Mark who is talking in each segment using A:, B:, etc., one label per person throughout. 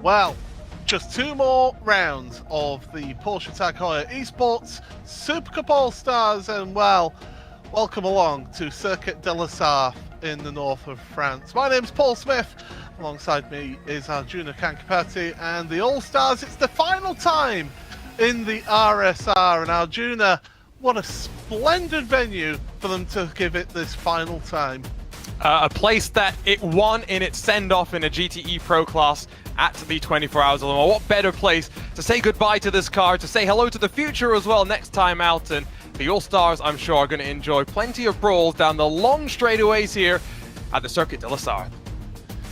A: Well, just 2 more rounds of the Porsche Heuer Esports Supercup All-Stars, and well, welcome along to Circuit de la Sarthe in the north of France. My name's Paul Smith. Alongside me is Arjuna Kankapati, and the All-Stars, it's the final time in the RSR, and Arjuna, what a splendid venue for them to give it this final time.
B: A place that it won in its send-off in a GTE Pro class at the 24 Hours of Le Mans. What better place to say goodbye to this car, to say hello to the future as well next time out. And the All-Stars, I'm sure, are going to enjoy plenty of brawls down the long straightaways here at the Circuit de la Sarthe.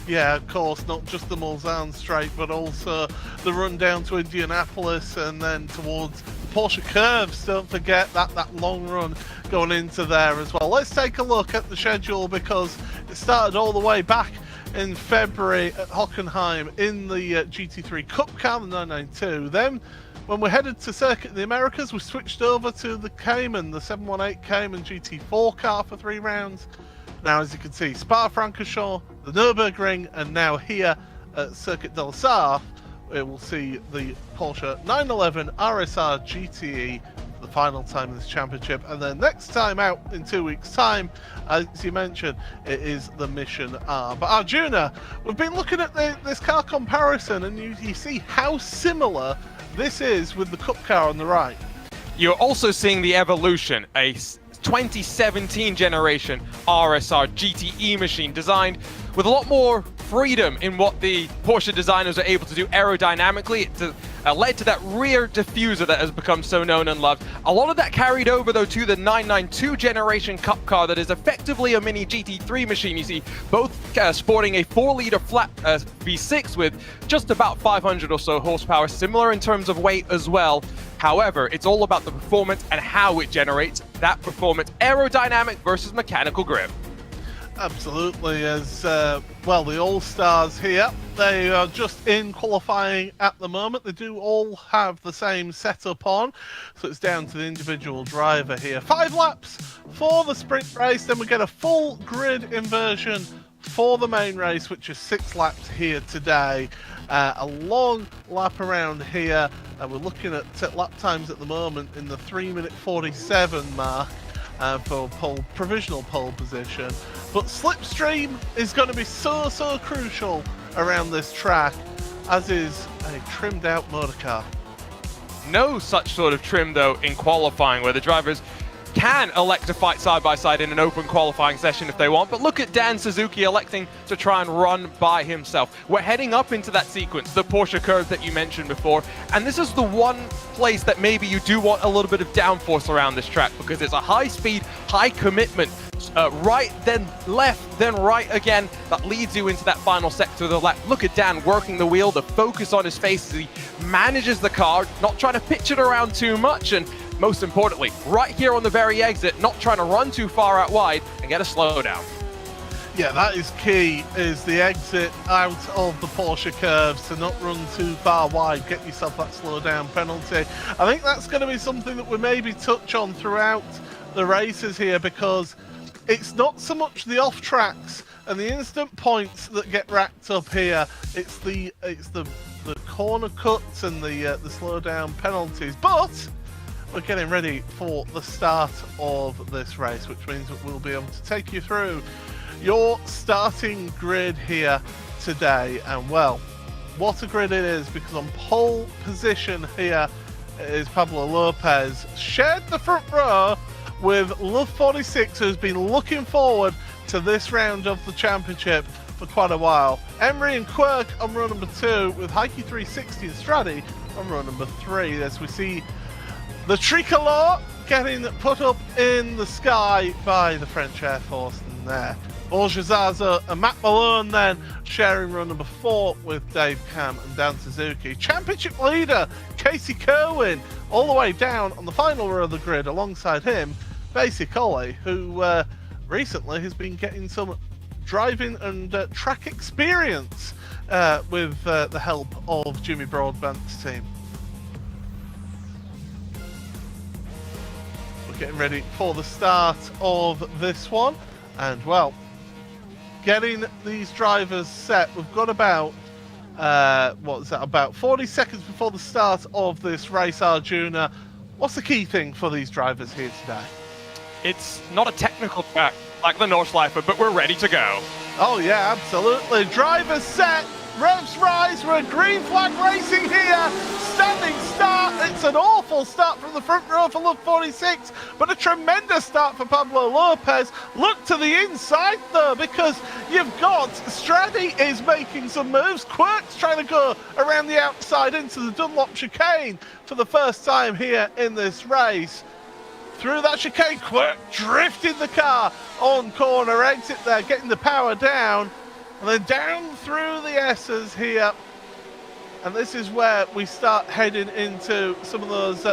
A: Yeah, of course, not just the Monza straight, but also the run down to Indianapolis and then towards the Porsche curves. Don't forget that long run going into there as well. Let's take a look at the schedule, because it started all the way back in February at Hockenheim in the GT3 Cup car, the 992. Then, when we headed to Circuit in the Americas, we switched over to the Cayman, the 718 Cayman GT4 car for 3 rounds. Now, as you can see, Spa-Francorchamps, the Nürburgring, and now here at Circuit de la Sarthe, we will see the Porsche 911 RSR GTE for the final time in this championship. And then next time out in 2 weeks' time, as you mentioned, it is the Mission R. But Arjuna, we've been looking at this car comparison, and you see how similar this is with the Cup car on the right.
B: You're also seeing the evolution, a 2017 generation RSR GTE machine designed with a lot more freedom in what the Porsche designers are able to do aerodynamically. It led to that rear diffuser that has become so known and loved. A lot of that carried over though to the 992 generation Cup car that is effectively a mini GT3 machine. You see both sporting a 4-liter flat V6 with just about 500 or so horsepower, similar in terms of weight as well. However, it's all about the performance and how it generates that performance, aerodynamic versus mechanical grip.
A: Absolutely, as well, the All-Stars here, they are just in qualifying at the moment. They do all have the same setup on, so it's down to the individual driver here. 5 laps for the sprint race, then we get a full grid inversion for the main race, which is 6 laps here today. A long lap around here, we're looking at lap times at the moment in the 3-minute 47 mark. For provisional pole position, but slipstream is going to be so crucial around this track, as is a trimmed out motor car.
B: No such sort of trim though in qualifying, where the drivers can elect to fight side by side in an open qualifying session if they want, but look at Dan Suzuki electing to try and run by himself. We're heading up into that sequence, the Porsche curve that you mentioned before, and this is the one place that maybe you do want a little bit of downforce around this track, because it's a high speed, high commitment, right then left then right again, that leads you into that final sector of the lap. Look at Dan working the wheel, the focus on his face as he manages the car, not trying to pitch it around too much, and most importantly, right here on the very exit, not trying to run too far out wide and get a slowdown.
A: Yeah, that is key, is the exit out of the Porsche curves, to not run too far wide, get yourself that slowdown penalty. I think that's going to be something that we maybe touch on throughout the races here, because it's not so much the off tracks and the instant points that get racked up here. It's the corner cuts and the slowdown penalties. But we're getting ready for the start of this race, which means that we'll be able to take you through your starting grid here today. And well, what a grid it is, because on pole position here is Pablo Lopez, shared the front row with Love 46, who's been looking forward to this round of the championship for quite a while. Emery and Quirk on row number 2, with Heike 360 and Stradi on row number 3, as we see the tricolor getting put up in the sky by the French Air Force in there. Borja Zaza and Matt Malone then sharing row number 4 with Dave Cam and Dan Suzuki. Championship leader Casey Kerwin all the way down on the final row of the grid, alongside him Basie Coley, who recently has been getting some driving and track experience with the help of Jimmy Broadbent's team. We're getting ready for the start of this one, and well, getting these drivers set, we've got about what was that, about 40 seconds before the start of this race, Arjuna. What's the key thing for these drivers here today?
B: It's not a technical track like the Nordschleife, but we're ready to go.
A: Oh yeah, absolutely. Drivers set, revs rise, we're green flag racing here. Standing start, it's an awful start from the front row for Love 46, but a tremendous start for Pablo Lopez. Look to the inside though, because you've got Straddy is making some moves. Quirk's trying to go around the outside into the Dunlop chicane for the first time here in this race. Through that chicane, Quirk drifted the car on corner exit there, getting the power down, and then down through the S's here. And this is where we start heading into some of those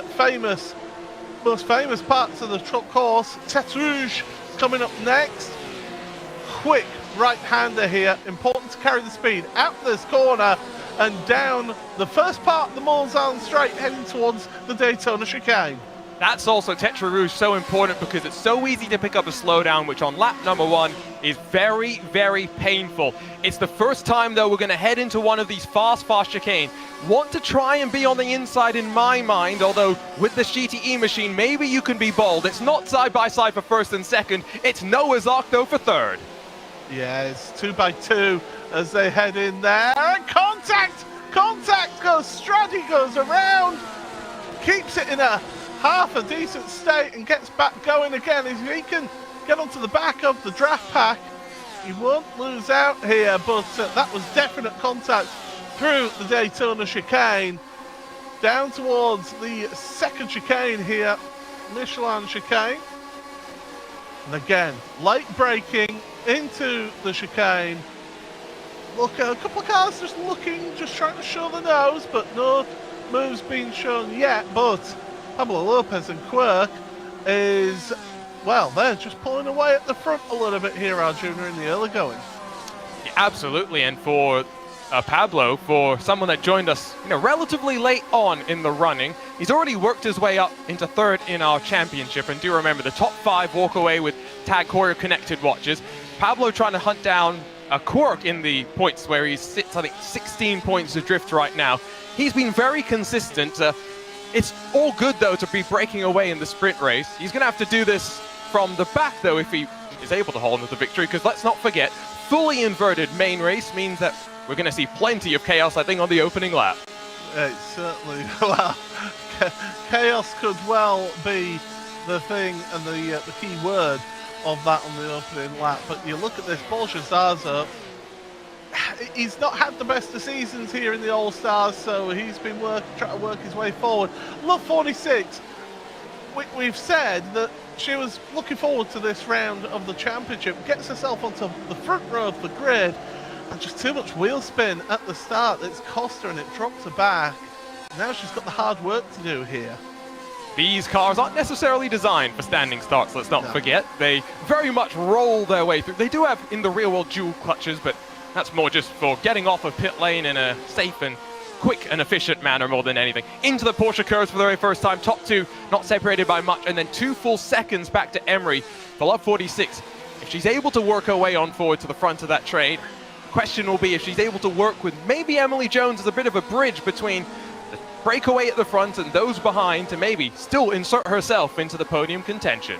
A: most famous parts of the truck course. Tête Rouge coming up next. Quick right-hander here, important to carry the speed out this corner and down the first part of the Monza straight, heading towards the Daytona chicane.
B: That's also Tête Rouge so important because it's so easy to pick up a slowdown, which on lap number 1 is very, very painful. It's the first time, though, we're going to head into one of these fast chicane. Want to try and be on the inside in my mind, although with the GTE machine, maybe you can be bold. It's not side-by-side for first and second. It's Noah's Ark, though, for third. Yeah,
A: it's 2x2 as they head in there. And contact! Contact goes, Straddy goes around, keeps it in a half a decent state and gets back going again. If he can get onto the back of the draft pack, he won't lose out here, but that was definite contact through the Daytona chicane. Down towards the second chicane here, Michelin chicane. And again, late braking into the chicane. Look, a couple of cars just looking, just trying to show the nose, but no moves being shown yet. But Pablo Lopez and Quirk is, well, they're just pulling away at the front a little bit here, Arjuna, in the early going.
B: Yeah, absolutely, and for Pablo, for someone that joined us relatively late on in the running, he's already worked his way up into third in our championship. And do remember, the top 5 walk away with Tag Heuer connected watches. Pablo trying to hunt down a Quirk in the points where he sits, I think, 16 points adrift right now. He's been very consistent. It's all good, though, to be breaking away in the sprint race. He's going to have to do this from the back, though, if he is able to hold on to the victory, because let's not forget, fully inverted main race means that we're going to see plenty of chaos, I think, on the opening lap.
A: Certainly, well, chaos could well be the thing and the key word of that on the opening lap. But you look at this, Porsche Zaza, he's not had the best of seasons here in the All-Stars, so he's been trying to work his way forward. Love 46, we've said that she was looking forward to this round of the championship, gets herself onto the front row of the grid, and just too much wheel spin at the start. It's cost her and it dropped her back. Now she's got the hard work to do here.
B: These cars aren't necessarily designed for standing starts, let's not forget. They very much roll their way through. They do have, in the real world, dual clutches, but that's more just for getting off of pit lane in a safe and quick and efficient manner more than anything. Into the Porsche curves for the very first time. Top 2 not separated by much, and then 2 full seconds back to Emery for Love 46. If she's able to work her way on forward to the front of that trade, the question will be if she's able to work with maybe Emily Jones as a bit of a bridge between the breakaway at the front and those behind to maybe still insert herself into the podium contention.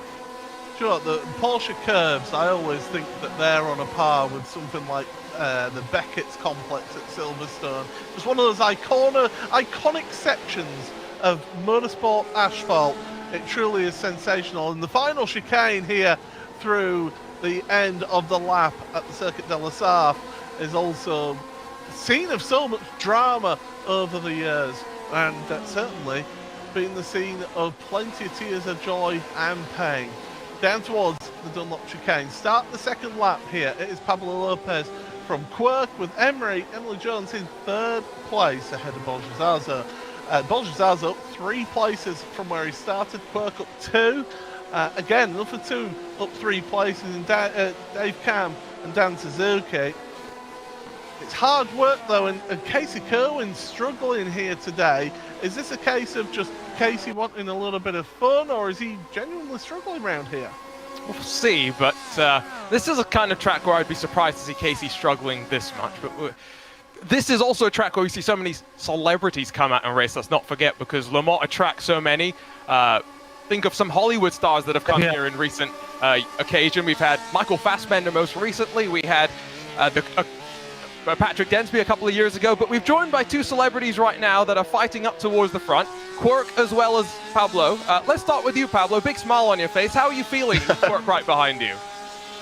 A: Sure, the Porsche curves, I always think that they're on a par with something like the Beckett's complex at Silverstone. Just one of those iconic sections of motorsport asphalt. It truly is sensational. And the final chicane here through the end of the lap at the Circuit de la Sarthe is also a scene of so much drama over the years, and certainly been the scene of plenty of tears of joy and pain. Down towards the Dunlop chicane. Start the second lap here. It is Pablo Lopez from Quirk with Emily Jones in third place ahead of Porsche Zaza. Porsche Zaza up 3 places from where he started. Quirk up 2. Again, another 2 up 3 places in Dave Cam and Dan Suzuki. It's hard work though, and Casey Kerwin's struggling here today. Is this a case of just Casey wanting a little bit of fun, or is he genuinely struggling around here?
B: We'll see, but this is a kind of track where I'd be surprised to see Casey struggling this much. But this is also a track where we see so many celebrities come out and race, let's not forget, because Le Mans attracts so many. Think of some Hollywood stars that have come here in recent occasion. We've had Michael Fassbender most recently. We had Patrick Densby a couple of years ago, but we've joined by two celebrities right now that are fighting up towards the front, Quirk as well as Pablo. Let's start with you, Pablo. Big smile on your face. How are you feeling with Quirk right behind you?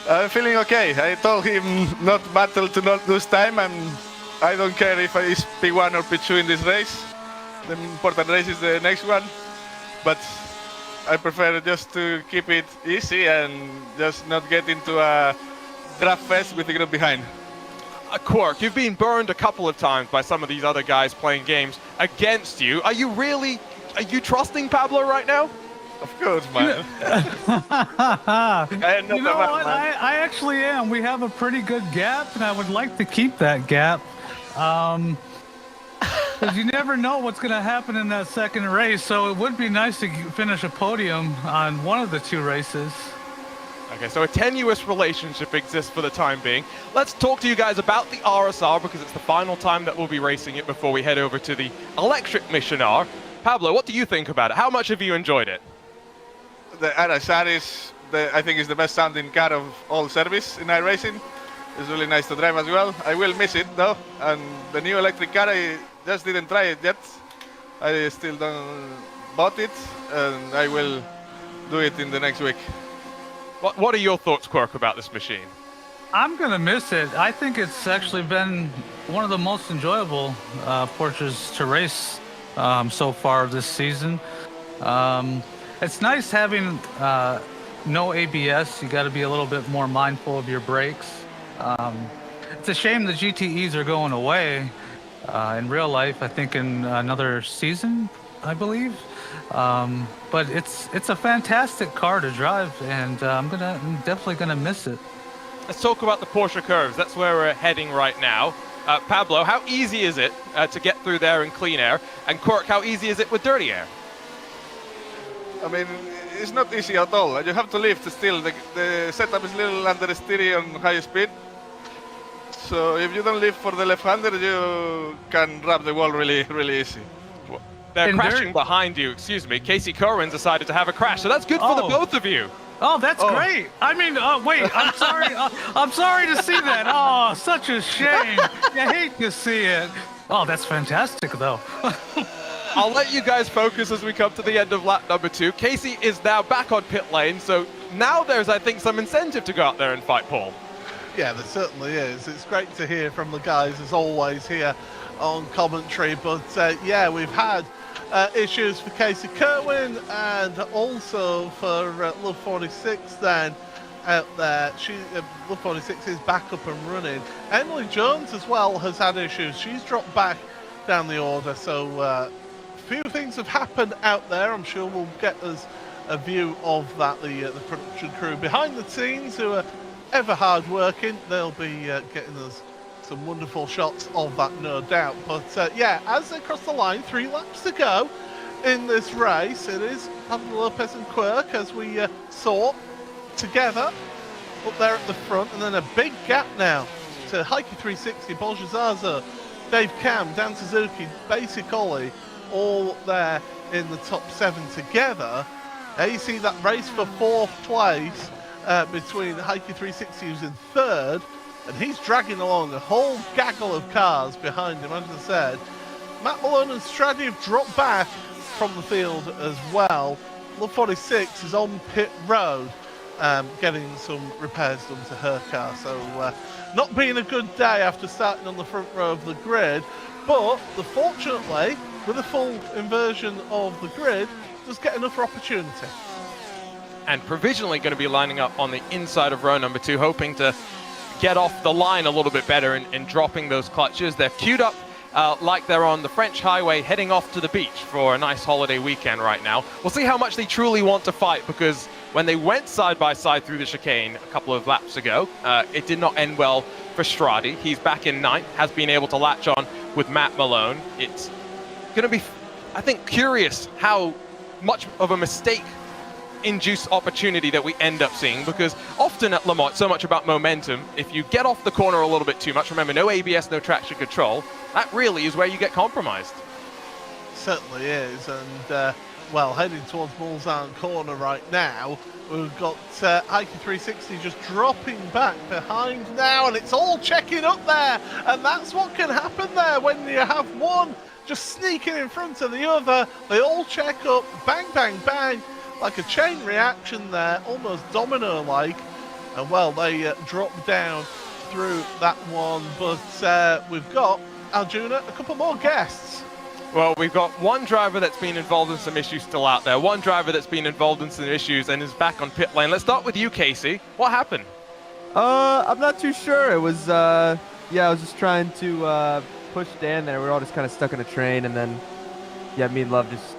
C: I'm feeling okay. I told him not battle to not lose time, and I don't care if it's P1 or P2 in this race. The important race is the next one, but I prefer just to keep it easy and just not get into a draft fest with the group behind.
B: Quirk, you've been burned a couple of times by some of these other guys playing games against you. Are you trusting Pablo right now?
C: Of course, man.
D: You know what? I actually am. We have a pretty good gap, and I would like to keep that gap. Because you never know what's going to happen in that second race, so it would be nice to finish a podium on one of the two races.
B: Okay, so a tenuous relationship exists for the time being. Let's talk to you guys about the RSR, because it's the final time that we'll be racing it before we head over to the electric Mission R. Pablo, what do you think about it? How much have you enjoyed it?
C: The RSR is, I think, is the best sounding car of all service in iRacing. It's really nice to drive as well. I will miss it though, and the new electric car, I just didn't try it yet. I still don't bought it, and I will do it in the next week.
B: What are your thoughts, Quirk, about this machine?
D: I'm going to miss it. I think it's actually been one of the most enjoyable Porsches to race so far this season. It's nice having no ABS. You got to be a little bit more mindful of your brakes. It's a shame the GTEs are going away in real life. I think in another season, I believe. But it's a fantastic car to drive, and I'm definitely gonna miss it.
B: Let's talk about the Porsche curves. That's where we're heading right now. Pablo, how easy is it to get through there in clean air? And Quirk, how easy is it with dirty air?
C: I mean, it's not easy at all. You have to lift still. The setup is a little understeery on high speed. So if you don't lift for the left-hander, you can wrap the wall really, really easy.
B: They're crashing behind you, excuse me. Casey Kerwin decided to have a crash, so that's good for the both of you.
D: Oh, that's great. I mean, wait, I'm sorry. I'm sorry to see that. Oh, such a shame. You hate to see it. Oh, that's fantastic, though.
B: I'll let you guys focus as we come to the end of lap number 2. Casey is now back on pit lane, so now there's, I think, some incentive to go out there and fight Paul.
A: Yeah, there certainly is. It's great to hear from the guys, as always, here on commentary. But, yeah, we've had issues for Casey Kerwin and also for Love 46 then out there. Love 46 is back up and running. Emily Jones as well has had issues. She's dropped back down the order, so a few things have happened out there. I'm sure we'll get us a view of that. The production crew behind the scenes, who are ever hard working, they'll be getting us some wonderful shots of that, no doubt. But yeah, as they cross the line, 3 laps to go in this race. It is Pablo Lopez and Quirk, as we saw, together up there at the front, and then a big gap now to Heike 360, Borja Zaza, Dave Cam, Dan Suzuki, Basic Ollie, all there in the top 7 together. There you see that race for 4th place between Heike 360, who's in 3rd, and he's dragging along a whole gaggle of cars behind him. As I said, Matt Malone and Stradi have dropped back from the field as well. Love 46 is on pit road, getting some repairs done to her car. So not being a good day after starting on the front row of the grid, but fortunately, with a full inversion of the grid, does get another opportunity.
B: And provisionally going to be lining up on the inside of row number 2, hoping to get off the line a little bit better and dropping those clutches. They're queued up like they're on the French highway heading off to the beach for a nice holiday weekend right now. We'll see how much they truly want to fight, because when they went side by side through the chicane a couple of laps ago, it did not end well for Stradi. He's back in 9th, has been able to latch on with Matt Malone. It's going to be, I think, curious how much of a mistake induced opportunity that we end up seeing, because often at Le Mans, it's so much about momentum. If you get off the corner a little bit too much, remember, no ABS, no traction control, that really is where you get compromised.
A: Certainly is, and well, heading towards Mulsanne corner right now, we've got Heike 360 just dropping back behind now, and it's all checking up there, and that's what can happen there when you have one just sneaking in front of the other. They all check up, bang, bang, bang, like a chain reaction there, almost domino-like, and well, they drop down through that one, but we've got, Arjuna, a couple more guests.
B: Well, we've got one driver that's been involved in some issues still out there, one driver that's been involved in some issues and is back on pit lane. Let's start with you, Casey. What happened?
E: I'm not too sure. It was, I was just trying to push Dan there. We were all just kind of stuck in a train, and then, me and Love just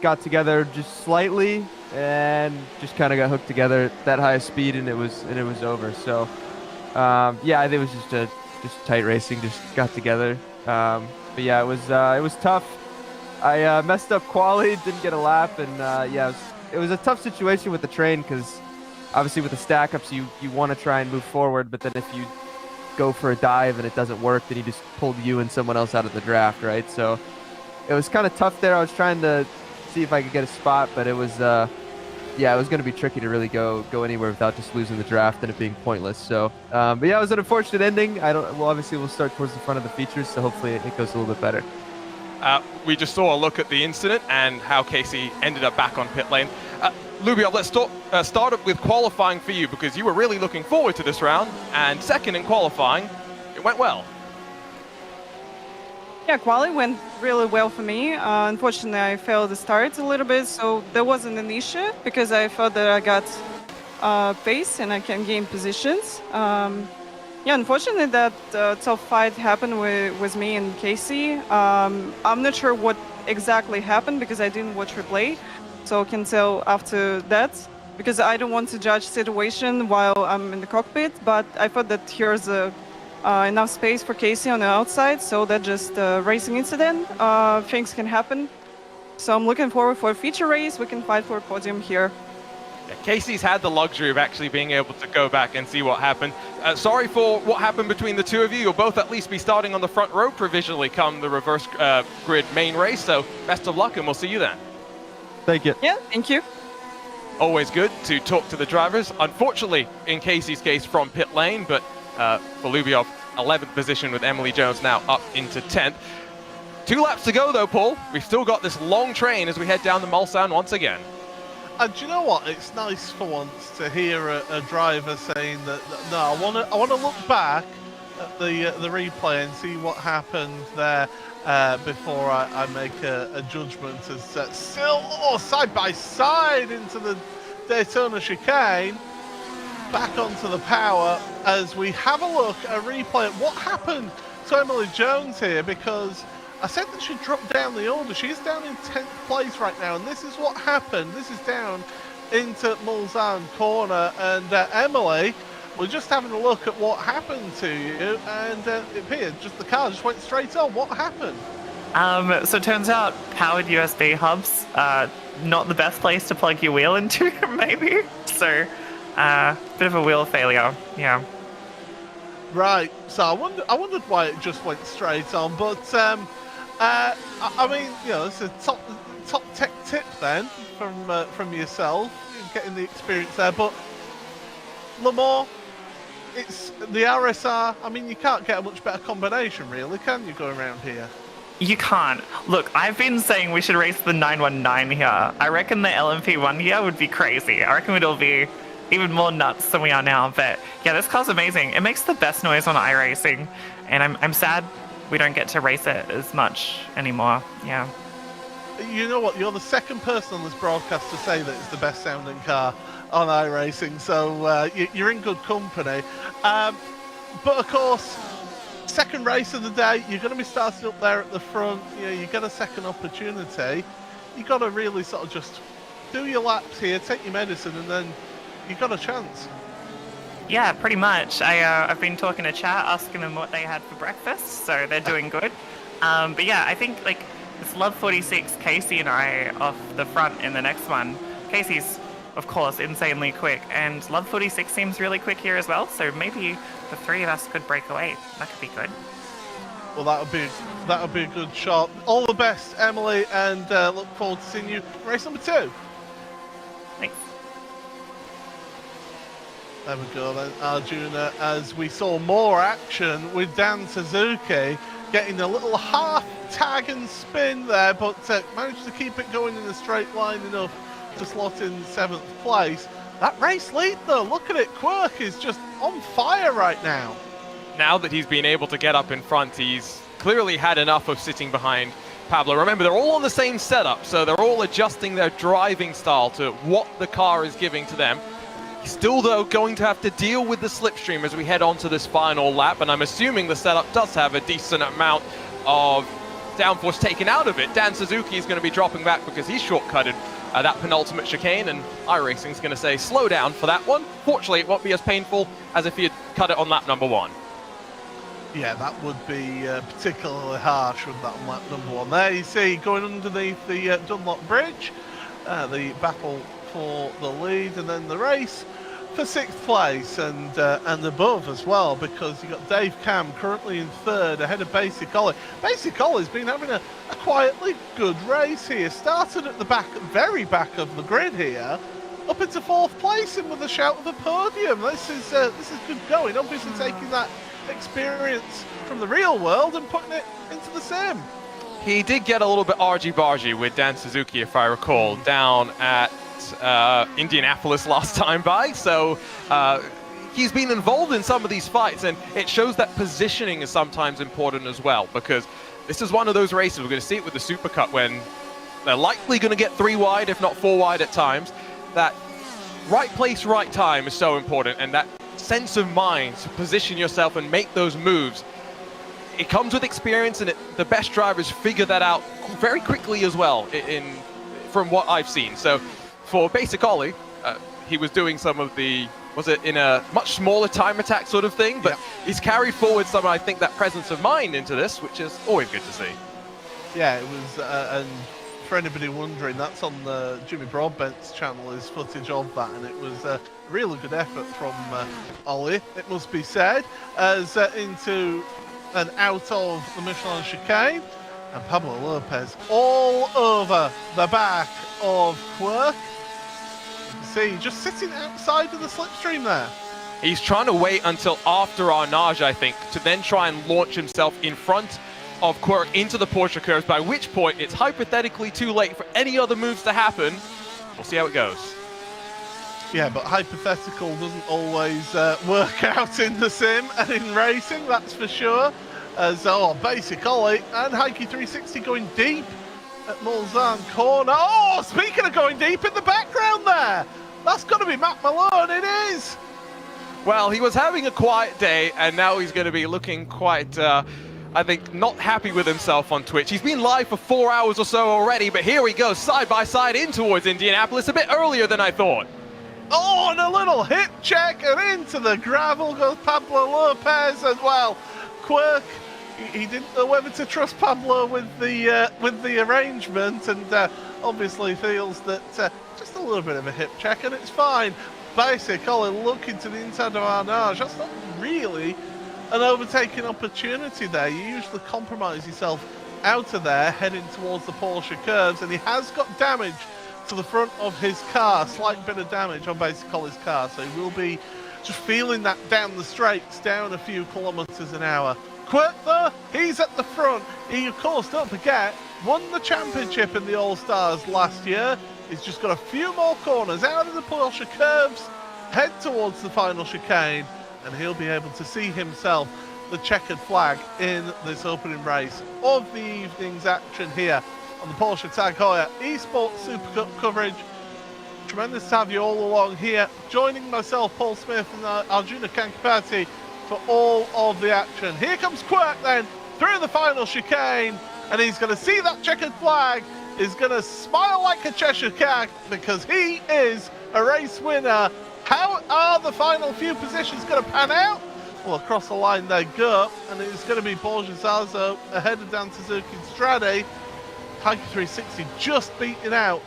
E: got together just slightly and just kind of got hooked together at that high speed, and it was over. So, I think it was just tight racing, just got together. But yeah, it was tough. I messed up quali, didn't get a lap, and it was a tough situation with the train, because obviously with the stack ups you want to try and move forward, but then if you go for a dive and it doesn't work, then you just pulled you and someone else out of the draft, right? So it was kind of tough there. I was trying to see if I could get a spot, but it was it was going to be tricky to really go anywhere without just losing the draft and it being pointless. So, it was an unfortunate ending. Obviously we'll start towards the front of the features, so hopefully it goes a little bit better.
B: We just saw a look at the incident and how Casey ended up back on pit lane. Lubiov, let's start up with qualifying for you, because you were really looking forward to this round, and second in qualifying, it went well.
F: Yeah, quali went really well for me. Unfortunately, I failed the start a little bit, so there wasn't an issue because I felt that I got pace and I can gain positions. Unfortunately, that tough fight happened with me and Casey. I'm not sure what exactly happened because I didn't watch replay, so I can tell after that, because I don't want to judge situation while I'm in the cockpit, but I thought that here's enough space for Casey on the outside, so that just racing incident, things can happen. So I'm looking forward for a feature race. We can fight for a podium here.
B: Yeah, Casey's had the luxury of actually being able to go back and see what happened. Sorry for what happened between the two of you. You'll both at least be starting on the front row provisionally come the reverse grid main race, so best of luck and we'll see you then.
E: Thank you.
F: Yeah, thank you.
B: Always good to talk to the drivers. Unfortunately, in Casey's case, from pit lane, but for Lubiov, 11th position with Emily Jones now up into 10th. 2 laps to go though, Paul. We've still got this long train as we head down the Mulsanne once again.
A: And do you know what? It's nice for once to hear a driver saying that no, I want to look back at the replay and see what happened there before I make a judgment. As still side by side into the Daytona chicane, back onto the power as we have a look at a replay at what happened to Emily Jones here, because I said that she dropped down the order. She's down in 10th place right now, and this is what happened. This is down into Mulsanne corner, and Emily, we're just having a look at what happened to you, and it appeared just the car just went straight on. What happened?
G: So it turns out powered USB hubs, not the best place to plug your wheel into, maybe. So, bit of a wheel failure, yeah.
A: Right. So I wondered why it just went straight on, but I mean, it's a top tech tip then from yourself, getting the experience there. But Le Mans, it's the RSR. I mean, you can't get a much better combination, really, can you, going around here?
G: You can't. Look, I've been saying we should race the 919 here. I reckon the LMP1 here would be crazy. I reckon it'll be even more nuts than we are now. But yeah, this car's amazing. It makes the best noise on iRacing, and I'm sad we don't get to race it as much anymore. Yeah.
A: You know what? You're the second person on this broadcast to say that it's the best sounding car on iRacing, so you're in good company. But of course, second race of the day, you're going to be starting up there at the front. You get a second opportunity. You got to really sort of just do your laps here, take your medicine, and then you got a chance.
G: Yeah, pretty much. I've been talking to chat, asking them what they had for breakfast, so they're doing good. But yeah, I think like it's Love 46, Casey and I off the front in the next one. Casey's of course, insanely quick. And Love 46 seems really quick here as well, so maybe the three of us could break away. That could be good.
A: Well, that would be a good shot. All the best, Emily, and look forward to seeing you in race number 2.
G: Thanks.
A: There we go then, Arjuna, as we saw more action with Dan Suzuki getting a little half tag and spin there, but managed to keep it going in a straight line enough to slot in 7th place. That race lead though, look at it, Quirk is just on fire right now.
B: Now that he's been able to get up in front, he's clearly had enough of sitting behind Pablo. Remember, they're all on the same setup, so they're all adjusting their driving style to what the car is giving to them. He's still, though, going to have to deal with the slipstream as we head on to this final lap, and I'm assuming the setup does have a decent amount of downforce taken out of it. Dan Suzuki is going to be dropping back because he's shortcutted that penultimate chicane, and iRacing is going to say slow down for that one. Fortunately, it won't be as painful as if he had cut it on lap number 1.
A: Yeah, that would be particularly harsh with that on lap number 1. There you see, going underneath the Dunlop Bridge, the battle for the lead, and then the race for 6th place and above as well, because you've got Dave Cam currently in 3rd ahead of Basic Ollie. Basic Ollie's been having a quietly good race here. Started at the back, very back of the grid here, up into 4th place and with a shout of the podium. This is good going. Obviously taking that experience from the real world and putting it into the sim.
B: He did get a little bit argy-bargy with Dan Suzuki, if I recall, down at Indianapolis last time by, so he's been involved in some of these fights, and it shows that positioning is sometimes important as well, because this is one of those races, we're going to see it with the Supercup, when they're likely going to get 3 wide, if not 4 wide at times. That right place, right time is so important, and that sense of mind to position yourself and make those moves, it comes with experience, and the best drivers figure that out very quickly as well, from what I've seen. So for Basic Ollie, he was doing some of the, was it in a much smaller time attack sort of thing, but he's carried forward some, I think, that presence of mind into this, which is always good to see.
A: Yeah, it was, and for anybody wondering, that's on the Jimmy Broadbent's channel, is footage of that, and it was a really good effort from Ollie, it must be said, as into and out of the Michelin chicane, and Pablo Lopez all over the back of Quirk. See, just sitting outside of the slipstream there.
B: He's trying to wait until after Arnage, I think, to then try and launch himself in front of Quirk into the Porsche curves, by which point it's hypothetically too late for any other moves to happen. We'll see how it goes.
A: Yeah, but hypothetical doesn't always work out in the sim and in racing, that's for sure. As Basic Ollie and Heike 360 going deep at Mulsanne corner. Oh, speaking of going deep in the background there, that's got to be Matt Malone, it is.
B: Well, he was having a quiet day, and now he's going to be looking quite, I think, not happy with himself on Twitch. He's been live for 4 hours or so already, but here he goes side by side in towards Indianapolis, a bit earlier than I thought.
A: Oh, and a little hip check, and into the gravel goes Pablo Lopez as well. Quirk, he didn't know whether to trust Pablo with the arrangement, and obviously feels that just a little bit of a hip check, and it's fine. Basic Ollie looking to the inside of Arnage. That's not really an overtaking opportunity there. You usually compromise yourself out of there, heading towards the Porsche curves, and he has got damage to the front of his car, slight bit of damage on Basic Ollie's car, so he will be just feeling that down the straights, down a few kilometres an hour. Quirk though, he's at the front. He, of course, don't forget, won the championship in the All-Stars last year. He's just got a few more corners out of the Porsche curves, head towards the final chicane, and he'll be able to see himself the checkered flag in this opening race of the evening's action here on the Porsche Tag Heuer Esports Supercup coverage. Tremendous to have you all along here, joining myself, Paul Smith, and Arjuna Kankapati for all of the action. Here comes Quirk then, through the final chicane, and he's going to see that checkered flag, is going to smile like a Cheshire Cat, because he is a race winner. How are the final few positions going to pan out? Well, across the line they go, and it's going to be Borja Zazo ahead of Dan Suzuki and Strade. Heike 360 just beating out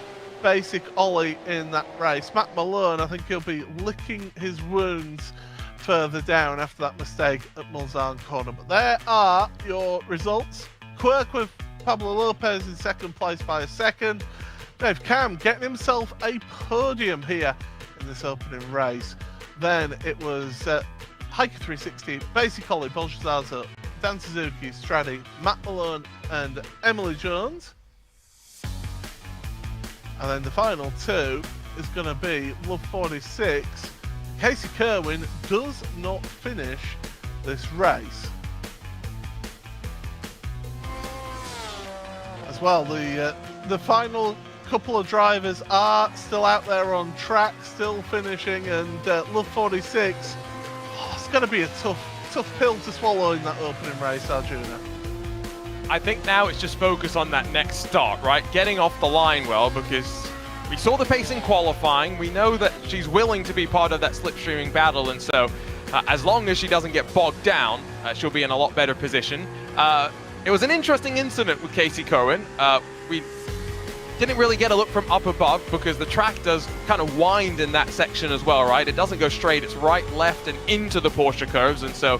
A: basic ollie in that race. Matt Malone, I think he'll be licking his wounds further down after that mistake at Monza corner. But there are your results. Quirk with Pablo Lopez in second place by a second. Dave Cam getting himself a podium here in this opening race. Then it was Heuer 360, Basic Ollie, Bolshazzo, Dan Suzuki, Stradi, Matt Malone and Emily Jones. And then the final two is going to be Love 46. Casey Kerwin does not finish this race. As well, the final couple of drivers are still out there on track, still finishing, and Love 46, it's going to be a tough pill to swallow in that opening race, Arjuna.
B: I think now it's just focus on that next start, right? Getting off the line well, because we saw the pace in qualifying. We know that she's willing to be part of that slipstreaming battle, and so as long as she doesn't get bogged down, she'll be in a lot better position. It was an interesting incident with Casey Kerwin. We didn't really get a look from up above because the track does kind of wind in that section as well, right? It doesn't go straight, it's right, left, and into the Porsche curves, and so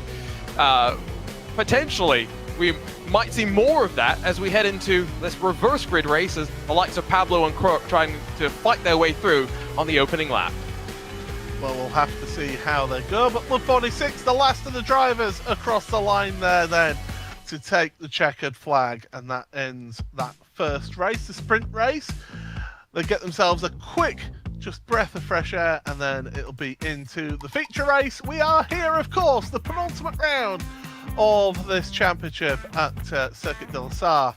B: potentially we might see more of that as we head into this reverse grid race as the likes of Pablo and Quirk trying to fight their way through on the opening lap.
A: Well, we'll have to see how they go, but Love 46, the last of the drivers across the line there then to take the checkered flag, and that ends that first race, the sprint race. They get themselves a quick just breath of fresh air, and then it'll be into the feature race. We are here, of course, the penultimate round of this championship at Circuit de la Sarre.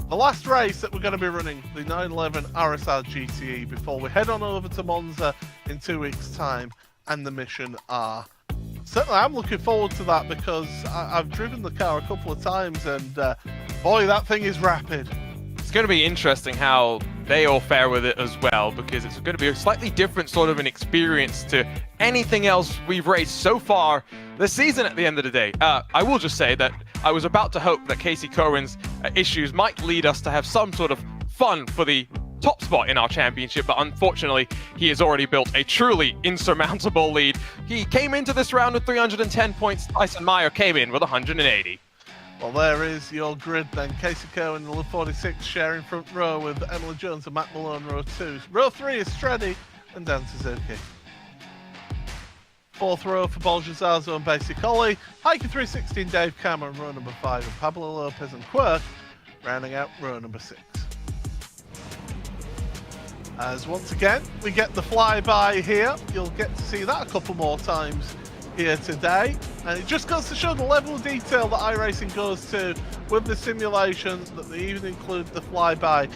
A: The last race that we're going to be running, the 911 RSR GTE, before we head on over to Monza in 2 weeks' time and the Mission R. Certainly, I'm looking forward to that because I've driven the car a couple of times, and boy, that thing is rapid.
B: It's going to be interesting how they all fare with it as well, because it's going to be a slightly different sort of an experience to anything else we've raced so far this season at the end of the day. I will just say that I was about to hope that Casey Kerwin's issues might lead us to have some sort of fun for the top spot in our championship, but unfortunately he has already built a truly insurmountable lead. He came into this round with 310 points. Tyson Meyer came in with 180.
A: Well, there is your grid then. Casey Kerwin and Love 46 sharing front row with Emily Jones and Matt Malone row 2. Row 3 is Stredi and Dan Suzuki. Fourth row for Bolshazzo and Basic Ollie. Heuer 316, Dave Cameron, row number 5, and Pablo Lopez and Quirk rounding out row number 6. As once again, we get the flyby here. You'll get to see that a couple more times here today. And it just goes to show the level of detail that iRacing goes to with the simulations, that they even include the flyby.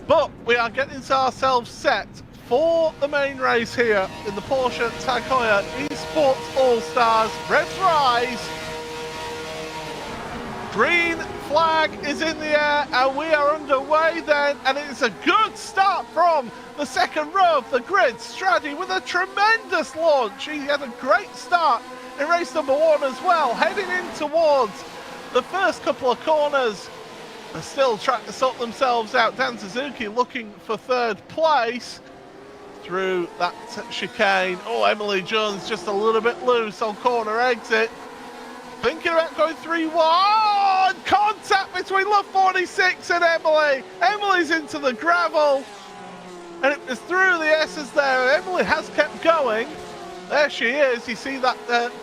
A: But we are getting ourselves set for the main race here in the Porsche Tag Heuer Esports All-Stars. Reds rise. Green flag is in the air, and we are underway then, and it's a good start from the second row of the grid. Stradi with a tremendous launch. He had a great start in race number 1 as well, heading in towards the first couple of corners. They're still trying to sort themselves out. Dan Suzuki looking for third place through that chicane. Oh, Emily Jones just a little bit loose on corner exit. Thinking about going 3-1. Contact between Love 46 and Emily. Emily's into the gravel. And it was through the S's there. Emily has kept going. There she is. You see that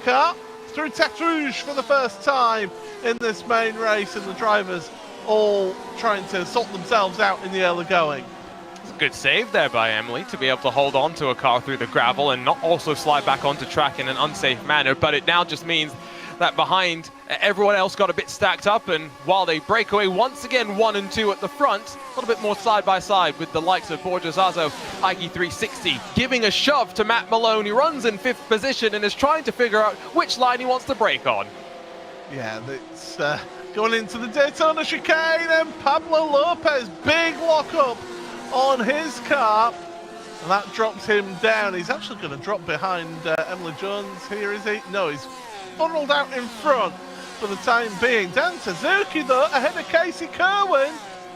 A: car? Through Tête Rouge for the first time in this main race. And the drivers all trying to sort themselves out in the early going.
B: It's a good save there by Emily to be able to hold on to a car through the gravel and not also slide back onto track in an unsafe manner. But it now just means that behind, everyone else got a bit stacked up, and while they break away once again 1 and 2 at the front, a little bit more side by side with the likes of Borges-Azo, Heuer 360, giving a shove to Matt Malone, who runs in 5th position and is trying to figure out which line he wants to brake on.
A: Yeah, it's going into the Daytona chicane, and Pablo Lopez, big lock-up on his car, and that drops him down. He's actually going to drop behind Emily Jones here, is he? No, he's funneled out in front for the time being. Dan Suzuki, though, ahead of Casey Kerwin.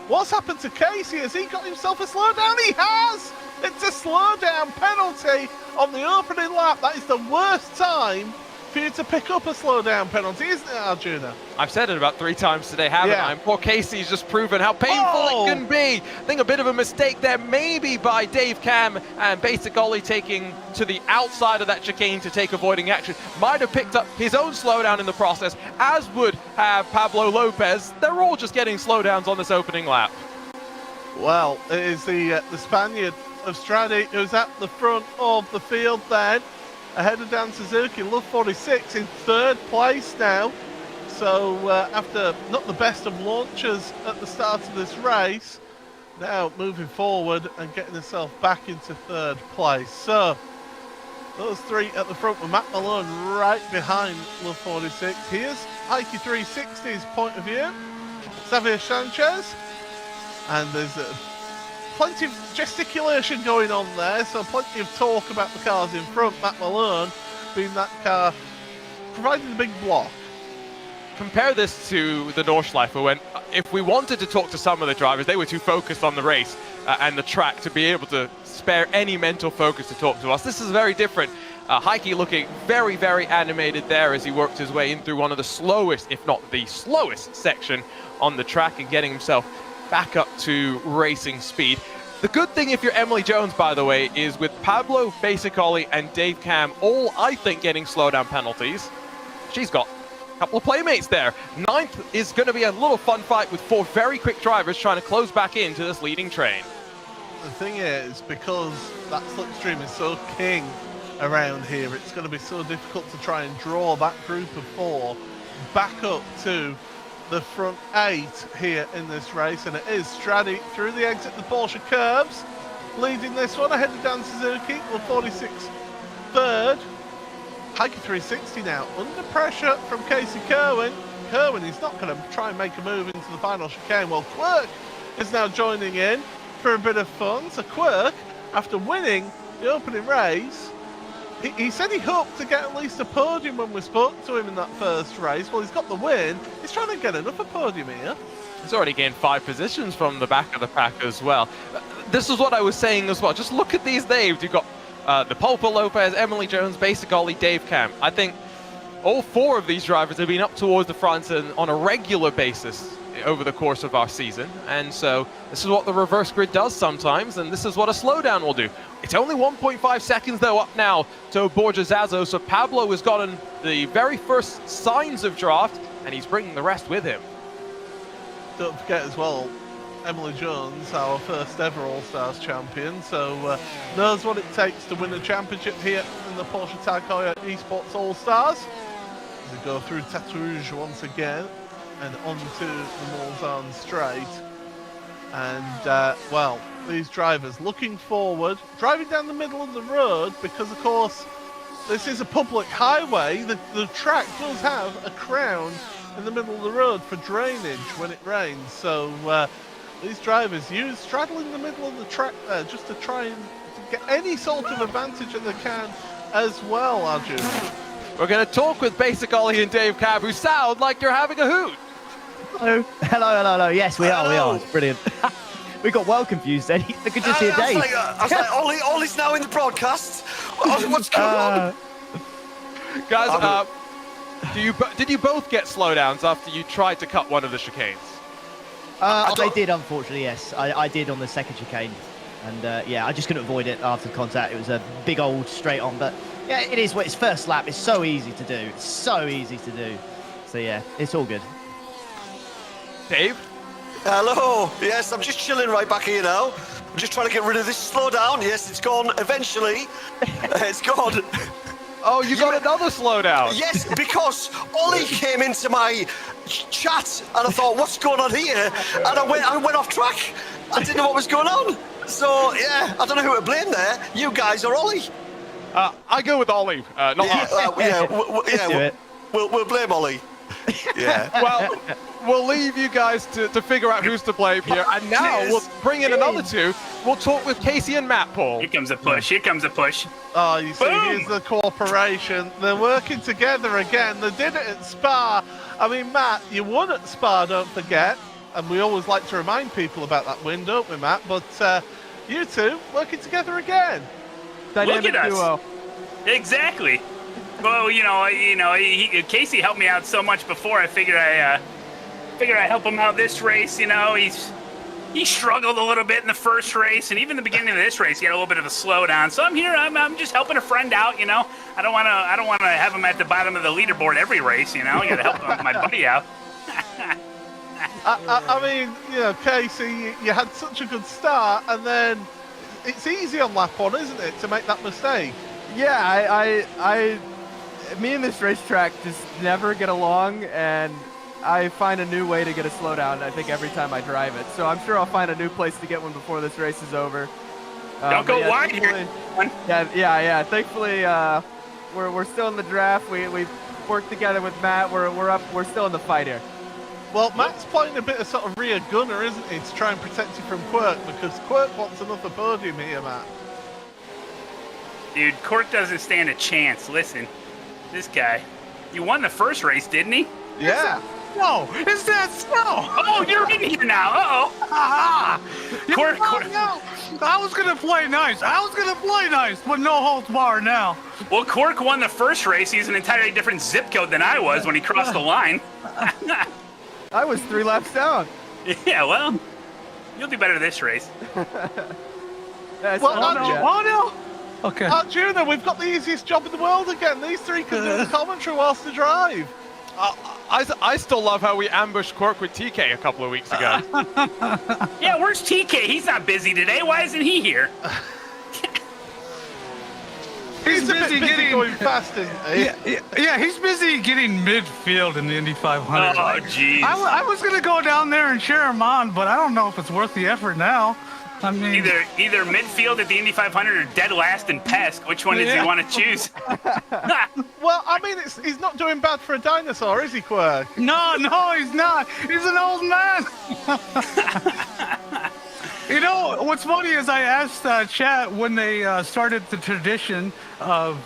A: What's happened to Casey? Has he got himself a slowdown? He has! It's a slowdown penalty on the opening lap. That is the worst time for you to pick up a slowdown penalty, isn't it, Arjuna?
B: I've said it about 3 times today, haven't I? And poor Casey's just proven how painful it can be. I think a bit of a mistake there, maybe by Dave Cam, and Basic Ollie taking to the outside of that chicane to take avoiding action. Might have picked up his own slowdown in the process, as would have Pablo Lopez. They're all just getting slowdowns on this opening lap.
A: Well, it is the Spaniard of Stradi who's at the front of the field then, ahead of Dan Suzuki. Love 46 in 3rd place now. So after not the best of launches at the start of this race, now moving forward and getting himself back into 3rd place. So those 3 at the front with Matt Malone right behind Love 46. Here's Heike 360's point of view. Xavier Sanchez. And there's plenty of gesticulation going on there, so plenty of talk about the cars in front. Matt Malone being that car providing the big block.
B: Compare this to the Nordschleife, when if we wanted to talk to some of the drivers, they were too focused on the race and the track to be able to spare any mental focus to talk to us. This is very different. Heike looking very, very animated there as he worked his way in through one of the slowest, if not the slowest section on the track, and getting himself back up to racing speed. The good thing, if you're Emily Jones, by the way, is with Pablo, Basic Ollie, and Dave Cam all, I think, getting slowdown penalties, she's got a couple of playmates there. 9th is going to be a little fun fight with 4 very quick drivers trying to close back into this leading train.
A: The thing is, because that slipstream is so king around here, it's going to be so difficult to try and draw that group of 4 back up to the front 8 here in this race, and it is Stradi through the exit, the Porsche curves, leading this one ahead of Dan Suzuki, with 46 3rd. Heike 360 now under pressure from Casey Kerwin. Kerwin is not going to try and make a move into the final chicane. Well, Quirk is now joining in for a bit of fun. So Quirk, after winning the opening race, he said he hoped to get at least a podium when we spoke to him in that first race. Well, he's got the win. He's trying to get another podium here.
B: He's already gained 5 positions from the back of the pack as well. This is what I was saying as well. Just look at these names. You've got the Pulpo Lopez, Emily Jones, Basic Ollie, Dave Cam. I think all 4 of these drivers have been up towards the front and on a regular basis over the course of our season, and so this is what the reverse grid does sometimes, and this is what a slowdown will do. It's only 1.5 seconds though up now to Borja Zazo, so Pablo has gotten the very first signs of draft, and he's bringing the rest with him.
A: Don't forget as well, Emily Jones, our first ever All-Stars champion, so knows what it takes to win a championship here in the Porsche Tag Heuer Esports All-Stars. As we go through Tatouage once again and onto the Mulsanne straight. And, well, these drivers looking forward, driving down the middle of the road, because, of course, this is a public highway. The track does have a crown in the middle of the road for drainage when it rains. So these drivers straddling the middle of the track there just to try and get any sort of advantage that they can as well, Arjun.
B: We're going to talk with Basic Ollie and Dave Cab, who sound like you're having a hoot.
H: Hello, hello. Yes, we are. It's brilliant. We got well confused then. I could just hear Dave.
I: I was like, Ollie's now in the broadcast. What's going on?
B: Guys, did you both get slowdowns after you tried to cut one of the chicanes?
H: I did, unfortunately, yes. I did on the second chicane. And yeah, I just couldn't avoid it after contact. It was a big old straight on. But yeah, it is what it's first lap. It's so easy to do. It's so easy to do. So yeah, it's all good.
B: Dave?
I: Hello. Yes, I'm just chilling right back here now. I'm just trying to get rid of this slowdown. Yes, it's gone eventually. It's gone.
B: Oh, you got another slowdown.
I: Yes, because Ollie came into my chat and I thought, what's going on here? And I went off track. I didn't know what was going on. So, yeah, I don't know who to blame there. You guys or Ollie?
B: I go with Ollie, not us.
I: We'll blame Ollie. Yeah.
B: Well, we'll leave you guys to figure out who's to blame here. And now we'll bring in another 2. We'll talk with Casey and Matt, Paul.
J: Here comes a push. Here comes a push.
A: Oh, you see,
J: Boom!
A: here's the cooperation. They're working together again. They did it at Spa. I mean, Matt, you won at Spa, don't forget. and we always like to remind people about that win, don't we, Matt? But you two working together again.
E: Dynamic
J: Look at us.
E: duo.
J: Exactly. Well, Casey helped me out so much before. I figured I'd help him out this race. He struggled a little bit in the first race, and even the beginning of this race, he had a little bit of a slowdown. So I'm here. I'm just helping a friend out. I don't want to have him at the bottom of the leaderboard every race. I got to help my buddy out.
A: I mean, Casey, you had such a good start, and then it's easy on lap 1, isn't it, to make that mistake?
E: Yeah, me and this racetrack just never get along, and I find a new way to get a slowdown, I think, every time I drive it. So I'm sure I'll find a new place to get one before this race is over.
J: Don't go wide here.
E: Yeah. Thankfully, we're still in the draft. We worked together with Matt. We're still in the fight here.
A: Well, Matt's playing a bit of sort of rear gunner, isn't he, to try and protect you from Quirk, because Quirk wants another podium here, Matt.
J: Dude, Quirk doesn't stand a chance. Listen, this guy, you won the first race, didn't he?
A: Yeah.
D: No, is that snow?
J: Oh, you're in here now. Uh-oh. Quirk.
D: No. I was gonna play nice, but no holds barred now.
J: Well, Quirk won the first race. He's an entirely different zip code than I was when he crossed the line.
E: I was 3 laps down.
J: Yeah, well, you'll do better this race.
E: No.
D: Okay.
A: Arjuna, we've got the easiest job in the world again. These three can do the commentary whilst they drive.
B: I still love how we ambushed Quirk with TK a couple of weeks ago.
J: Yeah, where's TK? He's not busy today. Why isn't he here?
A: He's busy going fast, isn't he?
D: Yeah, he's busy getting midfield in the Indy 500.
J: Oh, jeez.
D: I was gonna go down there and cheer him on, but I don't know if it's worth the effort now. I mean,
J: either midfield at the Indy 500 or dead last in Pesk. Which one does he want to choose?
A: Well, I mean, he's not doing bad for a dinosaur, is he, Quirk?
D: No, he's not. He's an old man. What's funny is I asked chat when they started the tradition of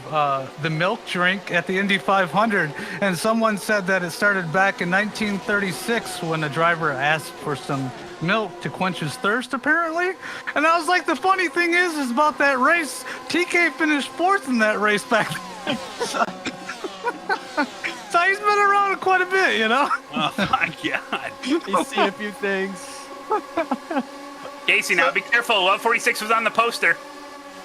D: the milk drink at the Indy 500, and someone said that it started back in 1936 when a driver asked for some milk to quench his thirst, apparently. And I was like, the funny thing is about that race, TK finished 4th in that race back then. So he's been around quite a bit,
J: Oh my God.
E: He's seen a few things.
J: Casey, now be careful. 146 was on the poster.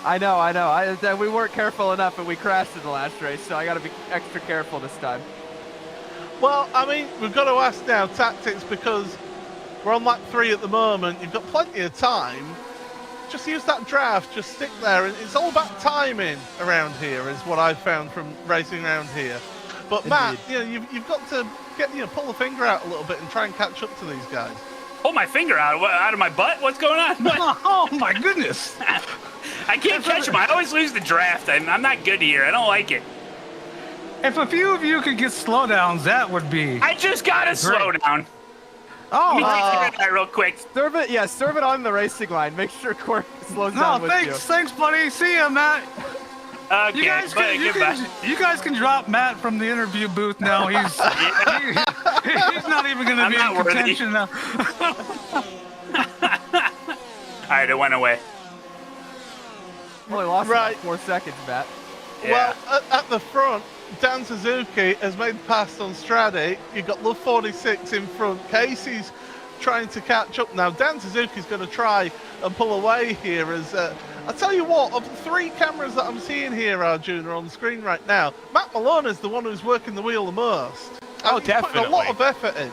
E: I know. We weren't careful enough, and we crashed in the last race, so I got to be extra careful this time.
A: Well, I mean, we've got to ask now tactics, because we're on lap 3 at the moment. You've got plenty of time. Just use that draft. Just stick there. And it's all about timing around here, is what I've found from racing around here. But Matt, you've got to pull the finger out a little bit and try and catch up to these guys.
J: Pull my finger out of my butt? What's going on?
D: Oh my goodness!
J: I can't catch him. I always lose the draft. I'm not good here. I don't like it.
D: If a few of you could get slowdowns, that would be.
J: I just got a slowdown.
D: Oh,
J: Let me that real quick.
E: Serve it on the racing line. Make sure Quirk slows down with you.
D: Thanks, buddy. See ya, Matt.
J: Okay,
D: you guys can drop Matt from the interview booth now. He's not even going to be in contention now.
J: All right, it went away.
E: Only lost about 4 seconds, Matt.
J: Yeah.
A: Well, at the front, Dan Suzuki has made the pass on Stradi. You've got Love 46 in front. Casey's trying to catch up now. Dan Suzuki's going to try and pull away here. As I tell you what, of the 3 cameras that I'm seeing here, Arjuna, on the screen right now, Matt Malone is the one who's working the wheel the most.
B: Oh,
A: He's
B: definitely.
A: putting a lot of effort in.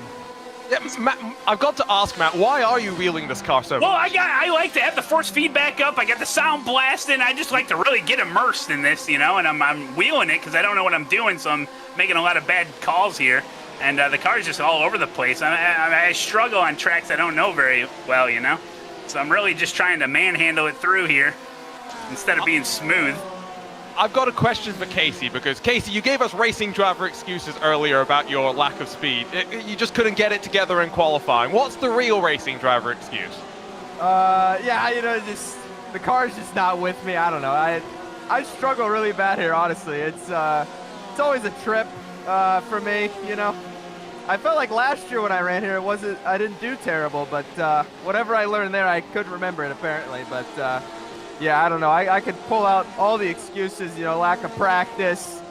B: Yeah, Matt, I've got to ask, Matt, why are you wheeling this car so much?
J: Well, I like to have the force feedback up. I got the sound blasting. I just like to really get immersed in this, and I'm wheeling it because I don't know what I'm doing, so I'm making a lot of bad calls here. And the car's just all over the place. I struggle on tracks I don't know very well, So I'm really just trying to manhandle it through here instead of being smooth.
B: I've got a question for Casey, because Casey, you gave us racing driver excuses earlier about your lack of speed. You just couldn't get it together in qualifying. What's the real racing driver excuse?
E: Just the car's just not with me. I don't know. I struggle really bad here, honestly. It's always a trip for me, I felt like last year when I ran here, I didn't do terrible, but whatever I learned there, I couldn't remember it apparently. But yeah, I don't know. I could pull out all the excuses, lack of practice,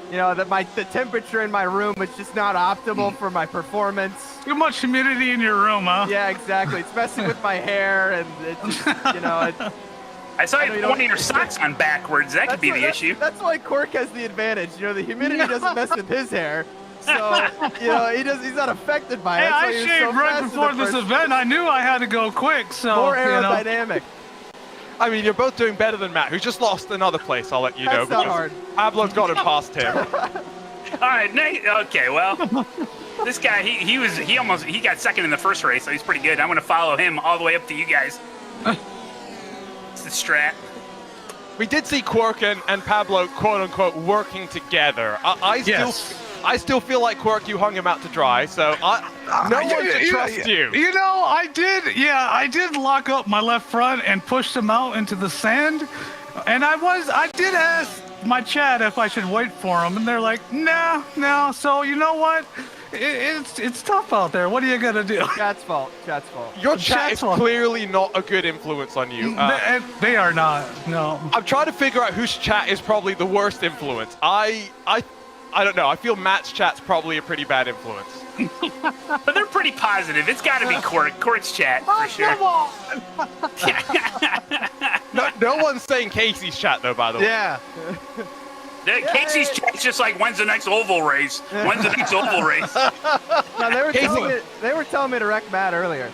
E: that the temperature in my room is just not optimal for my performance.
D: Too much humidity in your room, huh?
E: Yeah, exactly. It's messing with my hair, and it just,
J: I saw you putting your socks on backwards. That could be the issue.
E: That's why Quirk has the advantage. The humidity doesn't mess with his hair. So, he's not affected by it.
D: Hey,
E: That's why
D: I
E: he was
D: shaved
E: so
D: right
E: fast in
D: before
E: the
D: this
E: first-
D: event. I knew I had to go quick, so
E: More aerodynamic.
B: I mean, you're both doing better than Matt, who just lost another place, I'll let you know.
E: That's not
B: because
E: hard.
B: Pablo's got him past him.
J: All right, okay, well, this guy, he got second in the first race, so he's pretty good. I'm going to follow him all the way up to you guys. It's the strat.
B: We did see Quirk and Pablo, quote-unquote, working together. I still feel like, Quirk, you hung him out to dry, so no one can trust you.
D: I did lock up my left front and pushed him out into the sand. And I did ask my chat if I should wait for him, and they're like, no. So you know what? It's tough out there. What are you gonna do?
E: Chat's fault.
B: Your chat is clearly not a good influence on you.
D: They are not. No.
B: I'm trying to figure out whose chat is probably the worst influence. I don't know. I feel Matt's chat's probably a pretty bad influence.
J: But they're pretty positive. It's got to be Quirk's chat, for sure.
D: Come on!
B: No one's saying Casey's chat, though, by the way.
A: Yeah.
J: Casey's chat's just like, when's the next oval race? When's the next oval race?
E: No, they were telling me to wreck Matt earlier.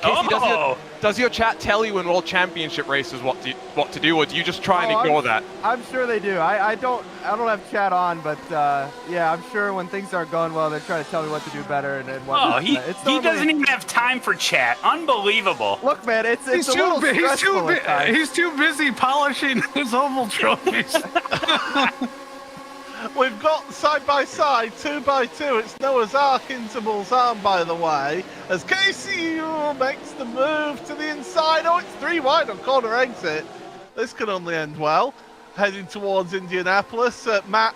B: Casey, does your chat tell you in World Championship races what to do, or do you just try and ignore that?
E: I'm sure they do. I don't have chat on, but yeah, I'm sure when things aren't going well, they try to tell me what to do better and whatnot.
J: He doesn't even have time for chat. Unbelievable.
E: Look, man, it's a little stressful at times.
D: He's too busy polishing his oval trophies.
A: We've got side by side, 2x2. It's Noah's Ark into Mulsanne, by the way, as Casey makes the move to the inside. Oh, it's 3 wide on corner exit. This can only end well. Heading towards Indianapolis. Matt,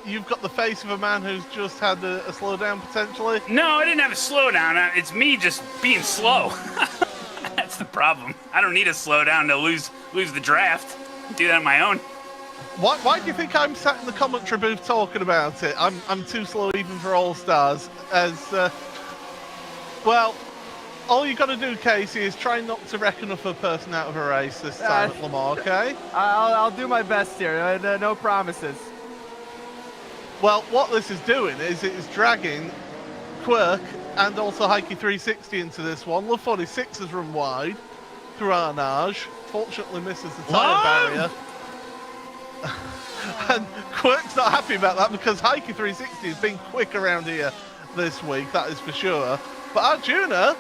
A: you've got the face of a man who's just had a slowdown potentially.
J: No, I didn't have a slowdown. It's me just being slow. That's the problem. I don't need a slowdown to lose the draft. Do that on my own.
A: Why do you think I'm sat in the commentary booth talking about it? I'm too slow even for All-Stars. Well, all you got to do, Casey, is try not to wreck another person out of a race this time at Le Mans, okay?
E: I'll do my best here. No promises.
A: Well, what this is doing is it is dragging Quirk and also Heike 360 into this one. Love 46 has run wide through Arnage. Fortunately misses the tyre barrier. And Quirk's not happy about that because Heike 360 has been quick around here this week, that is for sure. But Arjuna,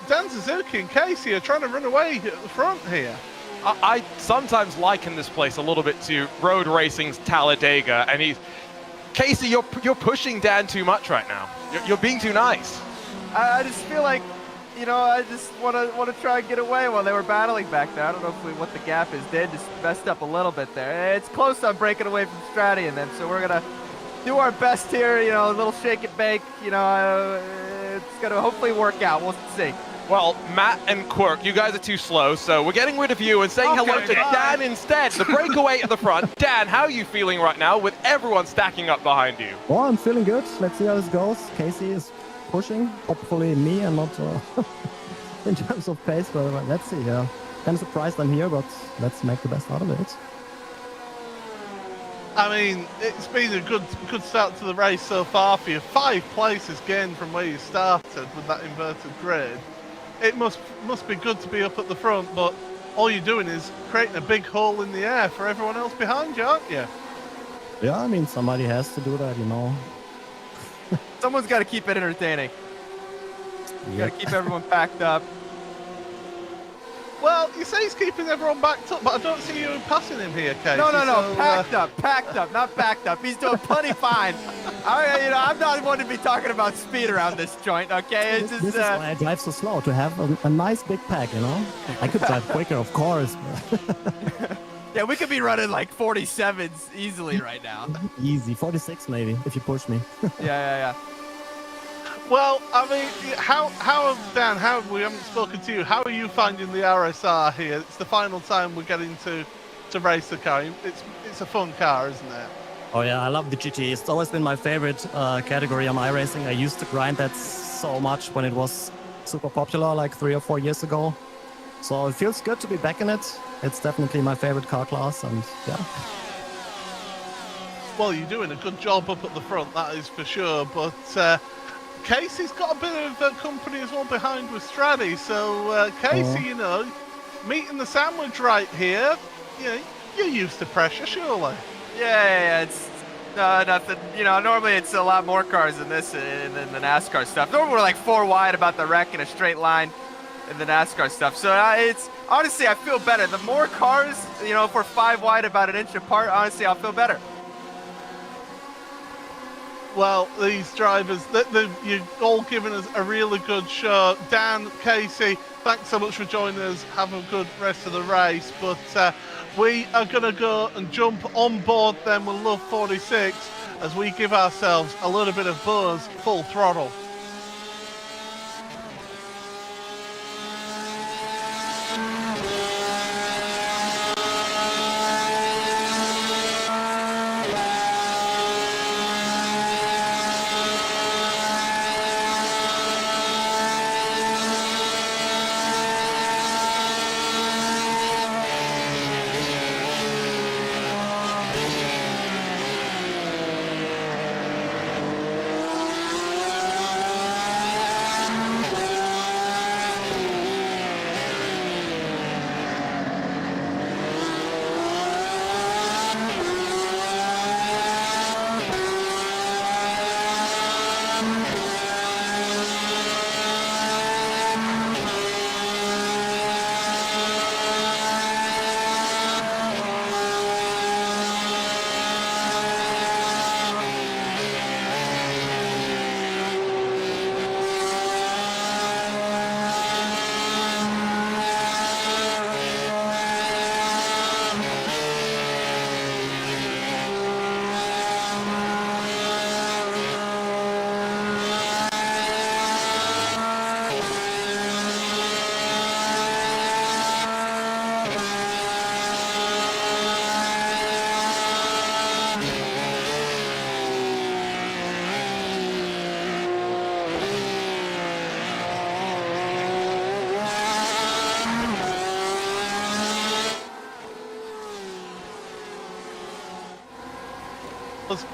A: Dan Suzuki and Casey are trying to run away at the front here.
B: I sometimes liken this place a little bit to road racing's Talladega, and Casey, you're pushing Dan too much right now. You're being too nice.
E: I just feel like, I just want to try and get away while they were battling back there. I don't know what the gap is. They just messed up a little bit there. It's close on breaking away from Stratty and them, so we're gonna do our best here. A little shake and bake. It's gonna hopefully work out. We'll see.
B: Well, Matt and Quirk, you guys are too slow, so we're getting rid of you and saying hello to Dan instead. The breakaway at the front. Dan, how are you feeling right now with everyone stacking up behind you?
K: Well, I'm feeling good. Let's see how this goes. Casey is pushing, hopefully me and not in terms of pace, but let's see. Yeah, I'm surprised I'm here, but let's make the best out of it.
A: I mean, it's been a good start to the race so far for you. 5 places gained from where you started with that inverted grid. It must be good to be up at the front, but all you're doing is creating a big hole in the air for everyone else behind you, aren't you?
K: Yeah, I mean, somebody has to do that,
E: Someone's got to keep it entertaining. You got to keep everyone packed up.
A: Well, you say he's keeping everyone backed up, but I don't see you passing him here, Casey.
E: No,
A: so,
E: packed up, not backed up. He's doing plenty fine. I'm not one to be talking about speed around this joint, okay?
K: This is why I drive so slow, to have a nice big pack, I could drive quicker, of course.
E: Yeah, we could be running like 47s easily right now.
K: Easy, 46 maybe, if you push me.
E: Yeah.
A: Well, I mean, Dan, we haven't spoken to you. How are you finding the RSR here? It's the final time we're getting to race the car. It's a fun car, isn't it?
K: Oh yeah, I love the GT. It's always been my favorite category on iRacing. I used to grind that so much when it was super popular, like 3 or 4 years ago. So it feels good to be back in it. It's definitely my favorite car class, and yeah.
A: Well, you're doing a good job up at the front, that is for sure. But Casey's got a bit of company as well behind with Straddy. So Casey, you know, meeting the sandwich right here. You know, you're used to pressure, surely.
E: Yeah, it's nothing. You know, normally it's a lot more cars than this in the NASCAR stuff. Normally we're like 4 wide about the wreck in a straight line in the NASCAR stuff. So it's honestly, I feel better. The more cars, you know, if we're 5 wide about an inch apart, honestly, I'll feel better.
A: Well, these drivers, you've all given us a really good show. Dan, Casey, thanks so much for joining us. Have a good rest of the race. But we are going to go and jump on board then with Love 46 as we give ourselves a little bit of buzz, full throttle.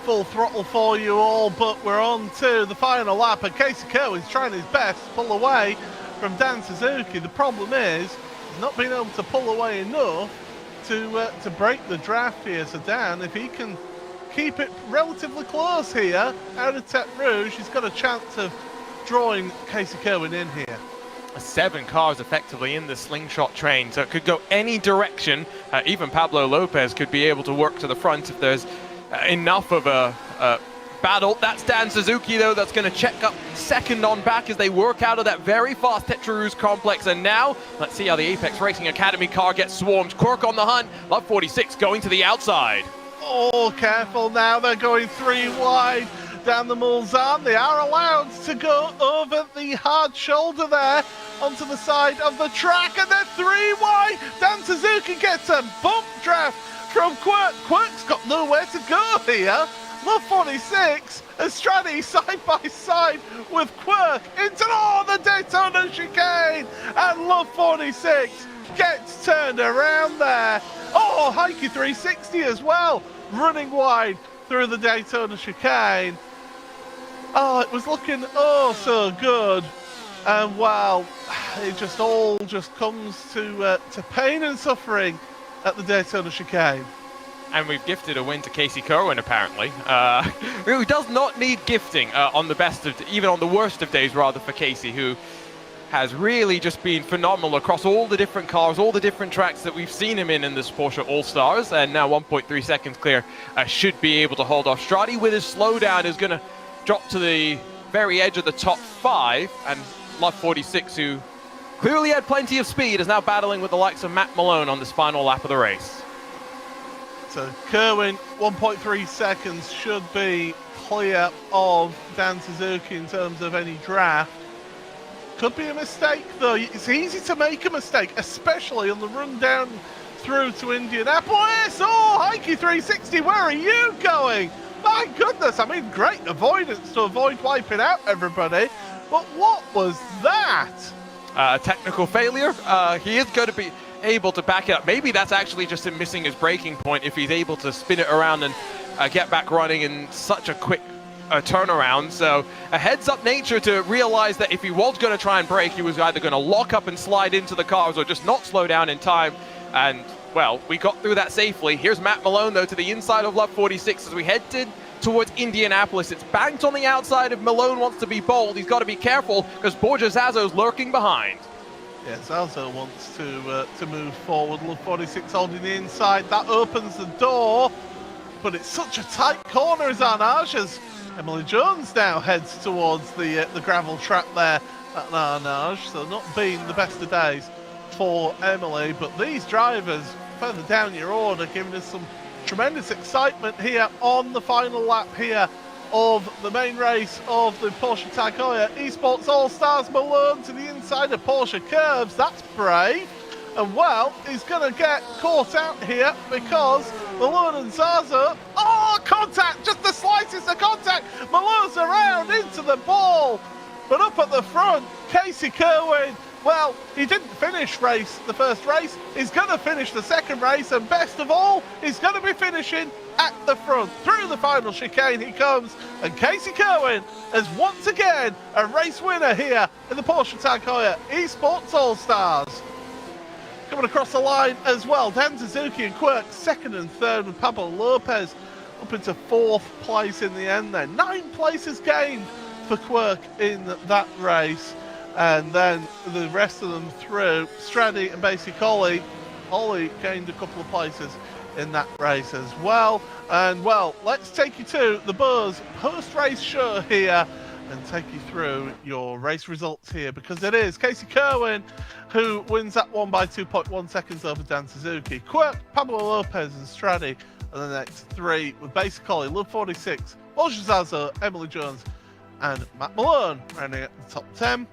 A: Full throttle for you all, but we're on to the final lap, and Casey Kerr is trying his best to pull away from Dan Suzuki. The problem is he's not been able to pull away enough to break the draft here. So Dan, if he can keep it relatively close here out of Tete Rouge, he's got a chance of drawing Casey Kerwin in here.
B: 7 cars effectively in the slingshot train, so it could go any direction. Even Pablo Lopez could be able to work to the front if there's enough of a battle. That's Dan Suzuki though, that's going to check up second on back as they work out of that very fast Tete Rouge complex. And now let's see how the Apex Racing Academy car gets swarmed. Quirk on the hunt, Love 46 going to the outside.
A: Oh, careful now, they're going 3 wide down the Mulsanne. They are allowed to go over the hard shoulder there onto the side of the track, and they're 3 wide. Dan Suzuki gets a bump draft from Quirk. Quirk's got nowhere to go here. Love 46 and Straddy side by side with Quirk into the Daytona chicane, and Love 46 gets turned around there. Oh, Heike 360 as well, running wide through the Daytona chicane. Oh, it was looking so good, and wow, it just all comes to pain and suffering at the Daytona chicane.
B: And we've gifted a win to Casey Kerwin, apparently. Who does not need gifting on the best of, even on the worst of days, rather, for Casey, who has really just been phenomenal across all the different cars, all the different tracks that we've seen him in this Porsche All-Stars. And now 1.3 seconds clear, should be able to hold off. Straddy with his slowdown is going to drop to the very edge of the top 5, and Love 46, who clearly had plenty of speed, is now battling with the likes of Matt Malone on this final lap of the race.
A: So Kerwin, 1.3 seconds, should be clear of Dan Suzuki in terms of any draft. Could be a mistake though. It's easy to make a mistake, especially on the run down through to Indianapolis. Oh, Heike 360, where are you going? My goodness, I mean, great avoidance to avoid wiping out everybody. But what was that?
B: Technical failure. He is going to be able to back it up. Maybe that's actually just him missing his braking point if he's able to spin it around and get back running in such a quick turnaround. So a heads-up nature to realize that if he was going to try and brake, he was either going to lock up and slide into the cars or just not slow down in time. And, well, we got through that safely. Here's Matt Malone, though, to the inside of Lap 46 as we headed towards Indianapolis. It's banked on the outside. If Malone wants to be bold, he's got to be careful because Borja Zazo's lurking behind.
A: Yeah, Zazo wants to move forward. Lap 46 holding the inside. That opens the door, but it's such a tight corner as Arnage as Emily Jones now heads towards the gravel trap there at Arnage. So not being the best of days for Emily, but these drivers further down your order giving us some tremendous excitement here on the final lap here of the main race of the Porsche Tag Heuer Esports All-Stars. Malone to the inside of Porsche curves. That's brave. And well, he's going to get caught out here because Malone and Zaza, oh, contact, just the slightest of contact. Malone's around into the ball. But up at the front, Casey Kerwin, well, he didn't finish the first race. He's going to finish the second race. And best of all, he's going to be finishing at the front. Through the final chicane he comes. And Casey Kerwin is once again a race winner here in the Porsche Tag Heuer Esports All-Stars. Coming across the line as well, Dan Suzuki and Quirk second and third, with Pablo Lopez up into fourth place in the end there. 9 places gained for Quirk in that race. And then the rest of them through. Stradi and basically Ollie gained a couple of places in that race as well. And well, let's take you to the Buzz post-race show here and take you through your race results here, because it is Casey Kerwin who wins that one by 2.1 seconds over Dan Suzuki. Quirk, Pablo Lopez and Stradi are the next 3, with Basic Ollie, Love 46, Borja Zazo, Emily Jones and Matt Malone rounding at the top 10.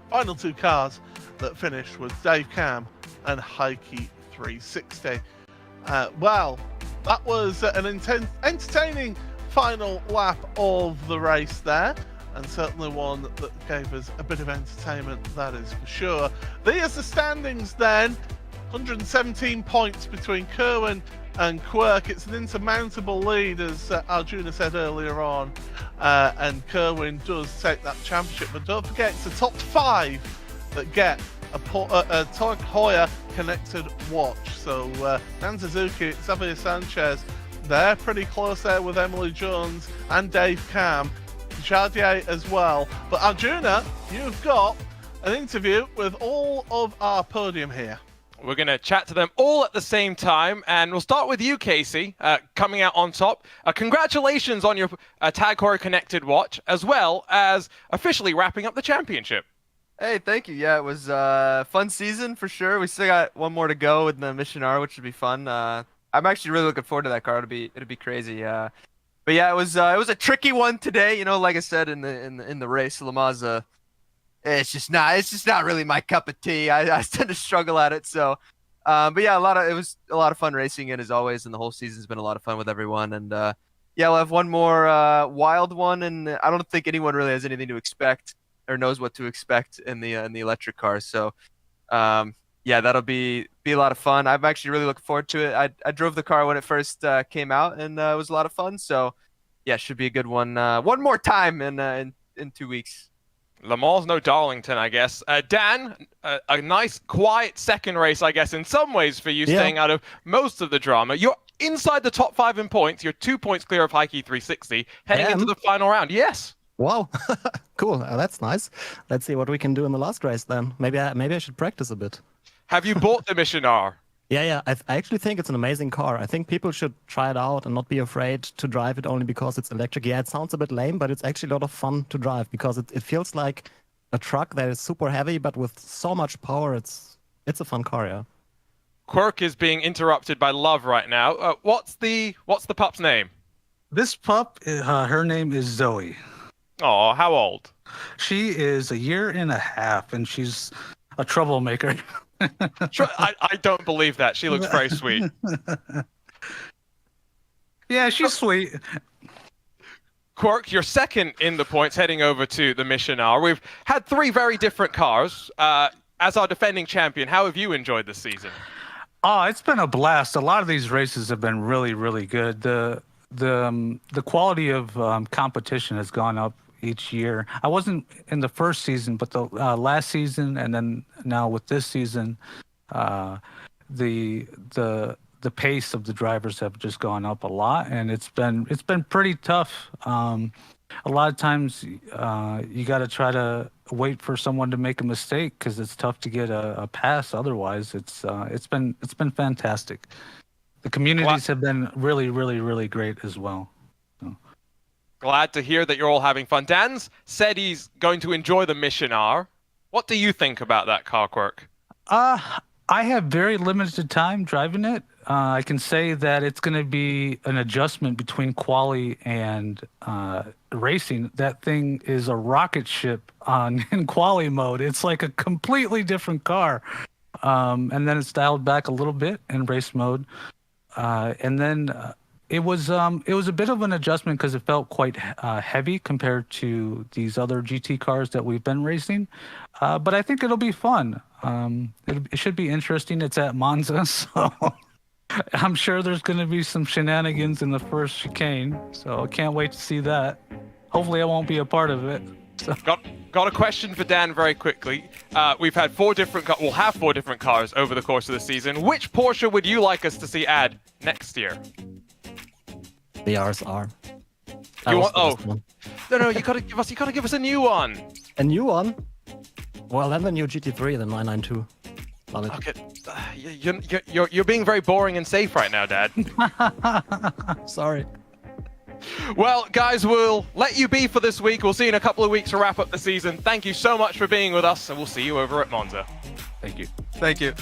A: Final 2 cars that finished with Dave Cam and Heike 360. Well, that was an entertaining final lap of the race there, and certainly one that gave us a bit of entertainment, that is for sure. There's the standings then. 117 points between Kerwin and Quirk. It's an insurmountable lead, as Arjuna said earlier on, and Kerwin does take that championship. But don't forget, it's the top 5 that get a Tag Heuer connected watch. So Dan Suzuki, Xavier Sanchez, they're pretty close there with Emily Jones and Dave Cam, Jardier as well. But Arjuna, you've got an interview with all of our podium here.
B: We're going to chat to them all at the same time, and we'll start with you, Casey, coming out on top. Congratulations on your Tag Heuer connected watch, as well as officially wrapping up the championship.
E: Hey, thank you. Yeah, it was a fun season for sure. We still got one more to go with the Mission R, which should be fun. I'm actually really looking forward to that car. It'll be crazy. But yeah, it was a tricky one today. You know, like I said in the race, Le Mans, it's just not really my cup of tea. I tend to struggle at it. So, but yeah, it was a lot of fun racing it as always, and the whole season's been a lot of fun with everyone. And yeah, we'll have one more wild one, and I don't think anyone really has anything to expect or knows what to expect in the electric cars. So, yeah, that'll be a lot of fun. I'm actually really looking forward to it. I drove the car when it first came out, and it was a lot of fun. So, yeah, should be a good one. One more time in 2 weeks.
B: Le Mans, no Darlington, I guess. Dan, a nice, quiet second race, I guess, in some ways for you, staying out of most of the drama. You're inside the top 5 in points. You're 2 points clear of Heike 360, heading into the final round. Yes.
K: Wow, cool. That's nice. Let's see what we can do in the last race then. Maybe I should practice a bit.
B: Have you bought the Mission R?
K: Yeah. I actually think it's an amazing car. I think people should try it out and not be afraid to drive it only because it's electric. Yeah, it sounds a bit lame, but it's actually a lot of fun to drive because it feels like a truck that is super heavy, but with so much power. It's a fun car, yeah.
B: Quirk is being interrupted by Love right now. What's the pup's name?
D: This pup, her name is Zoe.
B: Oh, how old?
D: She is 1.5 years, and she's a troublemaker.
B: I don't believe that. She looks very sweet.
D: Yeah, she's sweet.
B: Quirk, you're second in the points, heading over to the Mission R. We've had 3 very different cars. As our defending champion, how have you enjoyed this season?
D: Oh, it's been a blast. A lot of these races have been really, really good. The quality of competition has gone up each year. I wasn't in the first season, but the last season, and then now with this season, the pace of the drivers have just gone up a lot, and it's been pretty tough. A lot of times you got to try to wait for someone to make a mistake because it's tough to get a pass. Otherwise, it's been fantastic. The communities have been really, really, really great as well. So.
B: Glad to hear that you're all having fun. Dan's said he's going to enjoy the Mission R. What do you think about that car, Quirk?
D: I have very limited time driving it. I can say that it's going to be an adjustment between quali and racing. That thing is a rocket ship in quali mode. It's like a completely different car. And then it's dialed back a little bit in race mode. And then it was a bit of an adjustment because it felt quite heavy compared to these other GT cars that we've been racing. But I think it'll be fun. It should be interesting. It's at Monza, so I'm sure there's going to be some shenanigans in the first chicane. So I can't wait to see that. Hopefully I won't be a part of it. So.
B: Got a question for Dan very quickly. We've had 4 different we'll have 4 different cars over the course of the season. Which Porsche would you like us to see add next year?
K: The RSR.
B: You want? Oh, no! You gotta give us a new one.
K: A new one? Well, then the new GT3, the 992. Love it.
B: Okay, you're being very boring and safe right now, Dad.
K: Sorry.
B: Well, guys, we'll let you be for this week. We'll see you in a couple of weeks to wrap up the season. Thank you so much for being with us, and we'll see you over at Monza.
D: Thank you.
A: Thank you.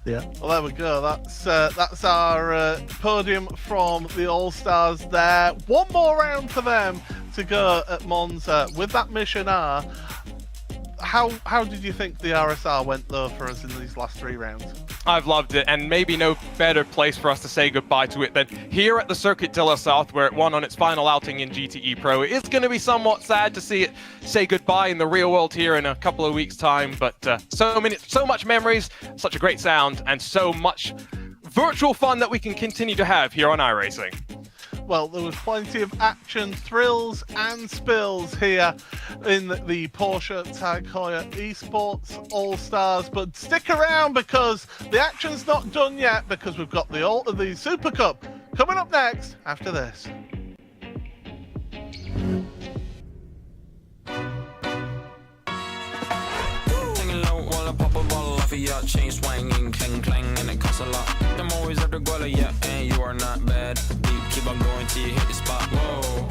K: Yeah.
A: Well, there we go. That's our podium from the All-Stars there. One more round for them to go at Monza with that Mission R. How did you think the RSR went, though, for us in these last 3 rounds?
B: I've loved it, and maybe no better place for us to say goodbye to it than here at the Circuit de la South, where it won on its final outing in GTE Pro. It is going to be somewhat sad to see it say goodbye in the real world here in a couple of weeks' time, but so much memories, such a great sound, and so much virtual fun that we can continue to have here on iRacing.
A: Well, there was plenty of action, thrills and spills here in the Porsche Tag Heuer Esports All-Stars, but stick around because the action's not done yet, because we've got the Super Cup coming up next after this.
L: Chain swinging, clang clang, and it costs a lot. I'm always at the guala, yeah, and you are not bad. Deep, keep on going till you hit the spot. Whoa.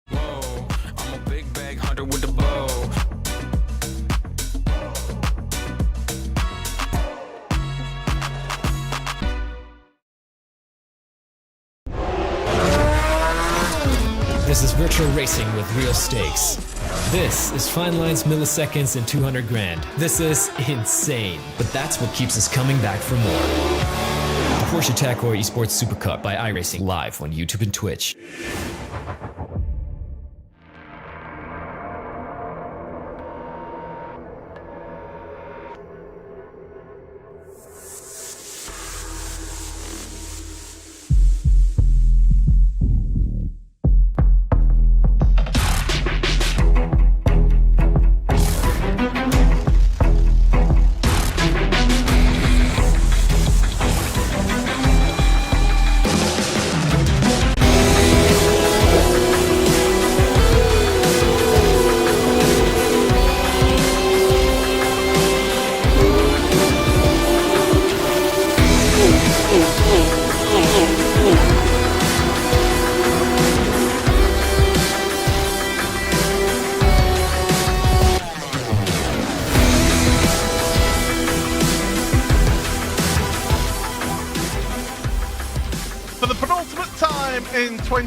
L: Whoa, I'm a big bag hunter with the bow.
M: This is virtual racing with real stakes. This is fine lines, milliseconds, and 200 grand. This is insane, but that's what keeps us coming back for more. The Porsche Tag Heuer Esports Supercup by iRacing, live on YouTube and Twitch.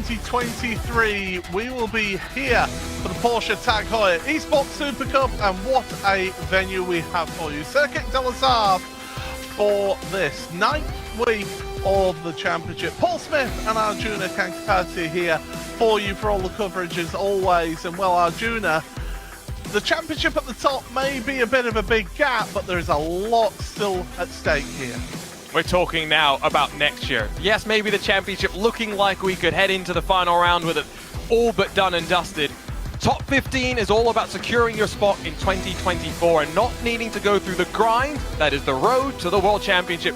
A: 2023, we will be here for the Porsche Tag Heuer Esports Supercup, and what a venue we have for you. Circuit de la Sarthe for this 9th week of the championship. Paul Smith and Arjuna Kankapati here for you for all the coverage as always. And well, Arjuna, the championship at the top may be a bit of a big gap, but there is a lot still at stake here.
B: We're talking now about next year. Yes, maybe the championship looking like we could head into the final round with it all but done and dusted. Top 15 is all about securing your spot in 2024 and not needing to go through the grind that is the road to the World Championship.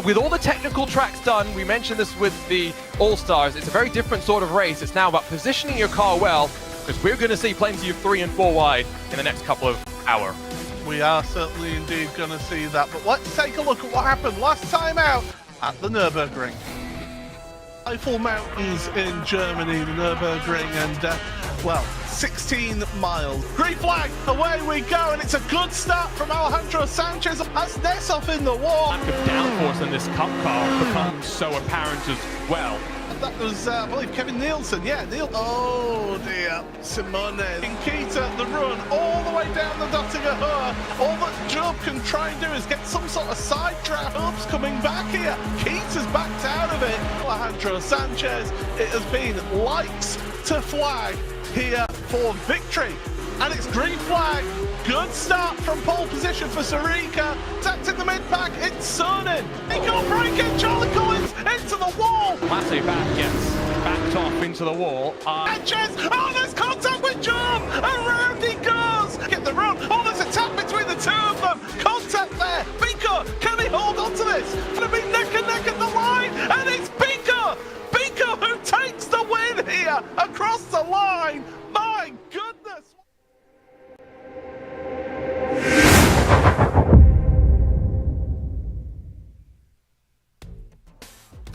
B: With all the technical tracks done, we mentioned this with the All-Stars, it's a very different sort of race. It's now about positioning your car well, because we're going to see plenty of 3 and 4 wide in the next couple of hours.
A: We are certainly indeed going to see that, but let's take a look at what happened last time out at the Nürburgring. Eifel Mountains in Germany, the Nürburgring, and well, 16 miles. Green flag, away we go, and it's a good start from Alejandro Sanchez. Has Nessoff in the wall.
B: Lack of downforce in this Cup car becomes so apparent as well.
A: That was, I believe, Kevin Nielsen. Yeah, Neil. Oh dear, Simone. Nkita, the run all the way down the Dottinger Heuer. All that Job can try and do is get some sort of side trap. Hub's coming back here. Keita's backed out of it. Alejandro Sanchez. It has been lights to flag here for victory. And it's green flag. Good start from pole position for Sarika. Tapped in the mid-pack, it's Sonnen. He can't break it, Charlie Collins into the wall.
B: Massive gets backed off into the wall.
A: Sanchez, oh, there's contact with John. Around he goes. Get the run. Oh, there's a tap between the two of them. Contact there. Binko, can he hold on to this? Gonna be neck and neck at the line, and it's Binko. Binko who takes the win here across the line. My goodness.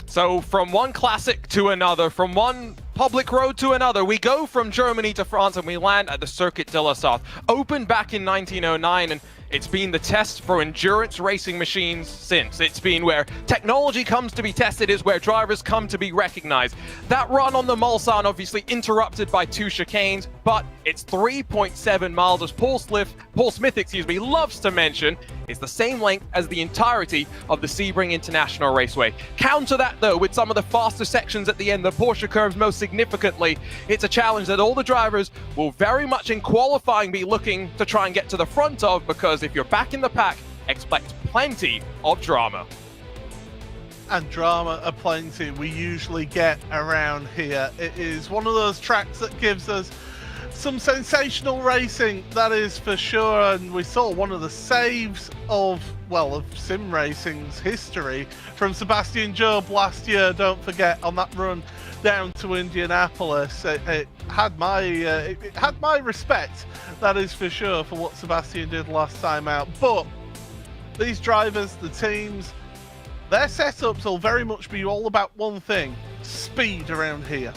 B: So from one classic to another, from one public road to another, we go from Germany to France and we land at the Circuit de la Sarthe. Opened back in 1909, and it's been the test for endurance racing machines since. It's been where technology comes to be tested, is where drivers come to be recognized. That run on the Mulsanne obviously interrupted by 2 chicanes, but it's 3.7 miles, as Paul Smith, loves to mention. It's the same length as the entirety of the Sebring International Raceway. Counter that though with some of the faster sections at the end, the Porsche curves most significantly. It's a challenge that all the drivers will very much in qualifying be looking to try and get to the front of, because if you're back in the pack, expect plenty of drama.
A: And drama aplenty we usually get around here. It is one of those tracks that gives us some sensational racing, that is for sure, and we saw one of the saves of sim racing's history from Sebastian Job last year, don't forget, on that run down to Indianapolis. It had my respect, that is for sure, for what Sebastian did last time out. But these drivers, the teams, their setups will very much be all about one thing: speed around here.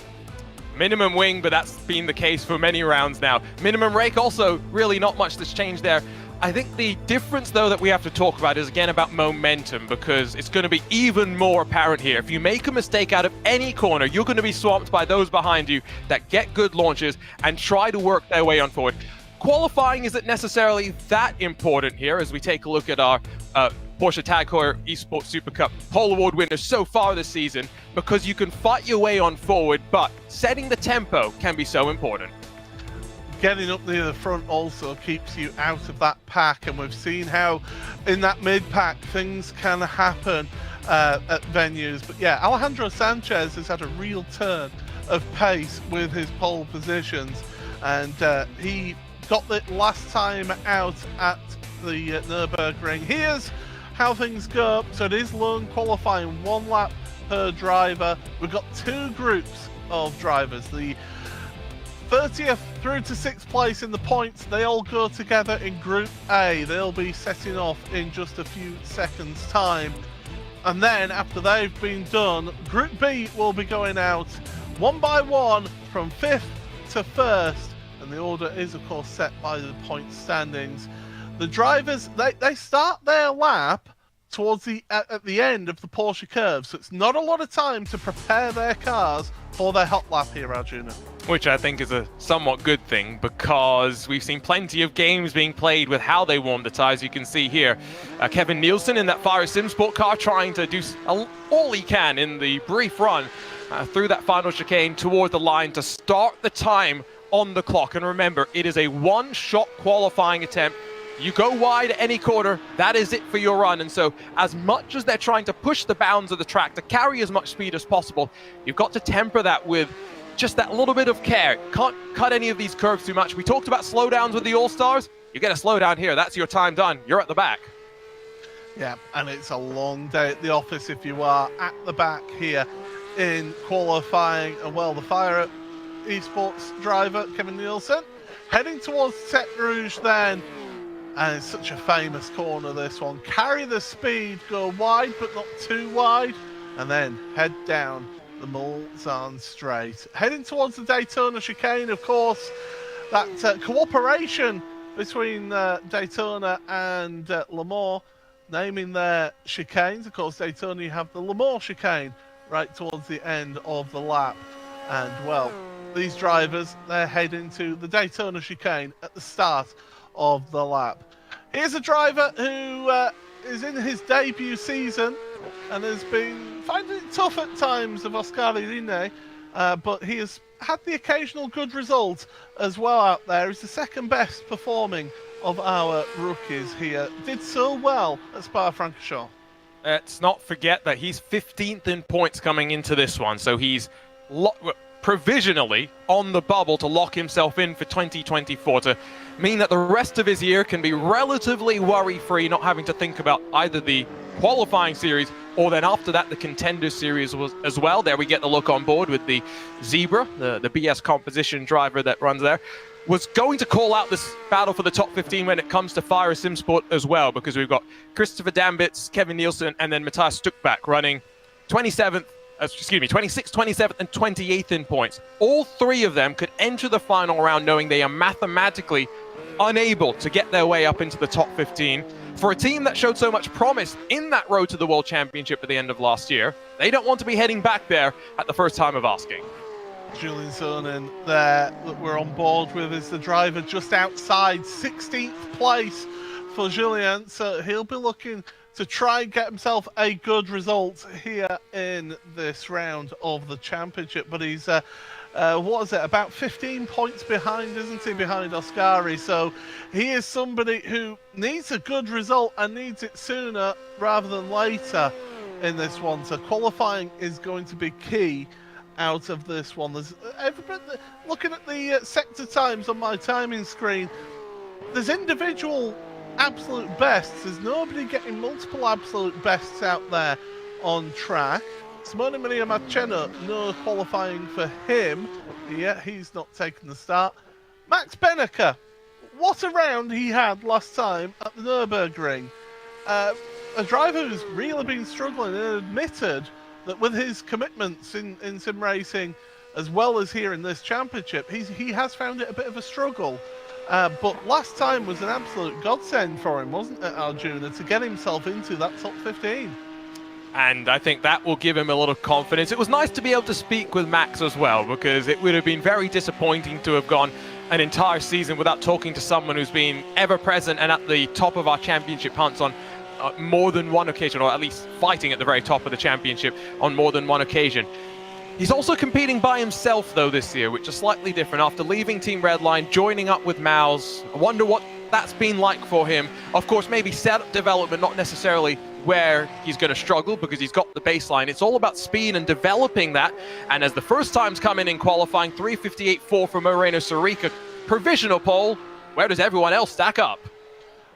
B: Minimum wing, but that's been the case for many rounds now. Minimum rake also, really not much that's changed there. I think the difference though that we have to talk about is again about momentum, because it's going to be even more apparent here. If you make a mistake out of any corner, you're going to be swamped by those behind you that get good launches and try to work their way on forward. Qualifying isn't necessarily that important here as we take a look at our Porsche Tag Heuer Esports Supercup pole award winners so far this season, because you can fight your way on forward, but setting the tempo can be so important.
A: Getting up near the front also keeps you out of that pack, and we've seen how in that mid-pack things can happen at venues. But yeah, Alejandro Sanchez has had a real turn of pace with his pole positions, and he got it last time out at the Nürburgring. Here's how things go. So it is lone qualifying, 1 lap per driver. We've got 2 groups of drivers. The 30th through to 6th place in the points, they all go together in Group A. They'll be setting off in just a few seconds time. And then after they've been done, Group B will be going out one by one from 5th to 1st. And the order is of course set by the point standings. The drivers, they start their lap towards at the end of the Porsche curve, so it's not a lot of time to prepare their cars for their hot lap here, Arjuna.
B: Which I think is a somewhat good thing, because we've seen plenty of games being played with how they warm the tyres. You can see here Kevin Nielsen in that Fire Sim Sport car trying to do all he can in the brief run through that final chicane toward the line to start the time on the clock. And remember, it is a one-shot qualifying attempt. You go wide at any corner, that is it for your run. And so as much as they're trying to push the bounds of the track to carry as much speed as possible, you've got to temper that with just that little bit of care. Can't cut any of these curves too much. We talked about slowdowns with the All-Stars. You get a slowdown here, that's your time done. You're at the back.
A: Yeah, and it's a long day at the office if you are at the back here in qualifying. And well, the Fire Esports driver, Kevin Nielsen, heading towards Tech Rouge then. And it's such a famous corner, this one. Carry the speed, go wide but not too wide, and then head down the Mulsanne straight. Heading towards the Daytona chicane, of course, that cooperation between Daytona and Le Mans, naming their chicanes. Of course, Daytona, you have the Le Mans chicane right towards the end of the lap. And, well, these drivers, they're heading to the Daytona chicane at the start of the lap. Here's a driver who is in his debut season and has been finding it tough at times of Oscari Rine, but he has had the occasional good result as well out there. He's the second best performing of our rookies here. Did so well at Spa-Francorchamps.
B: Let's not forget that he's 15th in points coming into this one, so he's provisionally on the bubble to lock himself in for 2024, to mean that the rest of his year can be relatively worry-free, not having to think about either the qualifying series or then after that the contender series as well. There we get the look on board with the Zebra, the BS composition driver that runs there. Was going to call out this battle for the top 15 when it comes to Fire Sim Sport as well, because we've got Christopher Dambitz, Kevin Nielsen, and then Matthias Stuckback running 26th, 27th, and 28th in points. All three of them could enter the final round knowing they are mathematically unable to get their way up into the top 15. For a team that showed so much promise in that road to the World Championship at the end of last year, they don't want to be heading back there at the first time of asking.
A: Julian Sonnen there that we're on board with is the driver just outside 16th place for Julien, so he'll be looking to try and get himself a good result here in this round of the championship. But he's, what is it, about 15 points behind, isn't he, behind Oscari? So he is somebody who needs a good result and needs it sooner rather than later in this one. So qualifying is going to be key out of this one. There's looking at the sector times on my timing screen, there's individual absolute bests. There's nobody getting multiple absolute bests out there on track. Simone Maria Marchena, no qualifying for him. Yeah, he's not taking the start. Max Benneker, what a round he had last time at the Nürburgring. A driver who's really been struggling and admitted that with his commitments in sim racing, as well as here in this championship, he has found it a bit of a struggle. But last time was an absolute godsend for him, wasn't it, Arjuna, to get himself into that top 15?
B: And I think that will give him a lot of confidence. It was nice to be able to speak with Max as well, because it would have been very disappointing to have gone an entire season without talking to someone who's been ever present and at the top of our championship hunts on more than one occasion, or at least fighting at the very top of the championship on more than one occasion. He's also competing by himself, though, this year, which is slightly different. After leaving Team Redline, joining up with Maus, I wonder what that's been like for him. Of course, maybe setup development, not necessarily where he's going to struggle, because he's got the baseline. It's all about speed and developing that. And as the first times come in qualifying, 3:58.4 for Moreno Sarica, provisional pole. Where does everyone else stack up?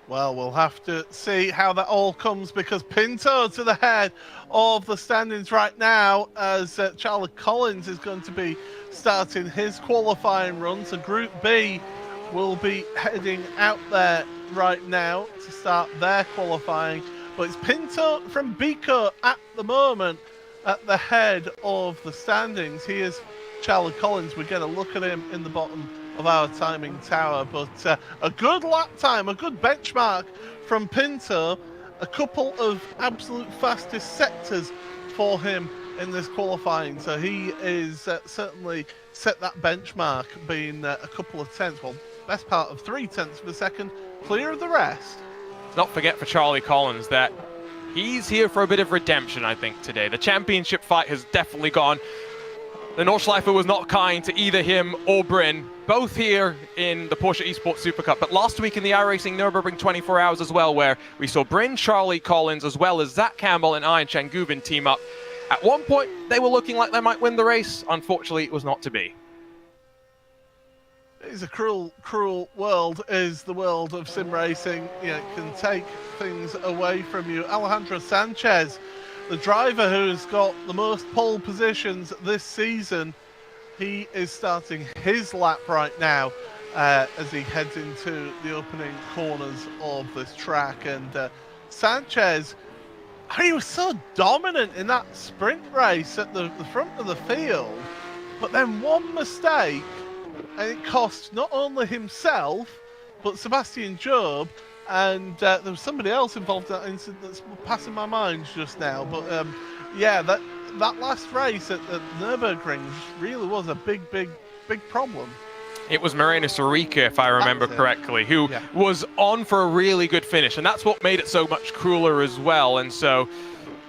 A: Well, we'll have to see how that all comes, because Pinto to the head of the standings right now, as Charlie Collins is going to be starting his qualifying run. So Group B will be heading out there right now to start their qualifying. But it's Pinto from Bico at the moment at the head of the standings. He is Charlie Collins. We get a look at him in the bottom of our timing tower, but a good lap time, a good benchmark from Pinto, a couple of absolute fastest sectors for him in this qualifying, so he is certainly set that benchmark, being a couple of tenths, well, best part of 3 tenths of a second, clear of the rest.
B: Not forget for Charlie Collins that he's here for a bit of redemption, I think, today. The championship fight has definitely gone. The Nordschleife was not kind to either him or Bryn, both here in the Porsche Esports Supercup, but last week in the iRacing Nürburgring 24 Hours as well, where we saw Bryn, Charlie Collins, as well as Zach Campbell and Ian Changubin team up. At one point, they were looking like they might win the race. Unfortunately, it was not to be.
A: It's a cruel, cruel world, is the world of sim racing. You know, it can take things away from you. Alejandro Sanchez, the driver who's got the most pole positions this season, he is starting his lap right now as he heads into the opening corners of this track. And Sanchez, he was so dominant in that sprint race at the front of the field, but then one mistake, and it cost not only himself, but Sebastian Job, and there was somebody else involved in that incident that's passing my mind just now. But yeah, that last race at Nürburgring really was a big problem.
B: It was Moreno Sorica, if I remember correctly, who was on for a really good finish, and that's what made it so much crueler as well. And so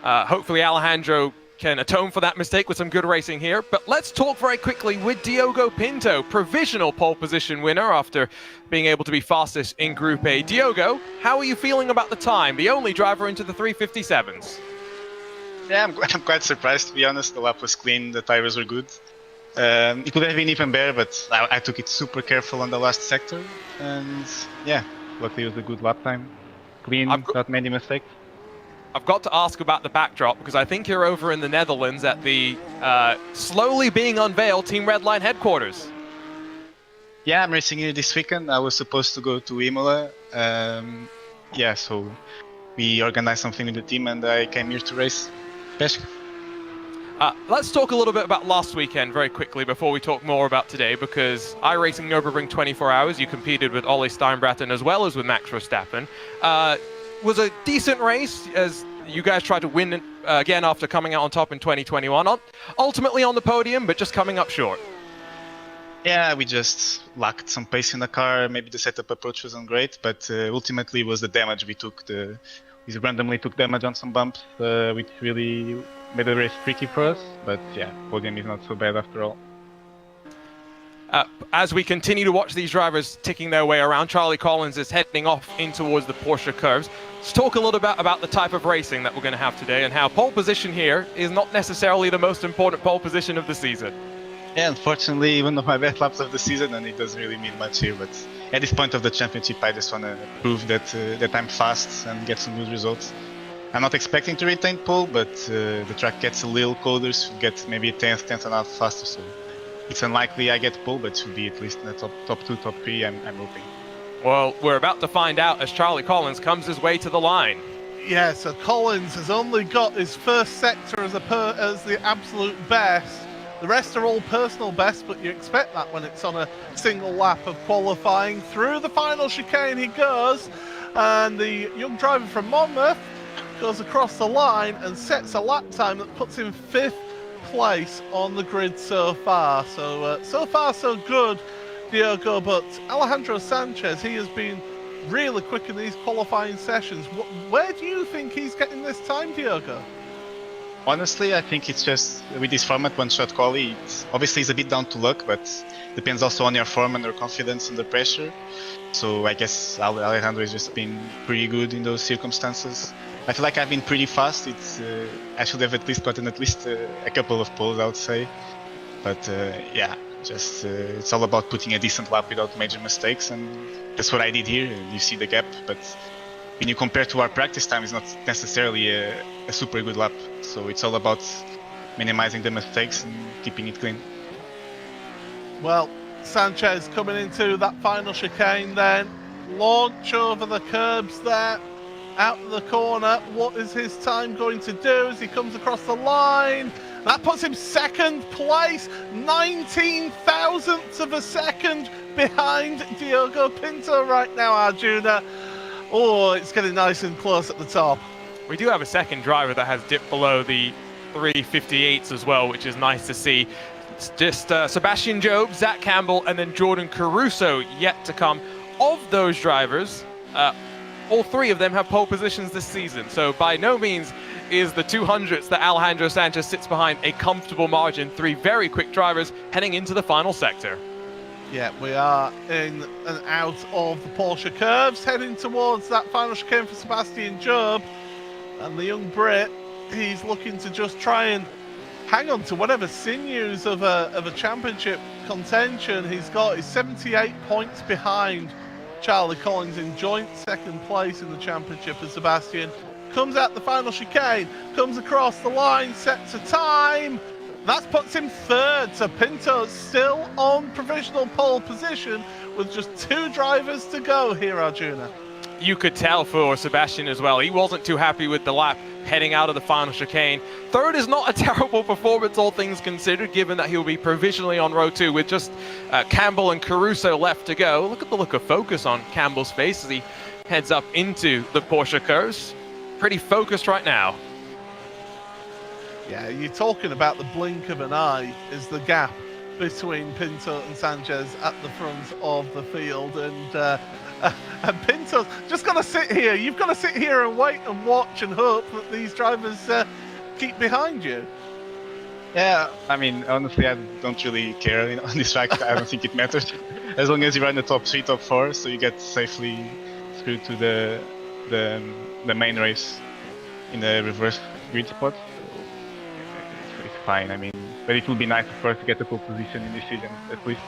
B: hopefully Alejandro can atone for that mistake with some good racing here. But let's talk very quickly with Diogo Pinto, provisional pole position winner after being able to be fastest in Group A. Diogo, how are you feeling about the time? The only driver into the 357s.
N: Yeah, I'm quite surprised, to be honest. The lap was clean, the tires were good. It could have been even better, but I took it super careful on the last sector. And yeah, luckily it was a good lap time. Clean, not many mistakes.
B: I've got to ask about the backdrop, because I think you're over in the Netherlands at the slowly being unveiled Team Redline headquarters.
N: Yeah, I'm racing here this weekend. I was supposed to go to Imola. Yeah, so we organized something with the team and I came here to race.
B: Let's talk a little bit about last weekend very quickly before we talk more about today, because iRacing Nürburgring 24 Hours, you competed with Ollie Steinbraten as well as with Max Verstappen. Was a decent race as you guys tried to win again after coming out on top in 2021. Ultimately on the podium, but just coming up short.
N: Yeah, we just lacked some pace in the car. Maybe the setup approach wasn't great, but ultimately it was the damage we took. We randomly took damage on some bumps, which really made the race tricky for us. But yeah, podium is not so bad after all.
B: As we continue to watch these drivers ticking their way around, Charlie Collins is heading off in towards the Porsche curves. Let's talk a little bit about the type of racing that we're going to have today and how pole position here is not necessarily the most important pole position of the season.
N: Yeah, unfortunately, one of my best laps of the season, and it doesn't really mean much here. But at this point of the championship, I just want to prove that I'm fast and get some good results. I'm not expecting to retain pole, but the track gets a little colder, so get maybe a tenth and a half faster. So it's unlikely I get pole, but should be at least in the top 2, top 3, I'm hoping.
B: Well, we're about to find out as Charlie Collins comes his way to the line.
A: Yeah, so Collins has only got his first sector as the absolute best. The rest are all personal best, but you expect that when it's on a single lap of qualifying. Through the final chicane he goes, and the young driver from Monmouth goes across the line and sets a lap time that puts him 5th place on the grid so far. So so far so good, Diogo, but Alejandro Sanchez, he has been really quick in these qualifying sessions. Where do you think he's getting this time, Diogo?
N: Honestly, I think it's just with this format, one-shot quali, obviously it's a bit down to luck, but depends also on your form and your confidence under pressure. So I guess Alejandro has just been pretty good in those circumstances. I feel like I've been pretty fast. I should have at least gotten at least a couple of poles, I would say. But yeah, just it's all about putting a decent lap without major mistakes, and that's what I did here. You see the gap, but when you compare to our practice time, it's not necessarily a super good lap. So it's all about minimizing the mistakes and keeping it clean.
A: Well, Sanchez coming into that final chicane then. Launch over the curbs there, out of the corner. What is his time going to do as he comes across the line? That puts him 2nd place, 19 thousandths of a second behind Diogo Pinto right now, Arjuna. Oh, it's getting nice and close at the top.
B: We do have a second driver that has dipped below the 3:58s as well, which is nice to see. It's just Sebastian Job, Zach Campbell, and then Jordan Caruso yet to come. Of those drivers, all three of them have pole positions this season, so by no means is the 200s that Alejandro Sanchez sits behind a comfortable margin. Three very quick drivers heading into the final sector.
A: Yeah, we are in and out of the Porsche curves, heading towards that final chicane for Sebastian Job. And the young Brit, he's looking to just try and hang on to whatever sinews of a championship contention he's got. He's 78 points behind Charlie Collins in joint second place in the championship as Sebastian comes out the final chicane, comes across the line, sets a time. That puts him third, so Pinto's still on provisional pole position with just two drivers to go here, Arjuna.
B: You could tell for Sebastian as well. He wasn't too happy with the lap heading out of the final chicane. Third is not a terrible performance, all things considered, given that he'll be provisionally on row 2 with just Campbell and Caruso left to go. Look at the look of focus on Campbell's face as he heads up into the Porsche curves. Pretty focused right now.
A: Yeah, you're talking about the blink of an eye is the gap between Pinto and Sanchez at the front of the field, and Pinto's just got to sit here. You've got to sit here and wait and watch and hope that these drivers keep behind you.
N: Yeah, I mean, honestly, I don't really care on this track. I don't think it matters. As long as you run the top 3, top 4, so you get safely through to the main race in the reverse grid spot. It's fine, I mean, but it would be nice, of course, to get the pole position in this season, at least.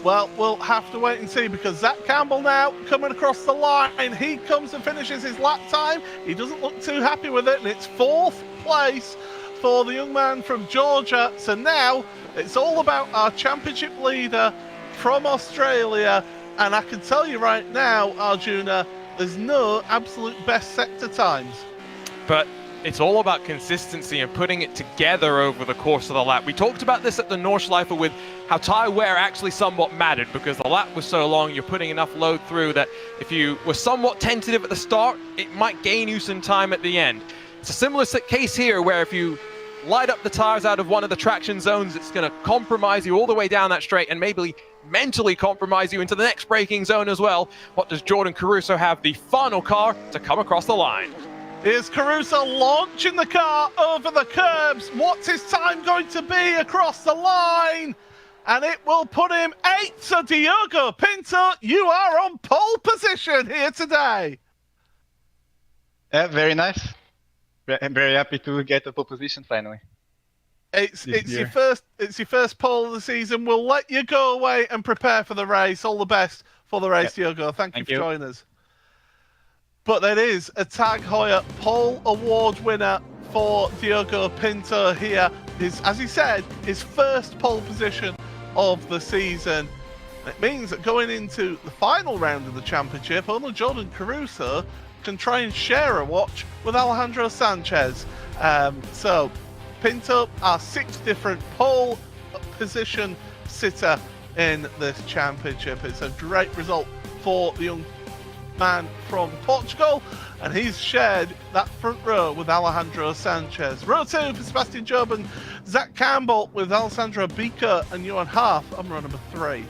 A: Well, we'll have to wait and see, because Zach Campbell now coming across the line. He comes and finishes his lap time. He doesn't look too happy with it, and it's 4th place for the young man from Georgia. So now it's all about our championship leader from Australia. And I can tell you right now, Arjuna, there's no absolute best sector times.
B: But it's all about consistency and putting it together over the course of the lap. We talked about this at the Nordschleife with how tyre wear actually somewhat mattered, because the lap was so long, you're putting enough load through that if you were somewhat tentative at the start, it might gain you some time at the end. It's a similar case here, where if you light up the tyres out of one of the traction zones, it's going to compromise you all the way down that straight and maybe mentally compromise you into the next braking zone as well. What does Jordan Caruso have? The final car to come across the line.
A: Here's Caruso launching the car over the curbs. What's his time going to be across the line? And it will put him 8th. So Diogo Pinto, you are on pole position here today.
N: Yeah, very nice. I'm very happy to get the pole position finally.
A: It's your first pole of the season. We'll let you go away and prepare for the race. All the best for the race, Diogo. Thank you for joining us. But that is a Tag Heuer pole award winner for Diogo Pinto here. As he said, his first pole position of the season. It means that going into the final round of the championship, only Jordan Caruso can try and share a watch with Alejandro Sanchez. So Pinto, our 6th different pole position sitter in this championship. It's a great result for the young man from Portugal, and he's shared that front row with Alejandro Sanchez. Row 2 for Sebastian Job and Zach Campbell, with Alessandro Bica and Johan Haaf on row number 3.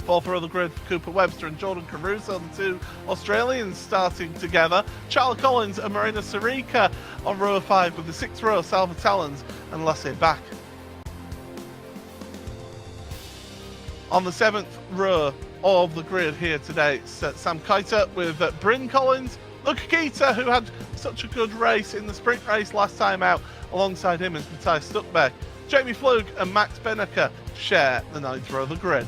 A: 4th row of the grid for Cooper Webster and Jordan Caruso, the two Australians starting together. Charlie Collins and Marina Sirica on row 5, with the 6th row Salva Talens and Lasse Bach. On the 7th row of the grid here today, it's Sam Keiter with Bryn Collins, Luca Keita, who had such a good race in the sprint race last time out. Alongside him is Matthias Stuckberg. Jamie Flug and Max Benneker share the 9th row of the grid.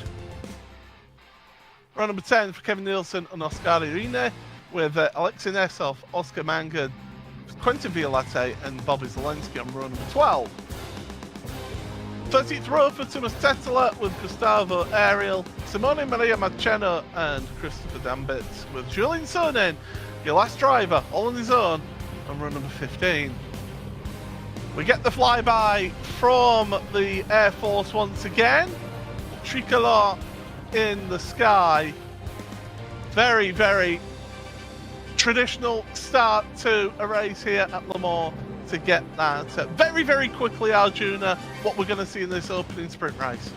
A: Row number 10 for Kevin Nielsen and Oscar Irine, with Alexei Nesov, Oscar Mangan, Quentin Violate and Bobby Zelensky on row number 12. 13th row for Thomas Tetteler with Gustavo Ariel, Simone Maria Maceno and Christopher Dambit, with Julian Sonin, your last driver, all on his own, on row number 15. We get the flyby from the Air Force once again. Tricolor in the sky. Very, very traditional start to a race here at Le Mans to get that. Very, very quickly, Arjuna, what we're going to see in this opening sprint race.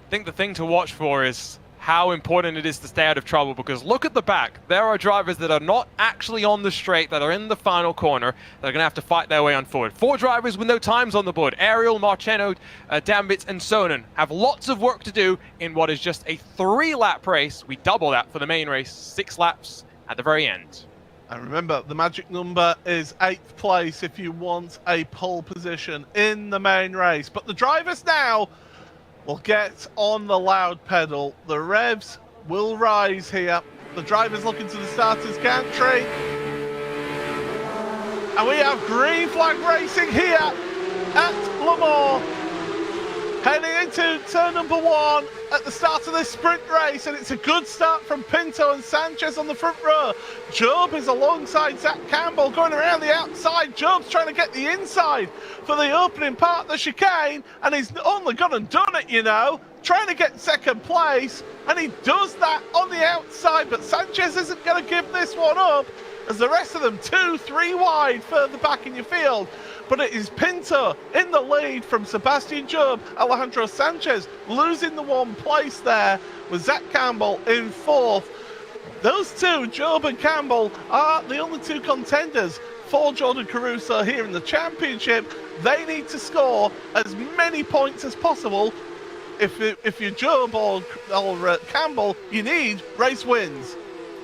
B: I think the thing to watch for is how important it is to stay out of trouble, because look at the back. There are drivers that are not actually on the straight, that are in the final corner, that are going to have to fight their way on forward. 4 drivers with no times on the board. Ariel, Marcheno, Dambitz, and Sonnen have lots of work to do in what is just a 3-lap race. We double that for the main race, 6 laps at the very end.
A: And remember, the magic number is 8th place if you want a pole position in the main race. But the drivers now will get on the loud pedal. The revs will rise here. The drivers looking to the starter's gantry. And we have green flag racing here at Le Mans. Heading into turn number 1 at the start of this sprint race, and it's a good start from Pinto and Sanchez on the front row. Job is alongside Zach Campbell going around the outside. Job's trying to get the inside for the opening part of the chicane, and he's only gone and done it, you know, trying to get second place, and he does that on the outside, but Sanchez isn't going to give this one up, as the rest of them 2-3 wide further back in your field. But it is Pinto in the lead from Sebastian Job. Alejandro Sanchez losing the 1 place there, with Zach Campbell in 4th. Those two, Job and Campbell, are the only 2 contenders for Jordan Caruso here in the championship. They need to score as many points as possible. If you're Job or Campbell, you need race wins.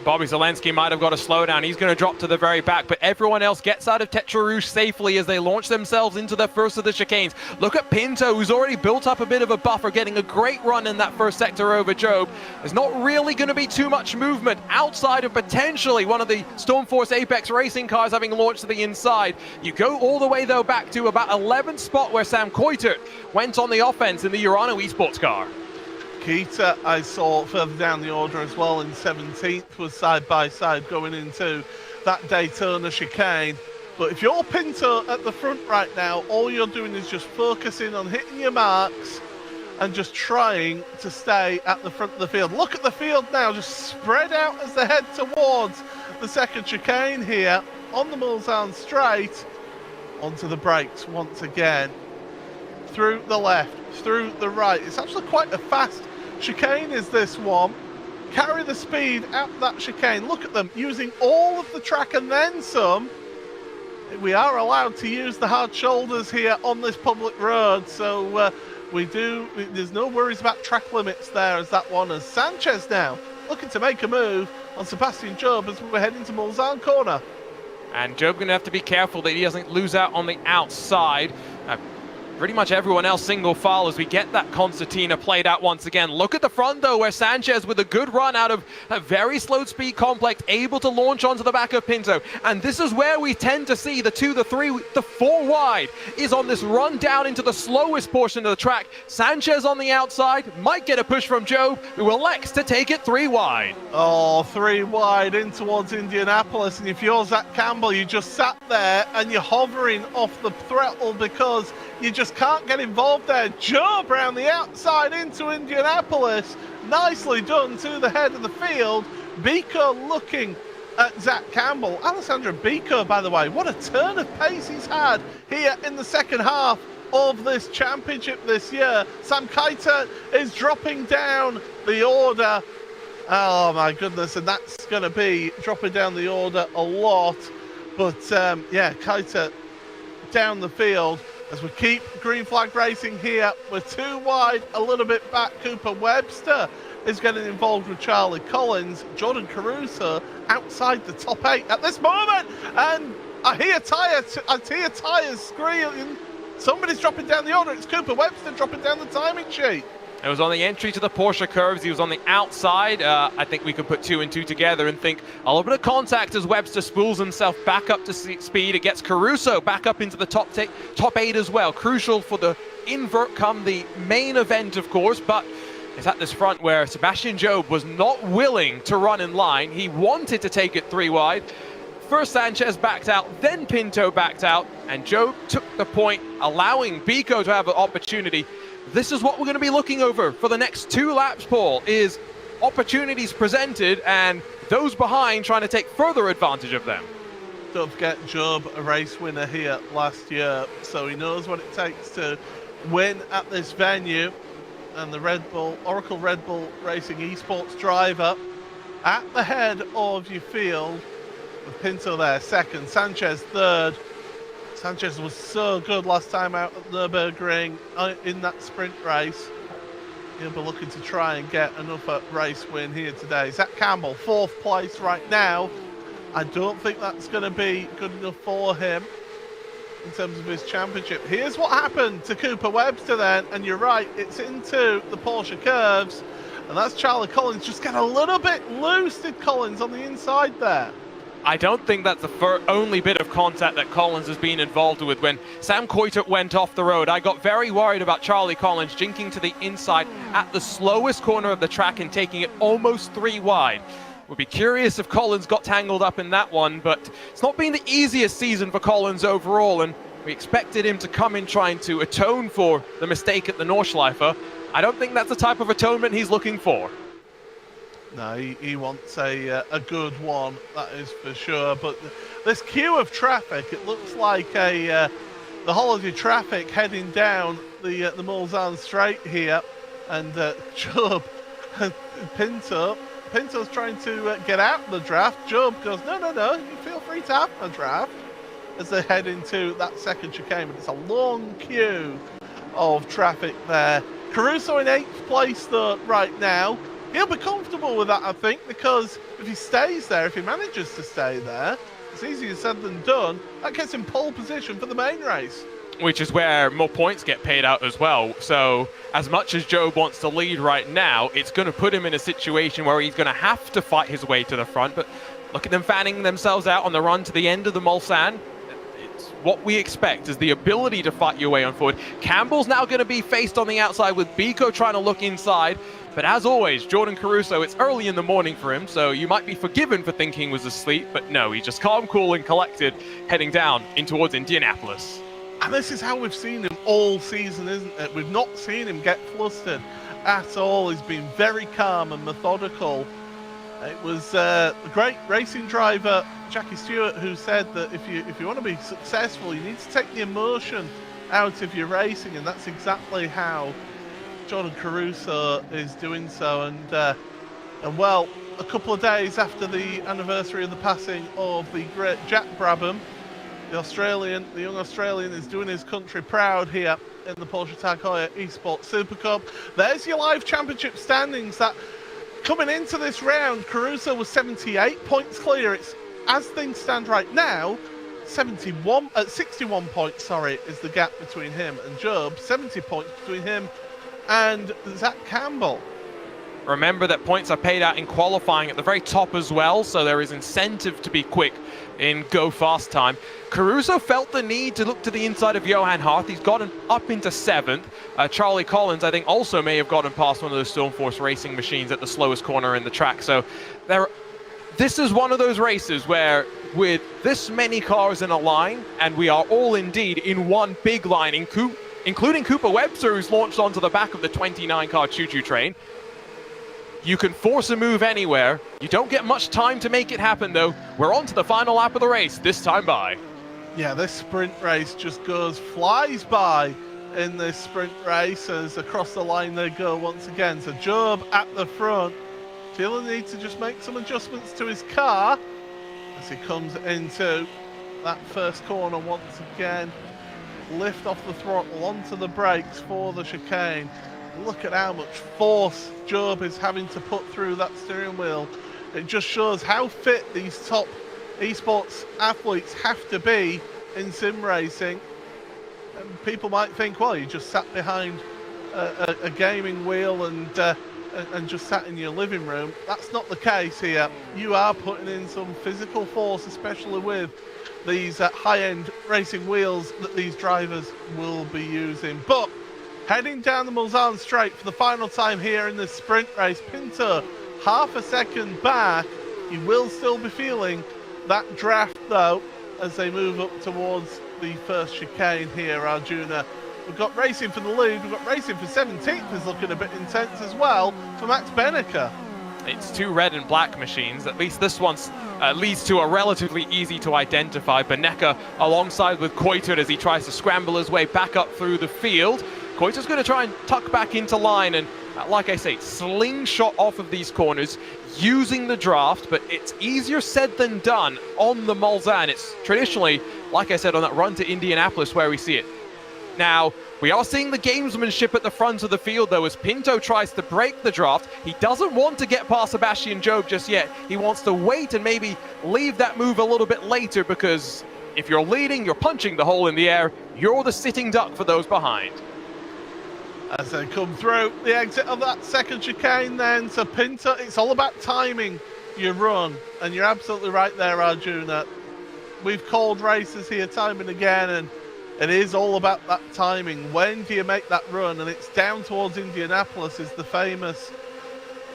B: Bobby Zelensky might have got a slowdown. He's going to drop to the very back, but everyone else gets out of Tetra Rouge safely as they launch themselves into the first of the chicanes. Look at Pinto, who's already built up a bit of a buffer, getting a great run in that first sector over Job. There's not really going to be too much movement outside of potentially one of the Stormforce Apex racing cars having launched to the inside. You go all the way, though, back to about 11th spot where Sam Koitert went on the offense in the Urano Esports car.
A: Keita, I saw further down the order as well in 17th, was side by side going into that Daytona chicane. But if you're Pinto at the front right now, all you're doing is just focusing on hitting your marks and just trying to stay at the front of the field. Look at the field now, just spread out as they head towards the second chicane here on the Mulsanne straight. Onto the brakes once again. Through the left, through the right. It's actually quite a fast chicane is this one. Carry the speed out that chicane. Look at them using all of the track and then some. We are allowed to use the hard shoulders here on this public road, so there's no worries about track limits there as that one. As Sanchez now looking to make a move on Sebastian Job as we're heading to Mulsanne corner.
B: And Job going to have to be careful that he doesn't lose out on the outside. Pretty much everyone else single file as we get that concertina played out once again. Look at the front, though, where Sanchez, with a good run out of a very slow speed complex, able to launch onto the back of Pinto. And this is where we tend to see the 2, the 3, the 4 wide is on this run down into the slowest portion of the track. Sanchez on the outside might get a push from Joe, who elects to take it 3 wide.
A: Oh, 3 wide in towards Indianapolis. And if you're Zach Campbell, you just sat there and you're hovering off the throttle because you just can't get involved there. Job around the outside into Indianapolis. Nicely done to the head of the field. Biko looking at Zach Campbell. Alessandro Biko, by the way, what a turn of pace he's had here in the second half of this championship this year. Sam Keita is dropping down the order. Oh my goodness, and that's going to be dropping down the order a lot. But yeah, Keita down the field. As we keep green flag racing here, we're 2 wide, a little bit back. Cooper Webster is getting involved with Charlie Collins. Jordan Caruso outside the top 8 at this moment. And I hear tyres screaming. Somebody's dropping down the order. It's Cooper Webster dropping down the timing sheet.
B: It was on the entry to the Porsche curves. He was on the outside. I think we could put 2 and 2 together and think a little bit of contact as Webster spools himself back up to speed. It gets Caruso back up into the top 8 as well. Crucial for the invert come the main event, of course, but it's at this front where Sebastian Job was not willing to run in line. He wanted to take it 3 wide. First Sanchez backed out, then Pinto backed out, and Job took the point, allowing Biko to have an opportunity. This is what we're going to be looking over for the next 2 laps, Paul, is opportunities presented and those behind trying to take further advantage of them.
A: Don't forget, Job, a race winner here last year, so he knows what it takes to win at this venue. And the Oracle Red Bull Racing Esports driver at the head of your field, with Pinto there second, Sanchez third. Sanchez was so good last time out at Nürburgring in that sprint race. He'll be looking to try and get another race win here today. Zach Campbell, 4th place right now. I don't think that's going to be good enough for him in terms of his championship. Here's what happened to Cooper Webster then, and you're right, it's into the Porsche curves, and that's Charlie Collins. Just get a little bit loose, did Collins, on the inside there.
B: I don't think that's the only bit of contact that Collins has been involved with. When Sam Coitert went off the road, I got very worried about Charlie Collins jinking to the inside at the slowest corner of the track and taking it almost 3 wide. Would be curious if Collins got tangled up in that one, but it's not been the easiest season for Collins overall, and we expected him to come in trying to atone for the mistake at the Nordschleife. I don't think that's the type of atonement he's looking for.
A: No, he wants a good one, that is for sure. But this queue of traffic, it looks like the holiday traffic heading down the Mulsanne Straight here, and Job and Pinto's trying to get out of the draft. Job goes, no, you feel free to have a draft, as they head into that second chicane. But it's a long queue of traffic there. Caruso in 8th place though right now. He'll be comfortable with that, I think, because if he stays there, if he manages to stay there, it's easier said than done. That gets him pole position for the main race.
B: Which is where more points get paid out as well. So as much as Job wants to lead right now, it's going to put him in a situation where he's going to have to fight his way to the front. But look at them fanning themselves out on the run to the end of the Mulsanne. It's what we expect, is the ability to fight your way on forward. Campbell's now going to be faced on the outside with Biko trying to look inside. But as always, Jordan Caruso, it's early in the morning for him, so you might be forgiven for thinking he was asleep, but no, he's just calm, cool, and collected, heading down in towards Indianapolis.
A: And this is how we've seen him all season, isn't it? We've not seen him get flustered at all. He's been very calm and methodical. It was the great racing driver, Jackie Stewart, who said that if you want to be successful, you need to take the emotion out of your racing, and that's exactly how Jordan Caruso is doing so. And well, a couple of days after the anniversary of the passing of the great Jack Brabham, the young Australian is doing his country proud here in the Porsche Tag Heuer Esports Supercup. There's your live championship standings. That coming into this round, Caruso was 78 points clear. It's, as things stand right now, 61 points, is the gap between him and Job. 70 points between him and Zach Campbell.
B: Remember that points are paid out in qualifying at the very top as well, so there is incentive to be quick in go fast time. Caruso felt the need to look to the inside of Johan Harth. He's gotten up into 7th. Charlie Collins, I think, also may have gotten past one of those Stormforce racing machines at the slowest corner in the track. So this is one of those races where, with this many cars in a line, and we are all indeed in one big line, including Cooper Webster, who's launched onto the back of the 29-car choo-choo train. You can force a move anywhere. You don't get much time to make it happen, though. We're on to the final lap of the race, this time by.
A: Yeah, this sprint race just flies by in this sprint race, as across the line they go once again. So Job at the front, feeling the need to just make some adjustments to his car as he comes into that first corner once again. Lift off the throttle onto the brakes for the chicane. Look at how much force Job is having to put through that steering wheel. It just shows how fit these top esports athletes have to be in sim racing. And people might think, well, you just sat behind a gaming wheel and just sat in your living room. That's not the case here. You are putting in some physical force, especially with these high-end racing wheels that these drivers will be using. But heading down the Mulsanne Straight for the final time here in this sprint race, Pinto half a second back. He will still be feeling that draft though as they move up towards the first chicane here, Arjuna. We've got racing for the lead, we've got racing for 17th is looking a bit intense as well for Max Benneker.
B: It's two red and black machines. At least this one leads to a relatively easy to identify Beneka alongside with Koiter as he tries to scramble his way back up through the field. Koiter's going to try and tuck back into line and, like I say, slingshot off of these corners using the draft, but it's easier said than done on the Mulsanne. It's traditionally, like I said, on that run to Indianapolis where we see it. Now, we are seeing the gamesmanship at the front of the field, though, as Pinto tries to break the draft. He doesn't want to get past Sebastian Job just yet. He wants to wait and maybe leave that move a little bit later, because if you're leading, you're punching the hole in the air. You're the sitting duck for those behind.
A: As they come through the exit of that second chicane then to Pinto, it's all about timing your run. And you're absolutely right there, Arjuna. We've called races here time and again, and it is all about that timing. When do you make that run? And it's down towards Indianapolis is the famous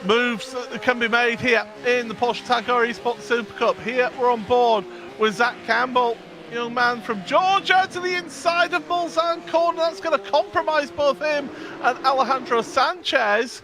A: moves that can be made here in the Porsche Tag Heuer Esports Supercup. Here we're on board with Zach Campbell, young man from Georgia, to the inside of Mulsanne corner. That's going to compromise both him and Alejandro Sanchez.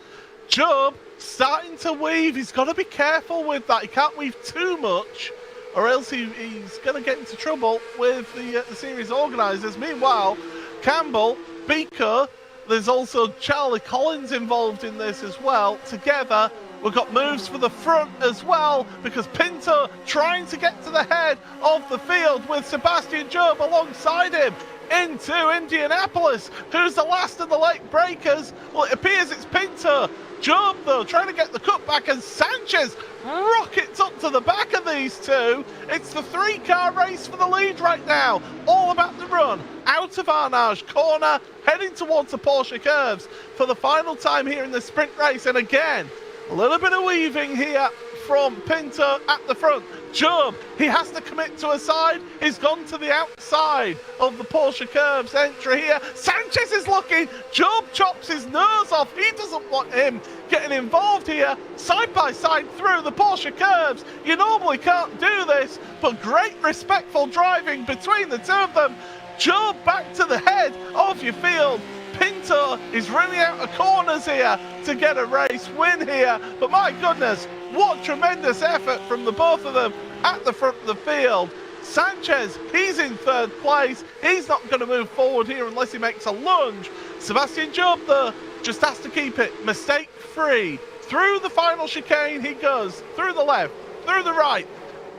A: Job starting to weave. He's got to be careful with that. He can't weave too much, or else he's going to get into trouble with the series organisers. Meanwhile, Campbell, Beaker, there's also Charlie Collins involved in this as well. Together, we've got moves for the front as well, because Pinto trying to get to the head of the field with Sebastian Job alongside him into Indianapolis. Who's the last of the late breakers? Well, it appears it's Pinto. Job, though, trying to get the cutback, and Sanchez rockets up to the back of these two. It's the three-car race for the lead right now. All about the run. Out of Arnage corner, heading towards the Porsche curves for the final time here in the sprint race. And again, a little bit of weaving here from Pinto at the front. Job, he has to commit to a side. He's gone to the outside of the Porsche curves entry here. Sanchez is looking. Job chops his nose off. He doesn't want him getting involved here. Side by side through the Porsche curves. You normally can't do this, but great respectful driving between the two of them. Job back to the head of your field. Pinto is running out of corners here to get a race win here. But my goodness, what tremendous effort from the both of them at the front of the field. Sanchez, he's in third place. He's not going to move forward here unless he makes a lunge. Sebastian Job, though, just has to keep it mistake-free. Through the final chicane he goes. Through the left, through the right.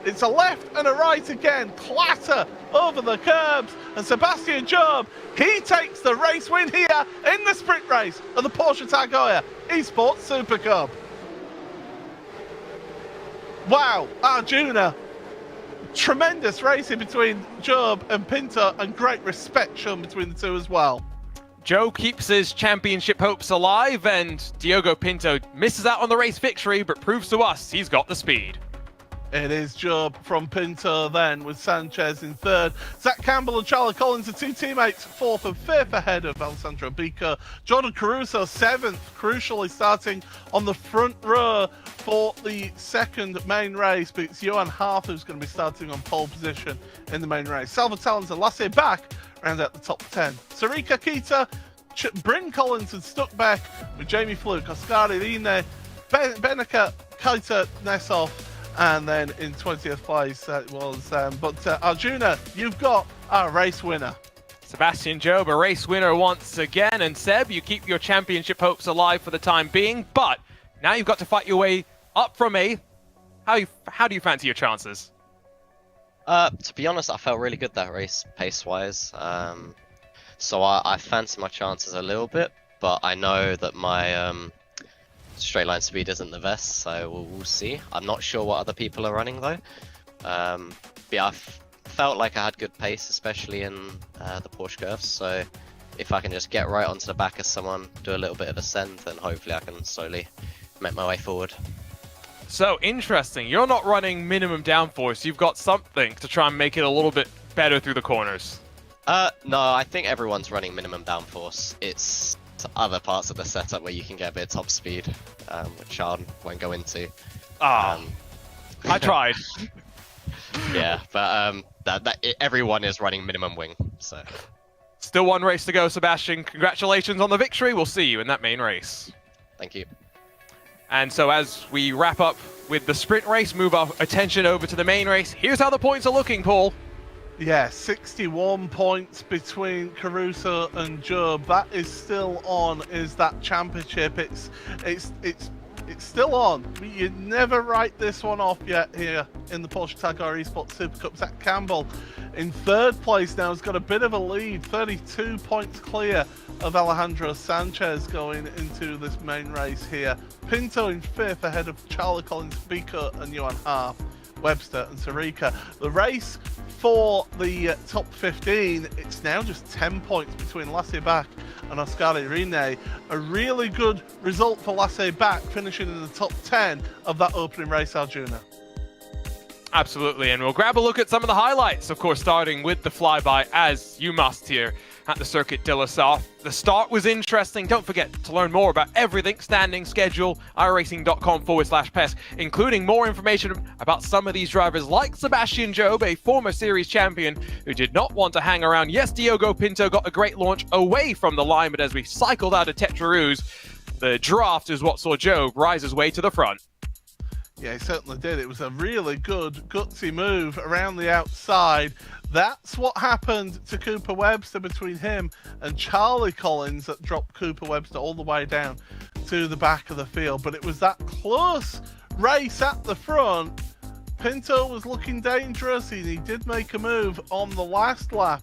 A: It's a left and a right again. Clatter over the curbs. And Sebastian Job, he takes the race win here in the sprint race of the Porsche Tag Heuer Esports Supercup. Wow, Arjuna. Tremendous racing between Job and Pinto, and great respect shown between the two as well.
B: Joe keeps his championship hopes alive, and Diogo Pinto misses out on the race victory, but proves to us he's got the speed.
A: It is Job from Pinto then, with Sanchez in third. Zach Campbell and Charlie Collins are two teammates, fourth and fifth ahead of Alessandro Beaker. Jordan Caruso seventh, crucially starting on the front row for the second main race, but it's Johan Harth who's going to be starting on pole position in the main race. Salvatellans and Lasse Bach round out the top 10. Sarika Kita, Bryn Collins and Stuckbeck, with Jamie Fluke, Oscari Line, Beneka, Kaita Nesov, and then in 20th place that was Arjuna, you've got our race winner.
B: Sebastian Job, a race winner once again, and Seb, you keep your championship hopes alive for the time being, but now you've got to fight your way up from A. How do you fancy your chances?
O: To be honest, I felt really good that race, pace-wise. So I fancy my chances a little bit, but I know that my straight line speed isn't the best, so we'll see. I'm not sure what other people are running though. But yeah, I felt like I had good pace, especially in the Porsche curves. So if I can just get right onto the back of someone, do a little bit of ascent, then hopefully I can slowly make my way forward.
B: So interesting. You're not running minimum downforce. You've got something to try and make it a little bit better through the corners.
O: No, I think everyone's running minimum downforce. It's other parts of the setup where you can get a bit of top speed, which I won't go into.
B: I tried.
O: Yeah, but everyone is running minimum wing, so.
B: Still one race to go, Sebastian. Congratulations on the victory. We'll see you in that main race.
O: Thank you.
B: And so as we wrap up with the sprint race, move our attention over to the main race, here's how the points are looking, Paul.
A: Yeah, 61 points between Caruso and Job. That is still on, is that championship. It's still on. You never write this one off yet here in the Porsche Tagore Esports Supercup. Zach Campbell in third place now has got a bit of a lead, 32 points clear of Alejandro Sanchez going into this main race here. Pinto in fifth ahead of Charlie Collins, Biko and Johan Harf, Webster and Sarika. The race for the top 15, it's now just 10 points between Lasse Bach and Oskari Rine. A really good result for Lasse Bach, finishing in the top 10 of that opening race, Arjuna.
B: Absolutely, and we'll grab a look at some of the highlights, of course, starting with the flyby, as you must here at the Circuit de la Sarthe. The start was interesting. Don't forget to learn more about everything, standing, schedule, iracing.com/PES, including more information about some of these drivers like Sebastian Job, a former series champion who did not want to hang around. Yes, Diogo Pinto got a great launch away from the line, but as we cycled out of Tetraroos, the draft is what saw Job rise his way to the front.
A: Yeah, he certainly did. It was a really good, gutsy move around the outside. That's what happened to Cooper Webster between him and Charlie Collins that dropped Cooper Webster all the way down to the back of the field. But it was that close race at the front. Pinto was looking dangerous, and he did make a move on the last lap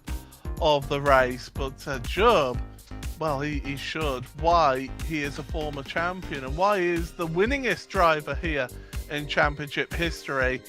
A: of the race. But Job, well, he showed why he is a former champion and why he is the winningest driver here in championship history.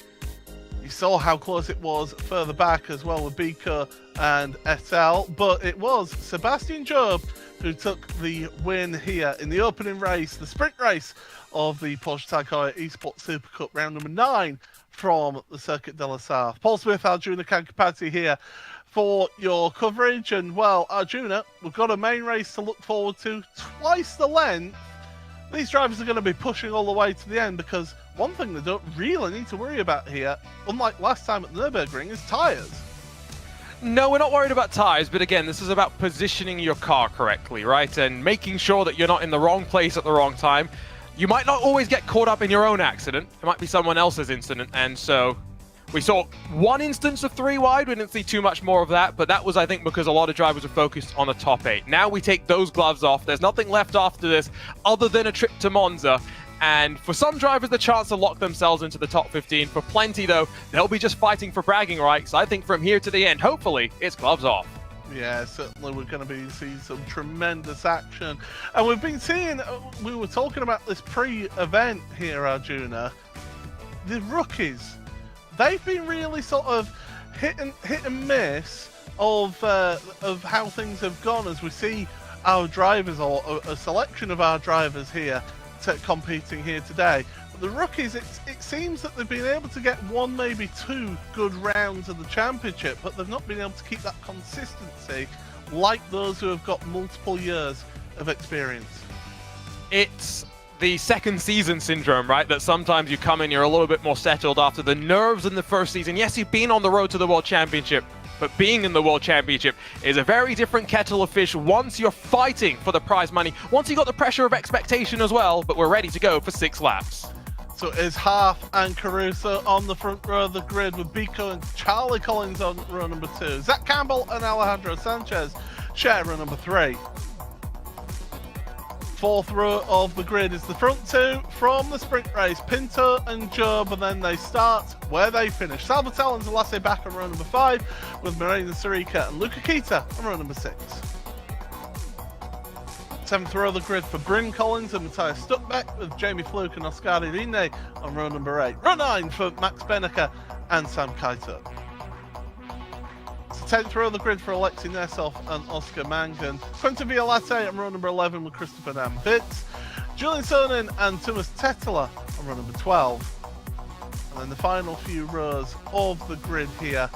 A: You saw how close it was further back as well with Biko and Etel, but it was Sebastian Job who took the win here in the opening race, the sprint race of the Porsche Tagore Esports Supercup, round number 9 from the Circuit de la Sarthe. Paul Smith, Arjuna Kankapati here for your coverage, and well, Arjuna, we've got a main race to look forward to, twice the length. These drivers are going to be pushing all the way to the end, because one thing they don't really need to worry about here, unlike last time at the Nürburgring, is tyres.
B: No, we're not worried about tyres, but again, this is about positioning your car correctly, right? And making sure that you're not in the wrong place at the wrong time. You might not always get caught up in your own accident. It might be someone else's incident, and so we saw one instance of 3 wide. We didn't see too much more of that, but that was, I think, because a lot of drivers were focused on the top 8. Now we take those gloves off. There's nothing left after this other than a trip to Monza. And for some drivers, the chance to lock themselves into the top 15. For plenty, though, they'll be just fighting for bragging rights. I think from here to the end, hopefully, it's gloves off.
A: Yeah, certainly we're going to be seeing some tremendous action. And we've been seeing, we were talking about this pre-event here, Arjuna. The rookies, they've been really sort of hit and miss of how things have gone as we see our drivers, or a selection of our drivers here competing here today. But the rookies, it seems that they've been able to get 1, maybe 2 good rounds of the championship, but they've not been able to keep that consistency like those who have got multiple years of experience.
B: It's the second season syndrome, right? That sometimes you come in, you're a little bit more settled after the nerves in the first season. Yes, you've been on the road to the World Championship, but being in the World Championship is a very different kettle of fish once you're fighting for the prize money, once you've got the pressure of expectation as well, but we're ready to go for 6 laps.
A: So it is Harf and Caruso on the front row of the grid, with Biko and Charlie Collins on row number 2. Zach Campbell and Alejandro Sanchez share row number 3. Fourth row of the grid is the front 2 from the sprint race, Pinto and Job, and then they start where they finish. Salvatore and Lasse Bach on row number 5, with Marina Sarika and Luca Kita on row number 6. 7th row of the grid for Bryn Collins and Matthias Stuckbeck, with Jamie Fluke and Oskari Rine on row number 8. Row 9 for Max Benneker and Sam Kaito. 10th row of the grid for Alexei Nesov and Oscar Mangan. Quentin Violate on row number 11 with Christopher Nambitz. Julian Sonin and Thomas Tetela on row number 12. And then the final few rows of the grid here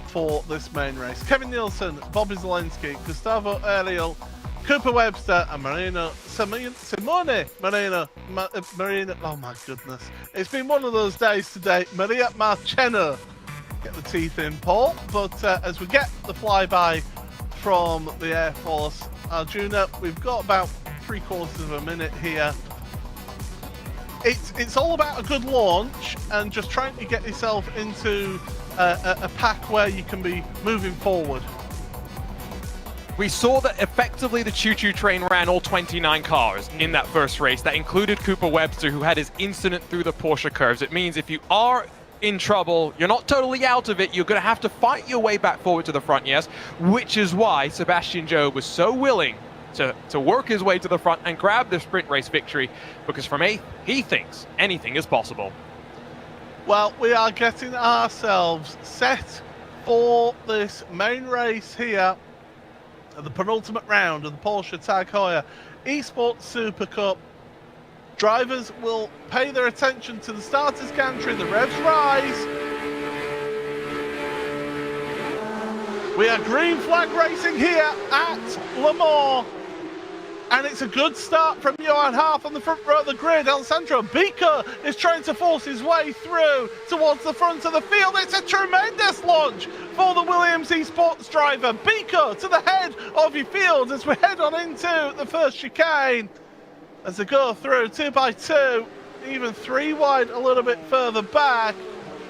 A: for this main race. Kevin Nielsen, Bobby Zelensky, Gustavo Ariel, Cooper Webster and Simone Marino, oh my goodness. It's been one of those days today. Maria Marcheno. Get the teeth in, Paul. But as we get the flyby from the Air Force, Arjuna, we've got about 3/4 of a minute here. it's all about a good launch and just trying to get yourself into a pack where you can be moving forward.
B: We saw that effectively the choo-choo train ran all 29 cars in that first race. That included Cooper Webster, who had his incident through the Porsche curves. It means if you are in trouble, you're not totally out of it, you're going to have to fight your way back forward to the front, yes, which is why Sebastian Jobe was so willing to work his way to the front and grab the sprint race victory, because from 8th, he thinks anything is possible.
A: Well, we are getting ourselves set for this main race here at the penultimate round of the Porsche Tag Heuer Esports Supercup. Drivers will pay their attention to the starter's gantry, the revs rise. We are green flag racing here at Le Mans. And it's a good start from Johan Harf on the front row of the grid. Alessandro Bica is trying to force his way through towards the front of the field. It's a tremendous launch for the Williams Esports driver. Bica to the head of your field as we head on into the first chicane. As they go through 2x2, even 3 wide a little bit further back.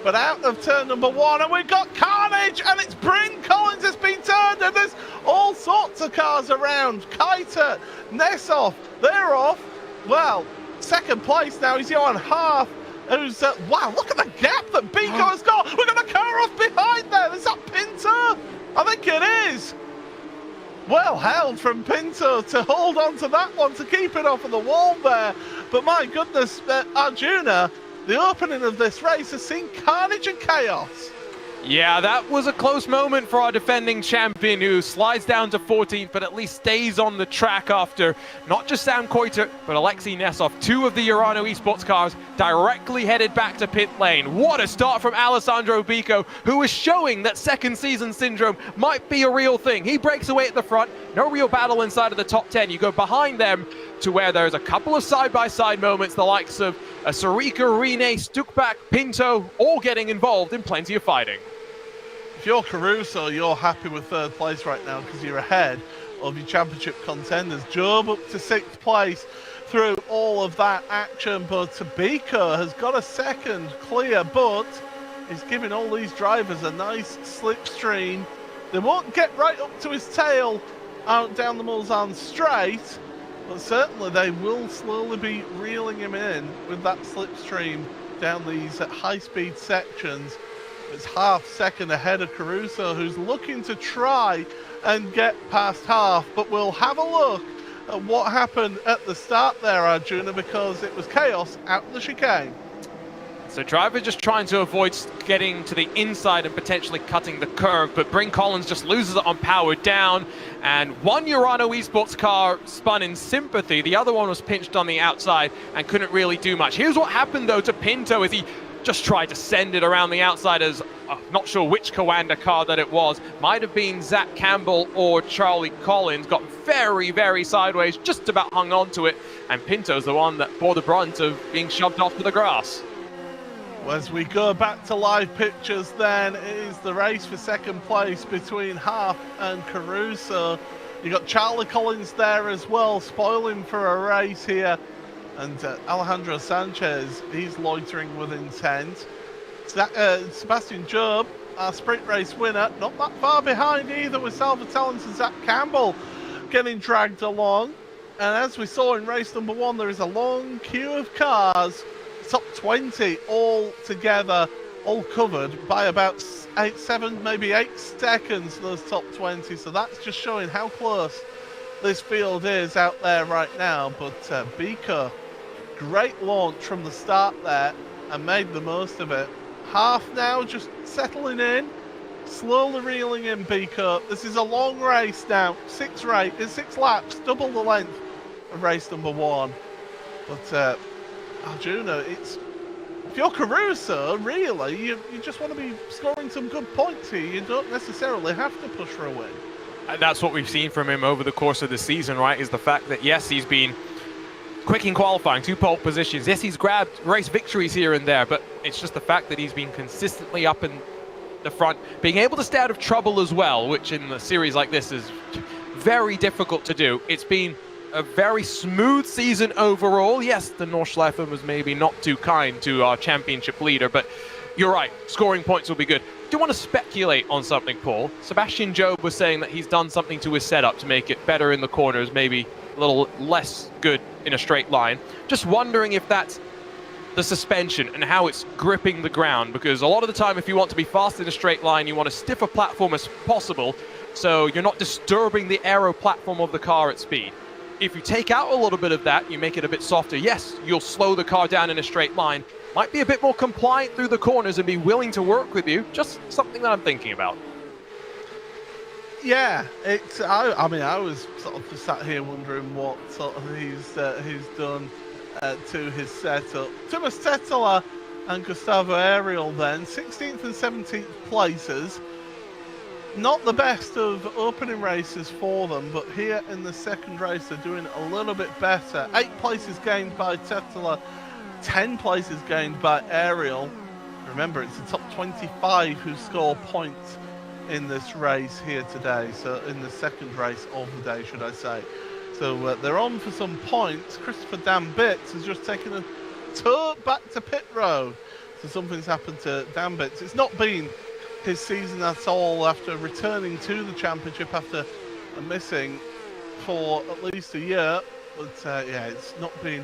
A: But out of turn number 1, and we've got carnage, and it's Bryn Collins has been turned, and there's all sorts of cars around. Kiter, Nessoff, they're off. Well, second place now is Johan Harf, who's, wow, look at the gap that Bico has got. We've got a car off behind there. Is that Pinto? I think it is. Well held from Pinto to hold on to that one, to keep it off of the wall there. But my goodness, Arjuna, the opening of this race has seen carnage and chaos.
B: Yeah, that was a close moment for our defending champion, who slides down to 14th, but at least stays on the track after not just Sam Koiter, but Alexei Nessoff, 2 of the Urano Esports cars, directly headed back to pit lane. What a start from Alessandro Bico, who is showing that second season syndrome might be a real thing. He breaks away at the front, no real battle inside of the top 10. You go behind them to where there's a couple of side-by-side moments, the likes of Sarika, Rene, Stuckback, Pinto, all getting involved in plenty of fighting.
A: If you're Caruso, you're happy with 3rd place right now because you're ahead of your championship contenders. Job up to 6th place through all of that action, but Bico has got a 2nd clear, but he's giving all these drivers a nice slipstream. They won't get right up to his tail out down the Mulsanne straight, but certainly they will slowly be reeling him in with that slipstream down these high-speed sections. It's half second ahead of Caruso, who's looking to try and get past Harf, but we'll have a look at what happened at the start there, Arjuna, because it was chaos out of the chicane.
B: So driver just trying to avoid getting to the inside and potentially cutting the curve, but Bryn Collins just loses it on power down, and one Urano Esports car spun in sympathy. The other one was pinched on the outside and couldn't really do much. Here's what happened though to Pinto as he just tried to send it around the outside, as not sure which Coanda car that it was. Might have been Zach Campbell or Charlie Collins. Got very, very sideways, just about hung on to it, and Pinto's the one that bore the brunt of being shoved off to the grass.
A: As we go back to live pictures then, it is the race for 2nd place between Harf and Caruso. You got Charlie Collins there as well, spoiling for a race here. And Alejandro Sanchez, he's loitering with intent. Sebastian Jobe, our sprint race winner, not that far behind either, with Salva Talent and Zach Campbell getting dragged along. And as we saw in race number 1, there is a long queue of cars, top 20 all together, all covered by about 7, maybe 8 seconds, those top 20. So that's just showing how close this field is out there right now. But Bico, great launch from the start there and made the most of it. Harf now just settling in, slowly reeling in Bico. This is a long race now, 6 laps, double the length of race number 1. But Arjuna, if you're Caruso, really, you just want to be scoring some good points here. You don't necessarily have to push for a win.
B: And that's what we've seen from him over the course of the season, right, is the fact that, yes, he's been quick in qualifying, 2 pole positions. Yes, he's grabbed race victories here and there, but it's just the fact that he's been consistently up in the front, being able to stay out of trouble as well, which in a series like this is very difficult to do. It's been a very smooth season overall. Yes, the Nordschleife was maybe not too kind to our championship leader, but you're right, scoring points will be good. Do you want to speculate on something, Paul? Sebastian Job was saying that he's done something to his setup to make it better in the corners, maybe a little less good in a straight line. Just wondering if that's the suspension and how it's gripping the ground, because a lot of the time if you want to be fast in a straight line, you want a stiffer platform as possible, so you're not disturbing the aero platform of the car at speed. If you take out a little bit of that, you make it a bit softer, yes, you'll slow the car down in a straight line, might be a bit more compliant through the corners and be willing to work with you. Just something that I'm thinking about.
A: Yeah, I mean, I was sort of just sat here wondering what sort of he's done to his setup. Thomas Tetteler and Gustavo Ariel then, 16th and 17th places. Not the best of opening races for them, but here in the second race they're doing a little bit better. 8 places gained by Tetteler, 10 places gained by Ariel. Remember, it's the top 25 who score points in this race here today, so in the second race of the day, should I say. So they're on for some points. Christopher Dan Bitts has just taken a tour back to pit road. So something's happened to Dan Bitts. It's not been his season at all after returning to the championship after missing for at least a year. But yeah, it's not been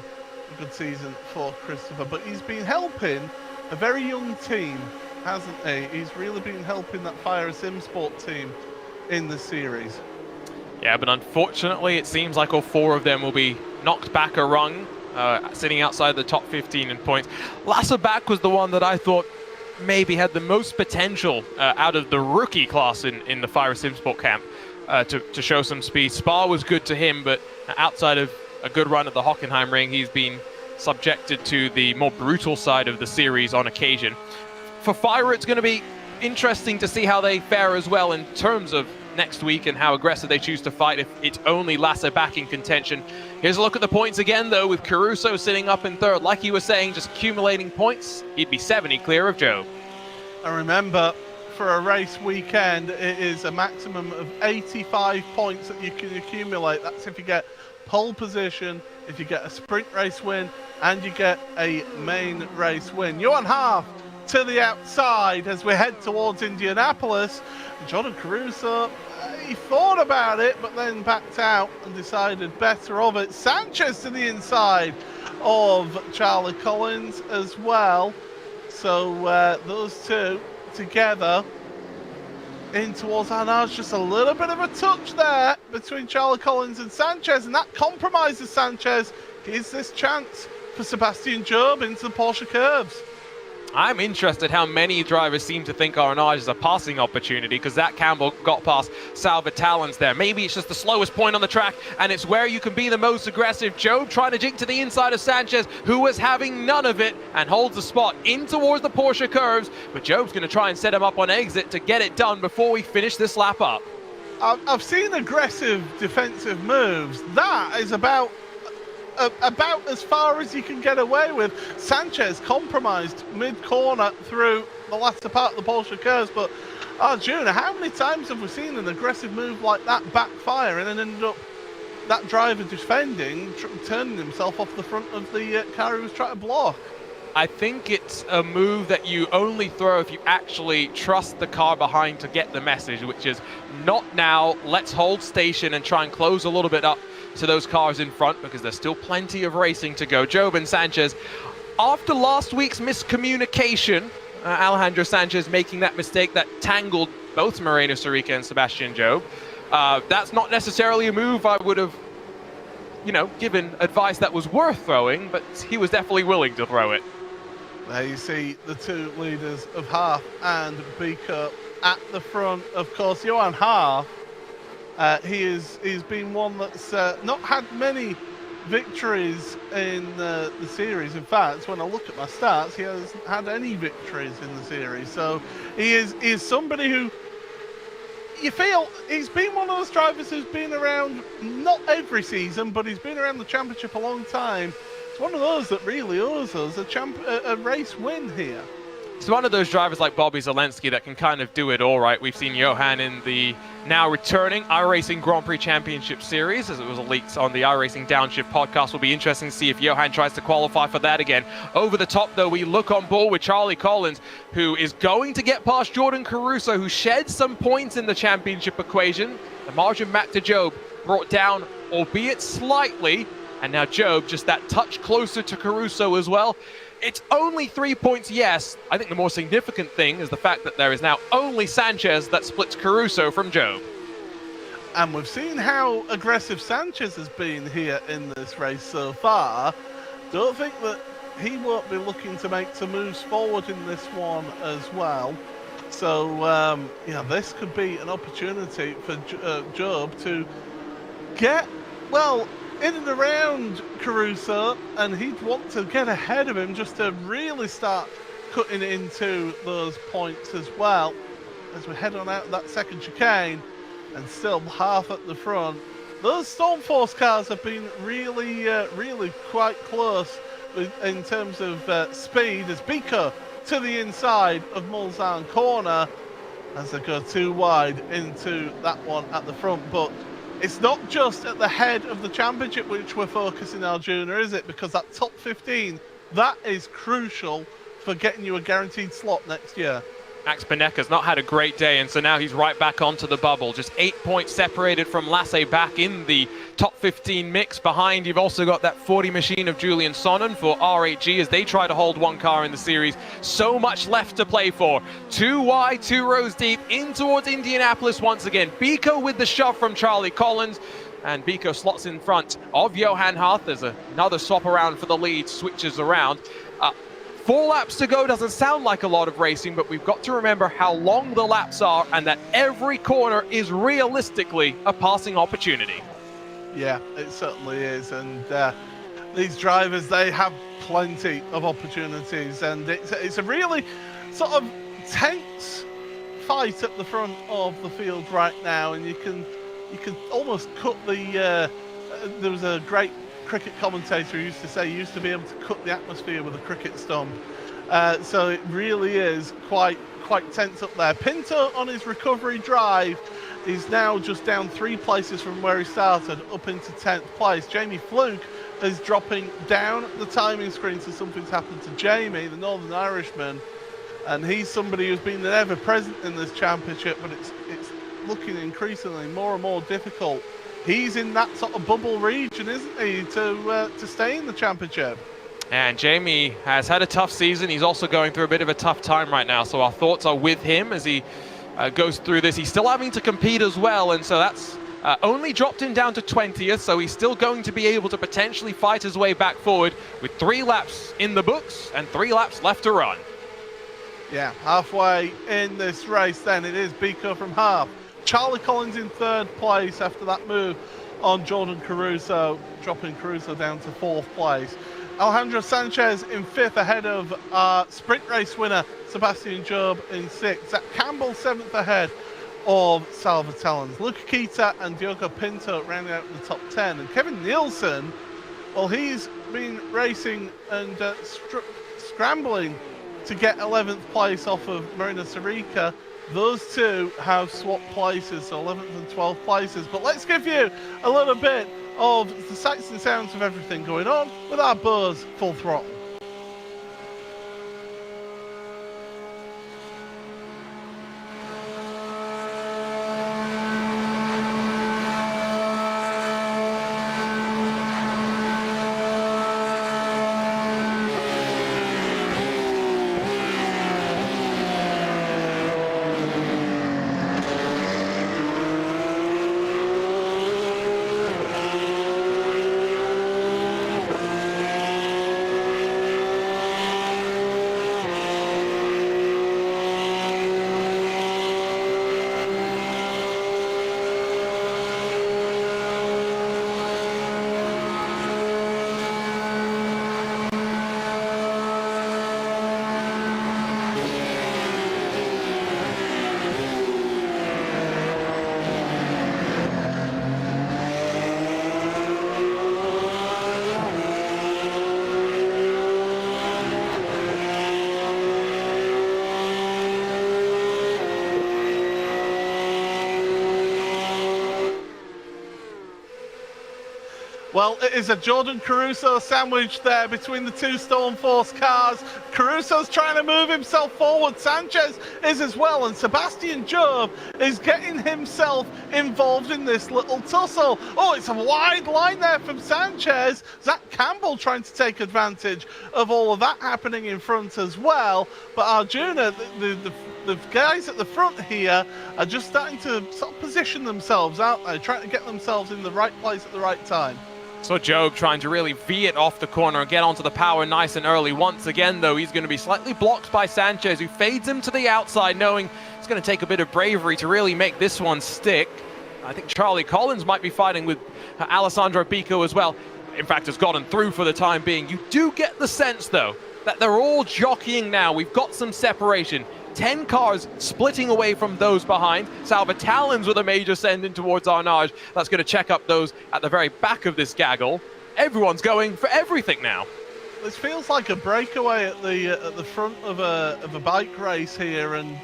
A: a good season for Christopher. But he's been helping a very young team, hasn't he? He's really been helping that Fire Simsport team in the series.
B: Yeah, but unfortunately, it seems like all 4 of them will be knocked back a rung, sitting outside the top 15 in points. Lasserbach was the one that I thought maybe had the most potential out of the rookie class in the Fire Simsport camp to show some speed. Spa was good to him, but outside of a good run at the Hockenheim ring, he's been subjected to the more brutal side of the series on occasion. For Fire, it's going to be interesting to see how they fare as well in terms of next week and how aggressive they choose to fight if it's only Lasserbach in contention. Here's a look at the points again, though, with Caruso sitting up in third. Like he was saying, just accumulating points, he'd be 70 clear of Joe.
A: And remember, for a race weekend, it is a maximum of 85 points that you can accumulate. That's if you get pole position, if you get a sprint race win, and you get a main race win. Johan Haaf to the outside as we head towards Indianapolis. Jordan Caruso, he thought about it, but then backed out and decided better of it. Sanchez to the inside of Charlie Collins as well. So those two together in towards Arnaud's. Just a little bit of a touch there between Charlie Collins and Sanchez, and that compromises Sanchez. Gives this chance for Sebastian Job into the Porsche curves.
B: I'm interested how many drivers seem to think Arnaud is a passing opportunity, because Zach Campbell got past Sal Vitalens there. Maybe it's just the slowest point on the track, and it's where you can be the most aggressive. Job trying to jink to the inside of Sanchez, who was having none of it, and holds the spot in towards the Porsche curves. But Job's going to try and set him up on exit to get it done before we finish this lap up.
A: I've seen aggressive defensive moves. That is about as far as you can get away with. Sanchez compromised mid-corner through the latter part of the Porsche curves, but Arjuna, how many times have we seen an aggressive move like that backfire and then ended up that driver defending, turning himself off the front of the car he was trying to block?
B: I think it's a move that you only throw if you actually trust the car behind to get the message, which is not now, let's hold station and try and close a little bit up to those cars in front, because there's still plenty of racing to go. Job and Sanchez, after last week's miscommunication, Alejandro Sanchez making that mistake that tangled both Moreno Sorica and Sebastian Job, that's not necessarily a move I would have, given advice that was worth throwing, but he was definitely willing to throw it.
A: There you see the two leaders of Haaf and Beaker at the front. Of course, Johan Haaf, he's been one that's not had many victories in the series. In fact, when I look at my stats, he hasn't had any victories in the series. So he is somebody who you feel he's been one of those drivers who's been around, not every season, but he's been around the championship a long time. It's one of those that really owes us a race win here.
B: It's one of those drivers like Bobby Zelensky that can kind of do it all, right? We've seen Johan in the now returning iRacing Grand Prix Championship Series, as it was leaked on the iRacing Downshift podcast. Will be interesting to see if Johan tries to qualify for that again. Over the top, though, we look on board with Charlie Collins, who is going to get past Jordan Caruso, who shed some points in the championship equation. The margin back to Job brought down, albeit slightly, and now Job just that touch closer to Caruso as well. It's only 3 points, yes. I think the more significant thing is the fact that there is now only Sanchez that splits Caruso from Job.
A: And we've seen how aggressive Sanchez has been here in this race so far. Don't think that he won't be looking to make some moves forward in this one as well. So, this could be an opportunity for Job to get, well, in and around Caruso, and he'd want to get ahead of him just to really start cutting into those points as well. As we head on out of that second chicane, and still half at the front. Those Stormforce cars have been really quite close in terms of speed, as Biko to the inside of Mulsanne corner as they go too wide into that one at the front. But it's not just at the head of the championship which we're focusing, Arjuna, is it? Because that top 15, that is crucial for getting you a guaranteed slot next year.
B: Max Benecca's not had a great day, and so now he's right back onto the bubble. Just 8 points separated from Lasse back in the top 15 mix. Behind, you've also got that 40 machine of Julian Sonnen for RHG as they try to hold one car in the series. So much left to play for. 2 wide, 2 rows deep, in towards Indianapolis once again. Biko with the shove from Charlie Collins, and Biko slots in front of Johan Hart. There's another swap around for the lead, switches around. 4 laps to go doesn't sound like a lot of racing, but we've got to remember how long the laps are and that every corner is realistically a passing opportunity.
A: Yeah, it certainly is. And these drivers, they have plenty of opportunities. And it's a really sort of tense fight at the front of the field right now. And you can almost cut the... there was a great cricket commentator who used to say you used to be able to cut the atmosphere with a cricket stump. So it really is quite tense up there. Pinto on his recovery drive is now just down 3 places from where he started, up into 10th place. Jamie Fluke is dropping down the timing screen, so something's happened to Jamie, the Northern Irishman, and he's somebody who's been ever present in this championship, but it's looking increasingly more and more difficult. He's in that sort of bubble region, isn't he, to stay in the championship?
B: And Jamie has had a tough season. He's also going through a bit of a tough time right now, so our thoughts are with him as he goes through this. He's still having to compete as well, and so that's only dropped him down to 20th, so he's still going to be able to potentially fight his way back forward with 3 laps in the books and 3 laps left to run.
A: Yeah, halfway in this race then, it is Biko from half. Charlie Collins in 3rd place after that move on Jordan Caruso, dropping Caruso down to 4th place. Alejandro Sanchez in 5th ahead of our sprint race winner Sebastian Job in 6th. Zach Campbell 7th ahead of Salva Tellens. Luca Kita and Diogo Pinto rounding out the top 10. And Kevin Nielsen, well, he's been racing and scrambling to get 11th place off of Marina Sarica. Those two have swapped places, so 11th and 12th places. But let's give you a little bit of the sights and sounds of everything going on with our Buzz Full Throttle. Well, it is a Jordan Caruso sandwich there between the two Stormforce cars. Caruso's trying to move himself forward. Sanchez is as well, and Sebastian Job is getting himself involved in this little tussle. Oh, it's a wide line there from Sanchez. Zach Campbell trying to take advantage of all of that happening in front as well. But Arjuna, the guys at the front here are just starting to sort of position themselves, aren't they? Trying to get themselves in the right place at the right time.
B: So Job trying to really V it off the corner and get onto the power nice and early. Once again, though, he's going to be slightly blocked by Sanchez, who fades him to the outside, knowing it's going to take a bit of bravery to really make this one stick. I think Charlie Collins might be fighting with Alessandro Pico as well. In fact, has gotten through for the time being. You do get the sense, though, that they're all jockeying now. We've got some separation. 10 cars splitting away from those behind. Salva Talons with a major send in towards Arnage. That's going to check up those at the very back of this gaggle. Everyone's going for everything now.
A: This feels like a breakaway at the front of a bike race here, and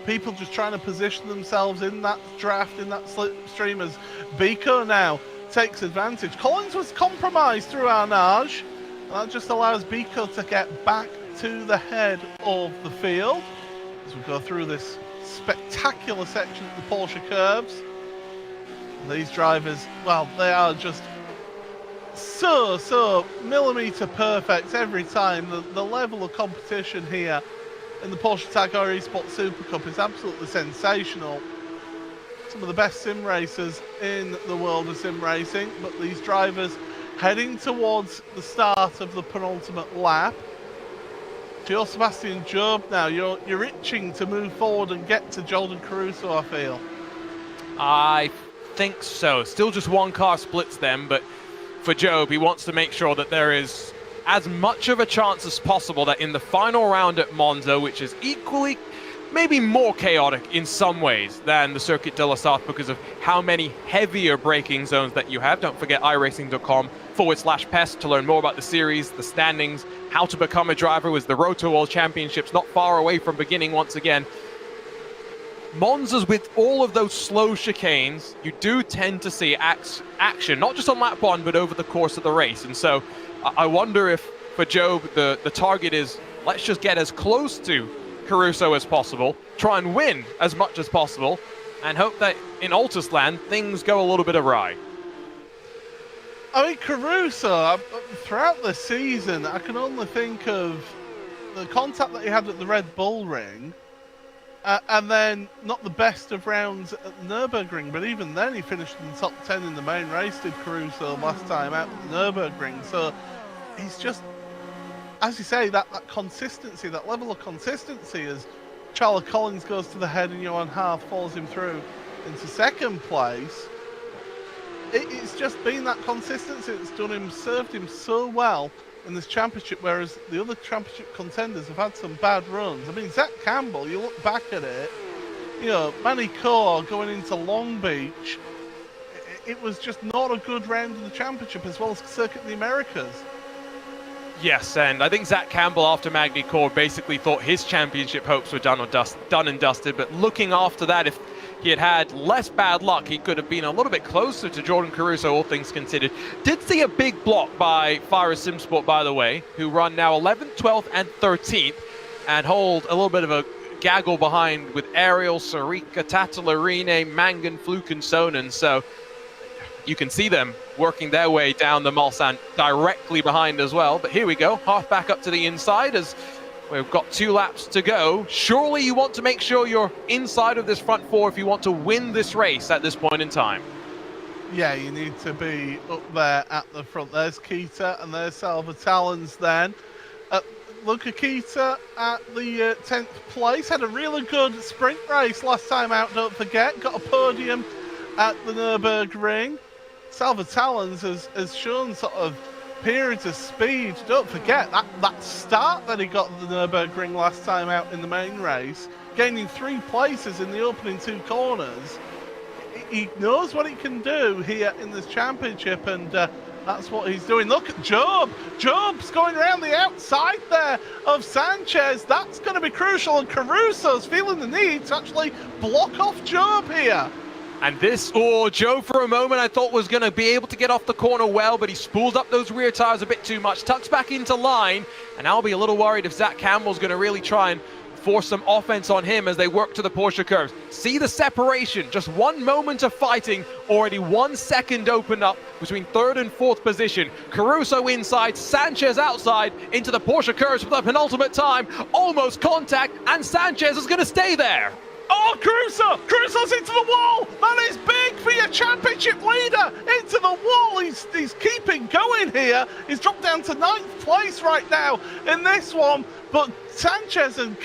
A: people just trying to position themselves in that draft, in that slipstream, as Biko now takes advantage. Collins was compromised through Arnage, and that just allows Biko to get back to the head of the field. As we go through this spectacular section of the Porsche curves. And these drivers, well, they are just so millimeter perfect every time. The level of competition here in the Porsche Tag Heuer Esports Super Cup is absolutely sensational. Some of the best sim racers in the world of sim racing, but these drivers heading towards the start of the penultimate lap. To your Sebastian Job now, you're itching to move forward and get to Jordan Caruso, I feel.
B: I think so. Still just one car splits them, but for Job, he wants to make sure that there is as much of a chance as possible that in the final round at Monza, which is equally, maybe more chaotic in some ways than the Circuit de la Sarthe because of how many heavier braking zones that you have. Don't forget iRacing.com/PEST to learn more about the series, the standings, how to become a driver with the Road to World Championships not far away from beginning once again. Monza's with all of those slow chicanes, you do tend to see action, not just on lap one, but over the course of the race. And so I wonder if, for Job, the target is, let's just get as close to Caruso as possible, try and win as much as possible, and hope that in Altus land, things go a little bit awry.
A: I mean, Caruso, throughout the season, I can only think of the contact that he had at the Red Bull Ring, and then not the best of rounds at the Nürburgring, but even then he finished in the top 10 in the main race, did Caruso last time out at the Nürburgring. So he's just, as you say, that consistency, that level of consistency, as Charlie Collins goes to the head and Johan Hath follows him through into second place. It's just been that consistency that's served him so well in this championship, whereas the other championship contenders have had some bad runs. I mean, Zach Campbell, you look back at it, you know, Manny Core going into Long Beach, it was just not a good round in the championship, as well as Circuit in the Americas.
B: Yes, and I think Zach Campbell after Magny Core basically thought his championship hopes were done and dusted, but looking after that, if he had less bad luck, he could have been a little bit closer to Jordan Caruso, all things considered. Did see a big block by Fire Simsport, by the way, who run now 11th, 12th, and 13th, and hold a little bit of a gaggle behind with Ariel, Sarika, Tatalarine, Mangan, Fluke, and Sonnen. So you can see them working their way down the Mulsanne directly behind as well. But here we go, half back up to the inside as we've got 2 laps to go. Surely you want to make sure you're inside of this front four if you want to win this race at this point in time.
A: Yeah, you need to be up there at the front. There's Kita and there's Salva Talons then. Luca Kita at the 10th place. Had a really good sprint race last time out, don't forget. Got a podium at the Nürburgring. Salva Talons has shown sort of periods of speed. Don't forget that start that he got at the Nürburgring last time out in the main race, gaining 3 places in the opening 2 corners. He knows what he can do here in this championship, and that's what he's doing. Look at Job. Job's going around the outside there of Sanchez. That's going to be crucial, and Caruso's feeling the need to actually block off Job here.
B: And this, Joe for a moment I thought was going to be able to get off the corner well, but he spooled up those rear tires a bit too much, tucks back into line, and I'll be a little worried if Zach Campbell's going to really try and force some offense on him as they work to the Porsche curves. See the separation, just 1 moment of fighting, already 1 second opened up between 3rd and 4th position. Caruso inside, Sanchez outside, into the Porsche curves for the penultimate time, almost contact, and Sanchez is going to stay there.
A: Oh, Caruso's into the wall. That is big for your championship leader. Into the wall. He's keeping going here. He's dropped down to 9th place right now in this one. But Sanchez and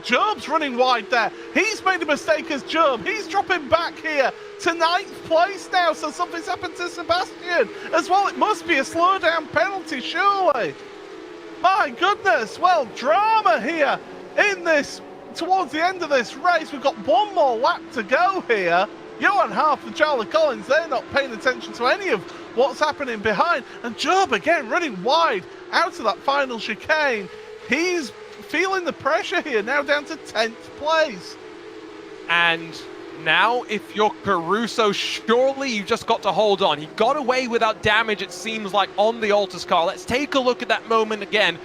A: Job's running wide there. He's made a mistake as Job. He's dropping back here to 9th place now. So something's happened to Sebastian as well. It must be a slowdown penalty, surely. My goodness. Well, drama here in this. Towards the end of this race, we've got 1 more lap to go here. Johan Harf and Charlie Collins, they're not paying attention to any of what's happening behind. And Job again running wide out of that final chicane. He's feeling the pressure here, now down to 10th place.
B: And now, if you're Caruso, surely you've just got to hold on. He got away without damage, it seems like, on the Altus car. Let's take a look at that moment again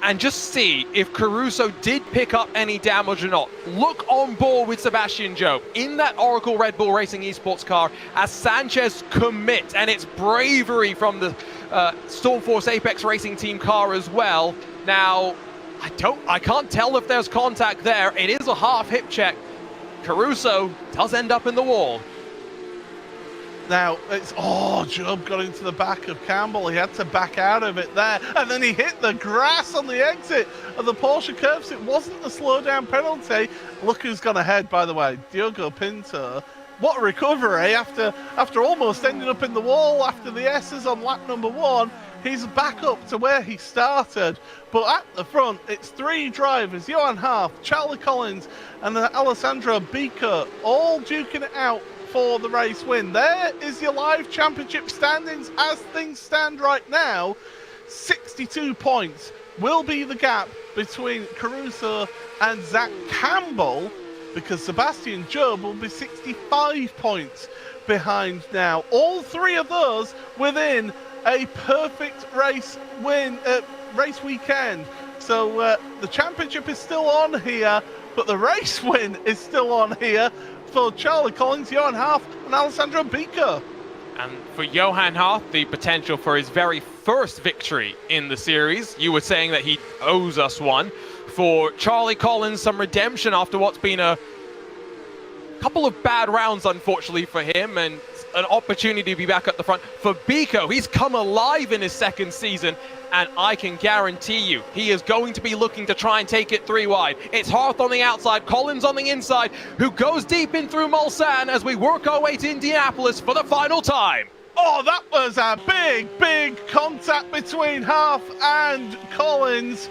B: and just see if Caruso did pick up any damage or not. Look on board with Sebastian Job in that Oracle Red Bull Racing Esports car as Sanchez commits, and it's bravery from the Stormforce Apex Racing Team car as well. Now, I can't tell if there's contact there. It is a half hip check. Caruso does end up in the wall.
A: Now, it's, Job got into the back of Campbell. He had to back out of it there. And then he hit the grass on the exit of the Porsche curves. It wasn't a slowdown penalty. Look who's gone ahead, by the way. Diogo Pinto. What a recovery after almost ending up in the wall after the S's on lap number 1. He's back up to where he started. But at the front, it's 3 drivers. Johan Harf, Charlie Collins, and Alessandro Bica all duking it out for the race win. There is your live championship standings as things stand right now. 62 points will be the gap between Caruso and Zach Campbell, because Sebastian Job will be 65 points behind now. All 3 of those within a perfect race win, race weekend. So the championship is still on here, but the race win is still on here for Charlie Collins, Johan Harf, and Alessandro Bica.
B: And for Johan Harf, the potential for his very first victory in the series. You were saying that he owes us one. For Charlie Collins, some redemption after what's been a couple of bad rounds, unfortunately, for him, and an opportunity to be back at the front. For Bico, he's come alive in his 2nd season, and I can guarantee you he is going to be looking to try and take it 3 wide. It's Harth on the outside, Collins on the inside, who goes deep in through Mulsanne as we work our way to Indianapolis for the final time.
A: Oh, that was a big contact between Harf and Collins.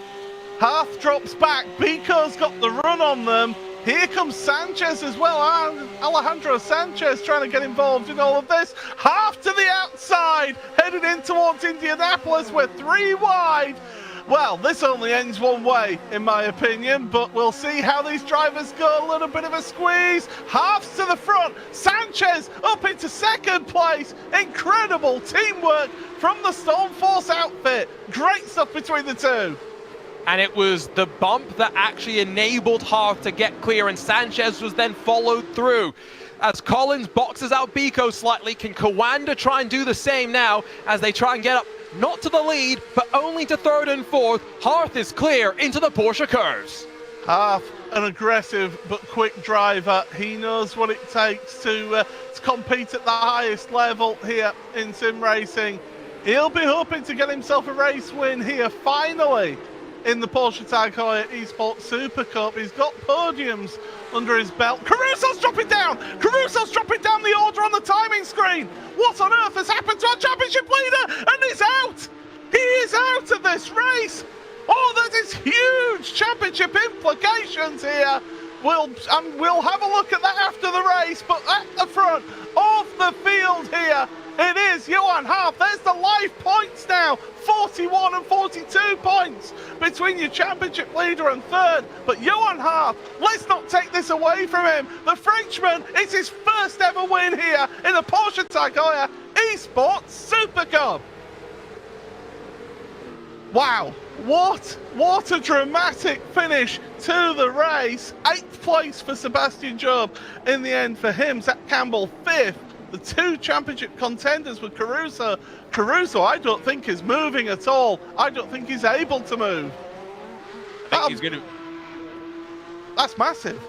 A: Harf drops back, Bico's got the run on them. Here comes Sanchez as well, and Alejandro Sanchez trying to get involved in all of this. Half to the outside, headed in towards Indianapolis. We're 3 wide. Well, this only ends one way, in my opinion, but we'll see how these drivers go. A little bit of a squeeze. Halves to the front. Sanchez up into 2nd place. Incredible teamwork from the Stormforce outfit. Great stuff between the 2.
B: And it was the bump that actually enabled Harth to get clear, and Sanchez was then followed through. As Collins boxes out Bico slightly, can Kawanda try and do the same now as they try and get up, not to the lead, but only to 3rd and 4th. Harth is clear into the Porsche curves.
A: Harth, an aggressive but quick driver. He knows what it takes to compete at the highest level here in sim racing. He'll be hoping to get himself a race win here, finally, in the Porsche Tag Heuer Esports Supercup. He's got podiums under his belt. Caruso's dropping down! Caruso's dropping down the order on the timing screen! What on earth has happened to our championship leader? And he's out! He is out of this race! Oh, that is huge championship implications here! We'll have a look at that after the race, but at the front of the field here, It is Johan Half. There's the live points now. 41 and 42 points between your championship leader and third. But Johan Half, let's not take this away from him. The Frenchman, it's his first ever win here in the Porsche Tag Heuer Esports Supercup. Wow, what a dramatic finish to the race. 8th place for Sebastian Job in the end for him. Zach Campbell 5th. The 2 championship contenders with Caruso. Caruso, I don't think is moving at all. I don't think he's able to move.
B: I think he's going to...
A: That's massive.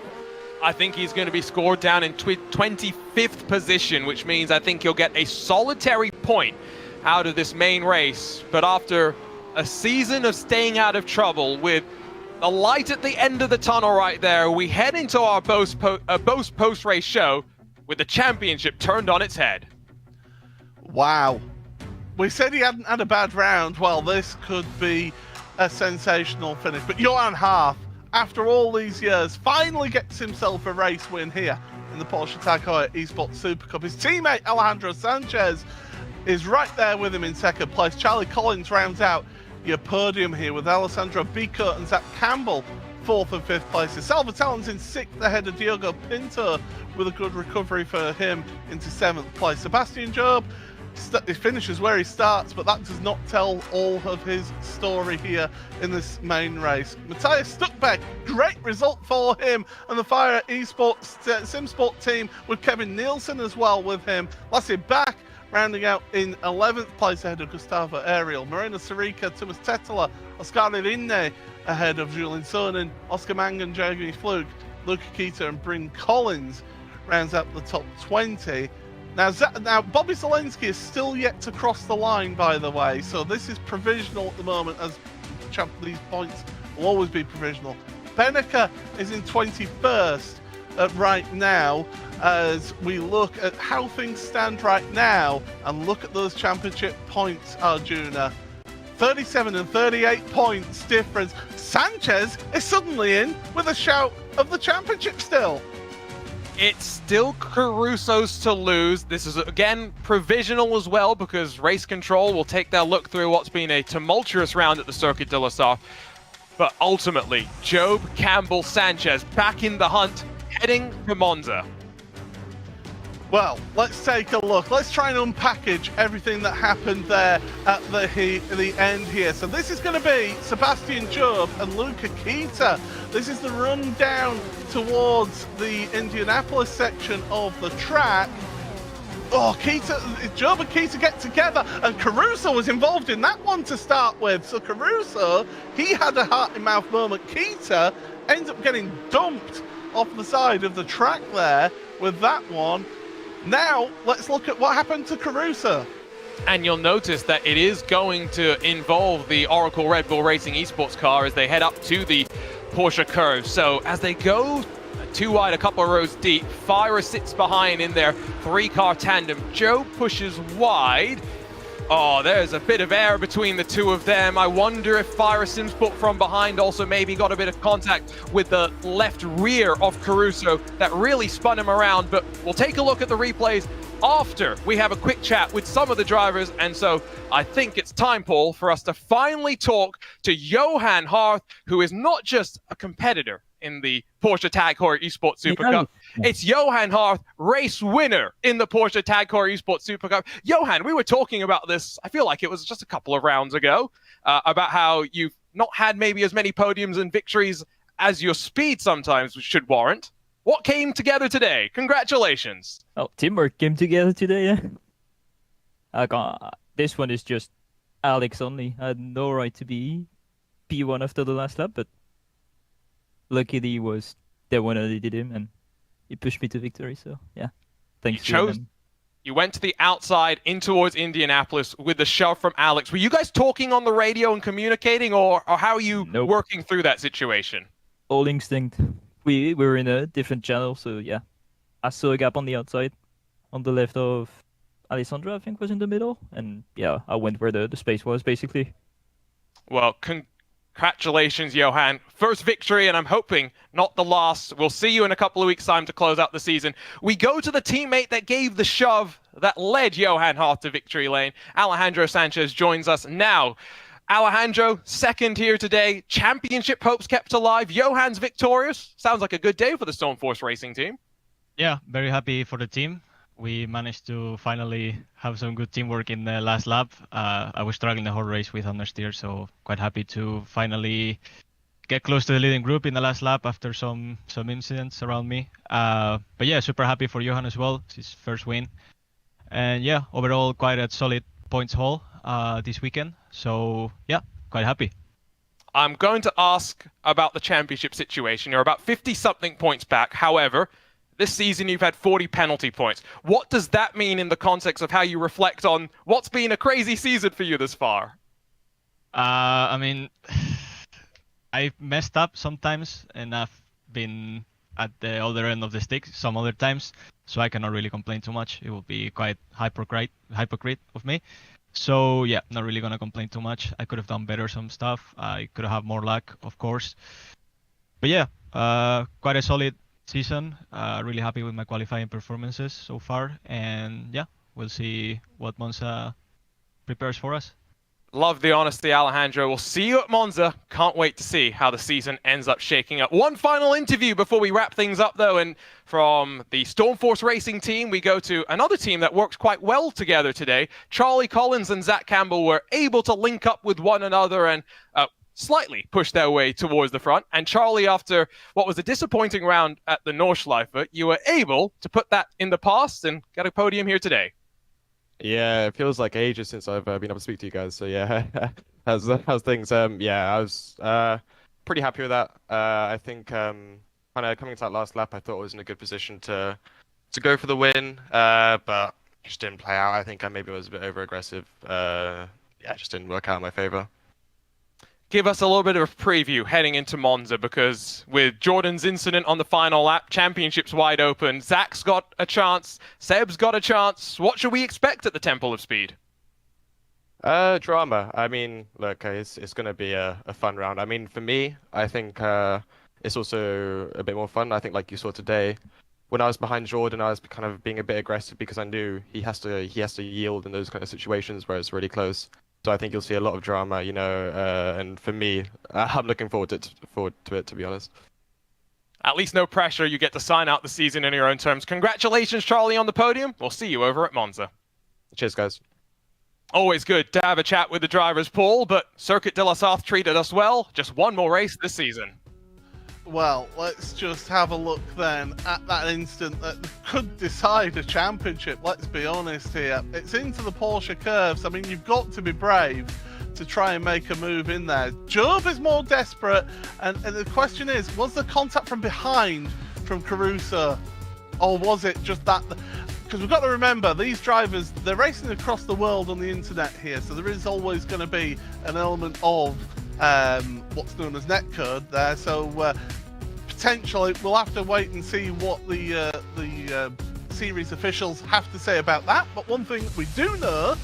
B: I think he's going to be scored down in 25th position, which means I think he'll get a solitary point out of this main race. But after a season of staying out of trouble with the light at the end of the tunnel right there, we head into our Boast post-race show with the championship turned on its head.
A: Wow. We said he hadn't had a bad round. Well, this could be a sensational finish. But Johan Half, after all these years, finally gets himself a race win here in the Porsche Tag Heuer Esports Supercup. His teammate Alejandro Sanchez is right there with him in second place. Charlie Collins rounds out your podium here with Alessandro Bico and Zach Campbell 4th and 5th places. Salvatelon's in 6th ahead of Diogo Pinto with a good recovery for him into 7th place. Sebastian Job, he finishes where he starts, but that does not tell all of his story here in this main race. Matthias Stuckbeck, great result for him, and the Fire Esports SimSport team with Kevin Nielsen as well with him. Lasse Bach rounding out in 11th place ahead of Gustavo Ariel. Moreno Sarica, Thomas Tetela, Oscar Rinne ahead of Julian Sonnen, Oscar Mangan, Jeremy Flug, Luca Kita and Bryn Collins rounds up the top 20. Now Bobby Zelensky is still yet to cross the line, by the way, so this is provisional at the moment, as these points will always be provisional. Beneka is in 21st right now, as we look at how things stand right now and look at those championship points, Arjuna. 37 and 38 points difference. Sanchez is suddenly in with a shout of the championship still.
B: It's still Caruso's to lose. This is, again, provisional as well, because race control will take their look through what's been a tumultuous round at the Circuit de la Sarthe. But ultimately, Job, Campbell, Sanchez back in the hunt, heading to Monza.
A: Well, let's take a look. Let's try and unpackage everything that happened there at the end here. So this is going to be Sebastian Job and Luca Kita. This is the run down towards the Indianapolis section of the track. Oh, Job and Kita get together, and Caruso was involved in that one to start with. So Caruso, he had a heart-in-mouth moment. Kita ends up getting dumped off the side of the track there with that one. Now, let's look at what happened to Caruso.
B: And you'll notice that it is going to involve the Oracle Red Bull Racing Esports car as they head up to the Porsche curve. So as they go too wide, a couple of rows deep, Fira sits behind in their 3-car tandem. Joe pushes wide. Oh, there's a bit of air between the two of them. I wonder if Fira SimSport from behind also maybe got a bit of contact with the left rear of Caruso that really spun him around. But we'll take a look at the replays after we have a quick chat with some of the drivers. And so I think it's time, Paul, for us to finally talk to Johan Harth, who is not just a competitor in the Porsche Tag Heuer Esports Supercup. It's Johan Harth, race winner in the Porsche Tag Heuer Esports Supercup. Johan, we were talking about this, I feel like it was just a couple of rounds ago, about how you've not had maybe as many podiums and victories as your speed sometimes should warrant. What came together today? Congratulations.
P: Oh, teamwork came together today, yeah. This one is just Alex only. I had no right to be P1 after the last lap, but luckily he was the one that did him, and he pushed me to victory, so yeah. Thanks to him.
B: You went to the outside in towards Indianapolis with the shove from Alex. Were you guys talking on the radio and communicating, or how are you working through that situation?
P: All instinct. We were in a different channel, so yeah. I saw a gap on the outside, on the left of Alessandro, I think was in the middle, and yeah, I went where the space was, basically.
B: Well, Congratulations, Johan. First victory, and I'm hoping not the last. We'll see you in a couple of weeks' time to close out the season. We go to the teammate that gave the shove that led Johan Hart to victory lane. Alejandro Sanchez joins us now. Alejandro, second here today. Championship hopes kept alive. Johan's victorious. Sounds like a good day for the Stoneforce Racing team.
Q: Yeah, very happy for the team. We managed to finally have some good teamwork in the last lap. I was struggling the whole race with understeer, so quite happy to finally get close to the leading group in the last lap after some incidents around me. But yeah, super happy for Johan as well. It's his first win. And yeah, overall quite a solid points haul this weekend. So yeah, quite happy.
B: I'm going to ask about the championship situation. You're about 50-something points back. However, this season you've had 40 penalty points. What does that mean in the context of how you reflect on what's been a crazy season for you this far?
Q: I mean, I've messed up sometimes, and I've been at the other end of the stick some other times, so I cannot really complain too much. It will be quite hypocrite of me. So yeah, not really gonna complain too much. I could have done better some stuff. I could have more luck, of course. But yeah, quite a solid season. Really happy with my qualifying performances so far, and yeah, we'll see what Monza prepares for us.
B: Love the honesty, Alejandro. We'll see you at Monza. Can't wait to see how the season ends up shaking up. One final interview before we wrap things up, though, and from the Stoneforce Racing team, we go to another team that works quite well together today. Charlie Collins and Zach Campbell were able to link up with one another and slightly push their way towards the front. And Charlie, after what was a disappointing round at the Nordschleife, you were able to put that in the past and get a podium here today.
R: Yeah, it feels like ages since I've been able to speak to you guys. So yeah, how's things? Yeah, I was pretty happy with that. I think kind of coming to that last lap, I thought I was in a good position to go for the win, but just didn't play out. I think I maybe was a bit over aggressive. Yeah, it just didn't work out in my favor.
B: Give us a little bit of a preview heading into Monza, because with Jordan's incident on the final lap, championship's wide open. Zach's got a chance. Seb's got a chance. What should we expect at the Temple of Speed?
R: Drama. I mean, look, it's going to be a fun round. I mean, for me, I think it's also a bit more fun. I think, like you saw today, when I was behind Jordan, I was kind of being a bit aggressive because I knew he has to yield in those kind of situations where it's really close. So I think you'll see a lot of drama, you know, and for me, I'm looking forward to it, to be honest.
B: At least no pressure. You get to sign out the season in your own terms. Congratulations, Charlie, on the podium. We'll see you over at Monza.
R: Cheers, guys.
B: Always good to have a chat with the drivers, Paul, but Circuit de la Sarthe treated us well. Just one more race this season.
A: Well, let's just have a look then at that instant that could decide a championship. Let's be honest here. It's into the Porsche curves. I mean, you've got to be brave to try and make a move in there. Job is more desperate, and the question is, was the contact from behind from Caruso, or was it just that? Because we've got to remember, these drivers, they're racing across the world on the internet here, so there is always going to be an element of what's known as netcode there, so potentially we'll have to wait and see what the series officials have to say about that. But one thing we do know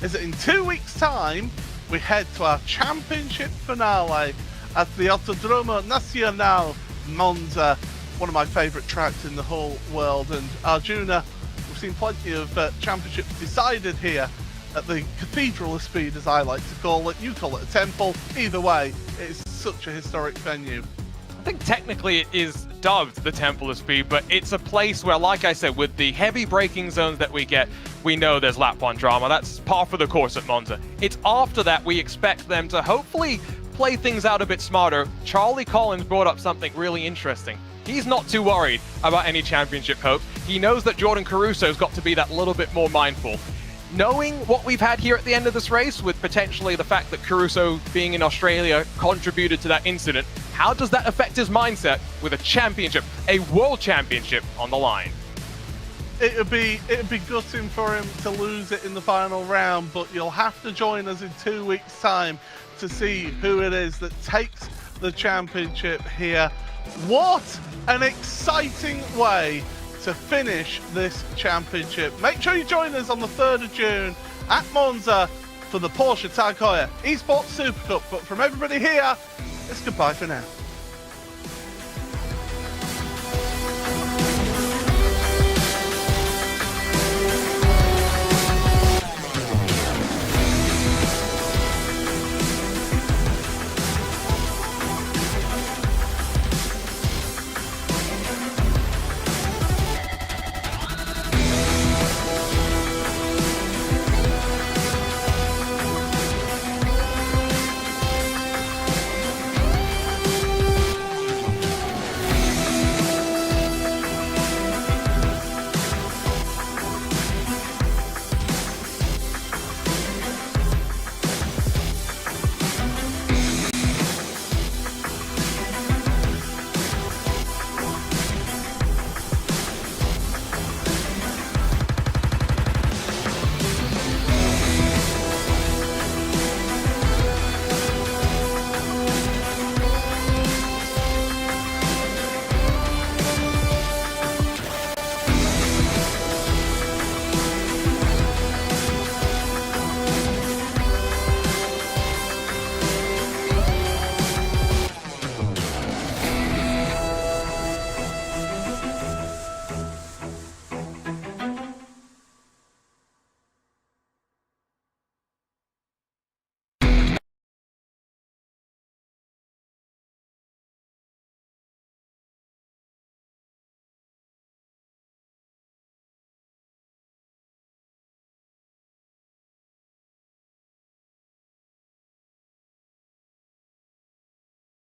A: is that in 2 weeks' time we head to our championship finale at the Autodromo Nacional Monza, one of my favourite tracks in the whole world. And Arjuna, we've seen plenty of championships decided here at the Cathedral of Speed, as I like to call it. You call it a temple. Either way, it's such a historic venue.
B: I think technically it is dubbed the Temple of Speed, but it's a place where, like I said, with the heavy braking zones that we get, we know there's lap one drama. That's par for the course at Monza. It's after that we expect them to hopefully play things out a bit smarter. Charlie Collins brought up something really interesting. He's not too worried about any championship hopes. He knows that Jordan Caruso's got to be that little bit more mindful. Knowing what we've had here at the end of this race, with potentially the fact that Caruso being in Australia contributed to that incident, how does that affect his mindset with a championship, a world championship on the line?
A: It'd be gutting for him to lose it in the final round, but you'll have to join us in 2 weeks' time to see who it is that takes the championship here. What an exciting way to finish this championship. Make sure you join us on the 3rd of June at Monza for the Porsche Tag Heuer Esports Supercup. But from everybody here, it's goodbye for now.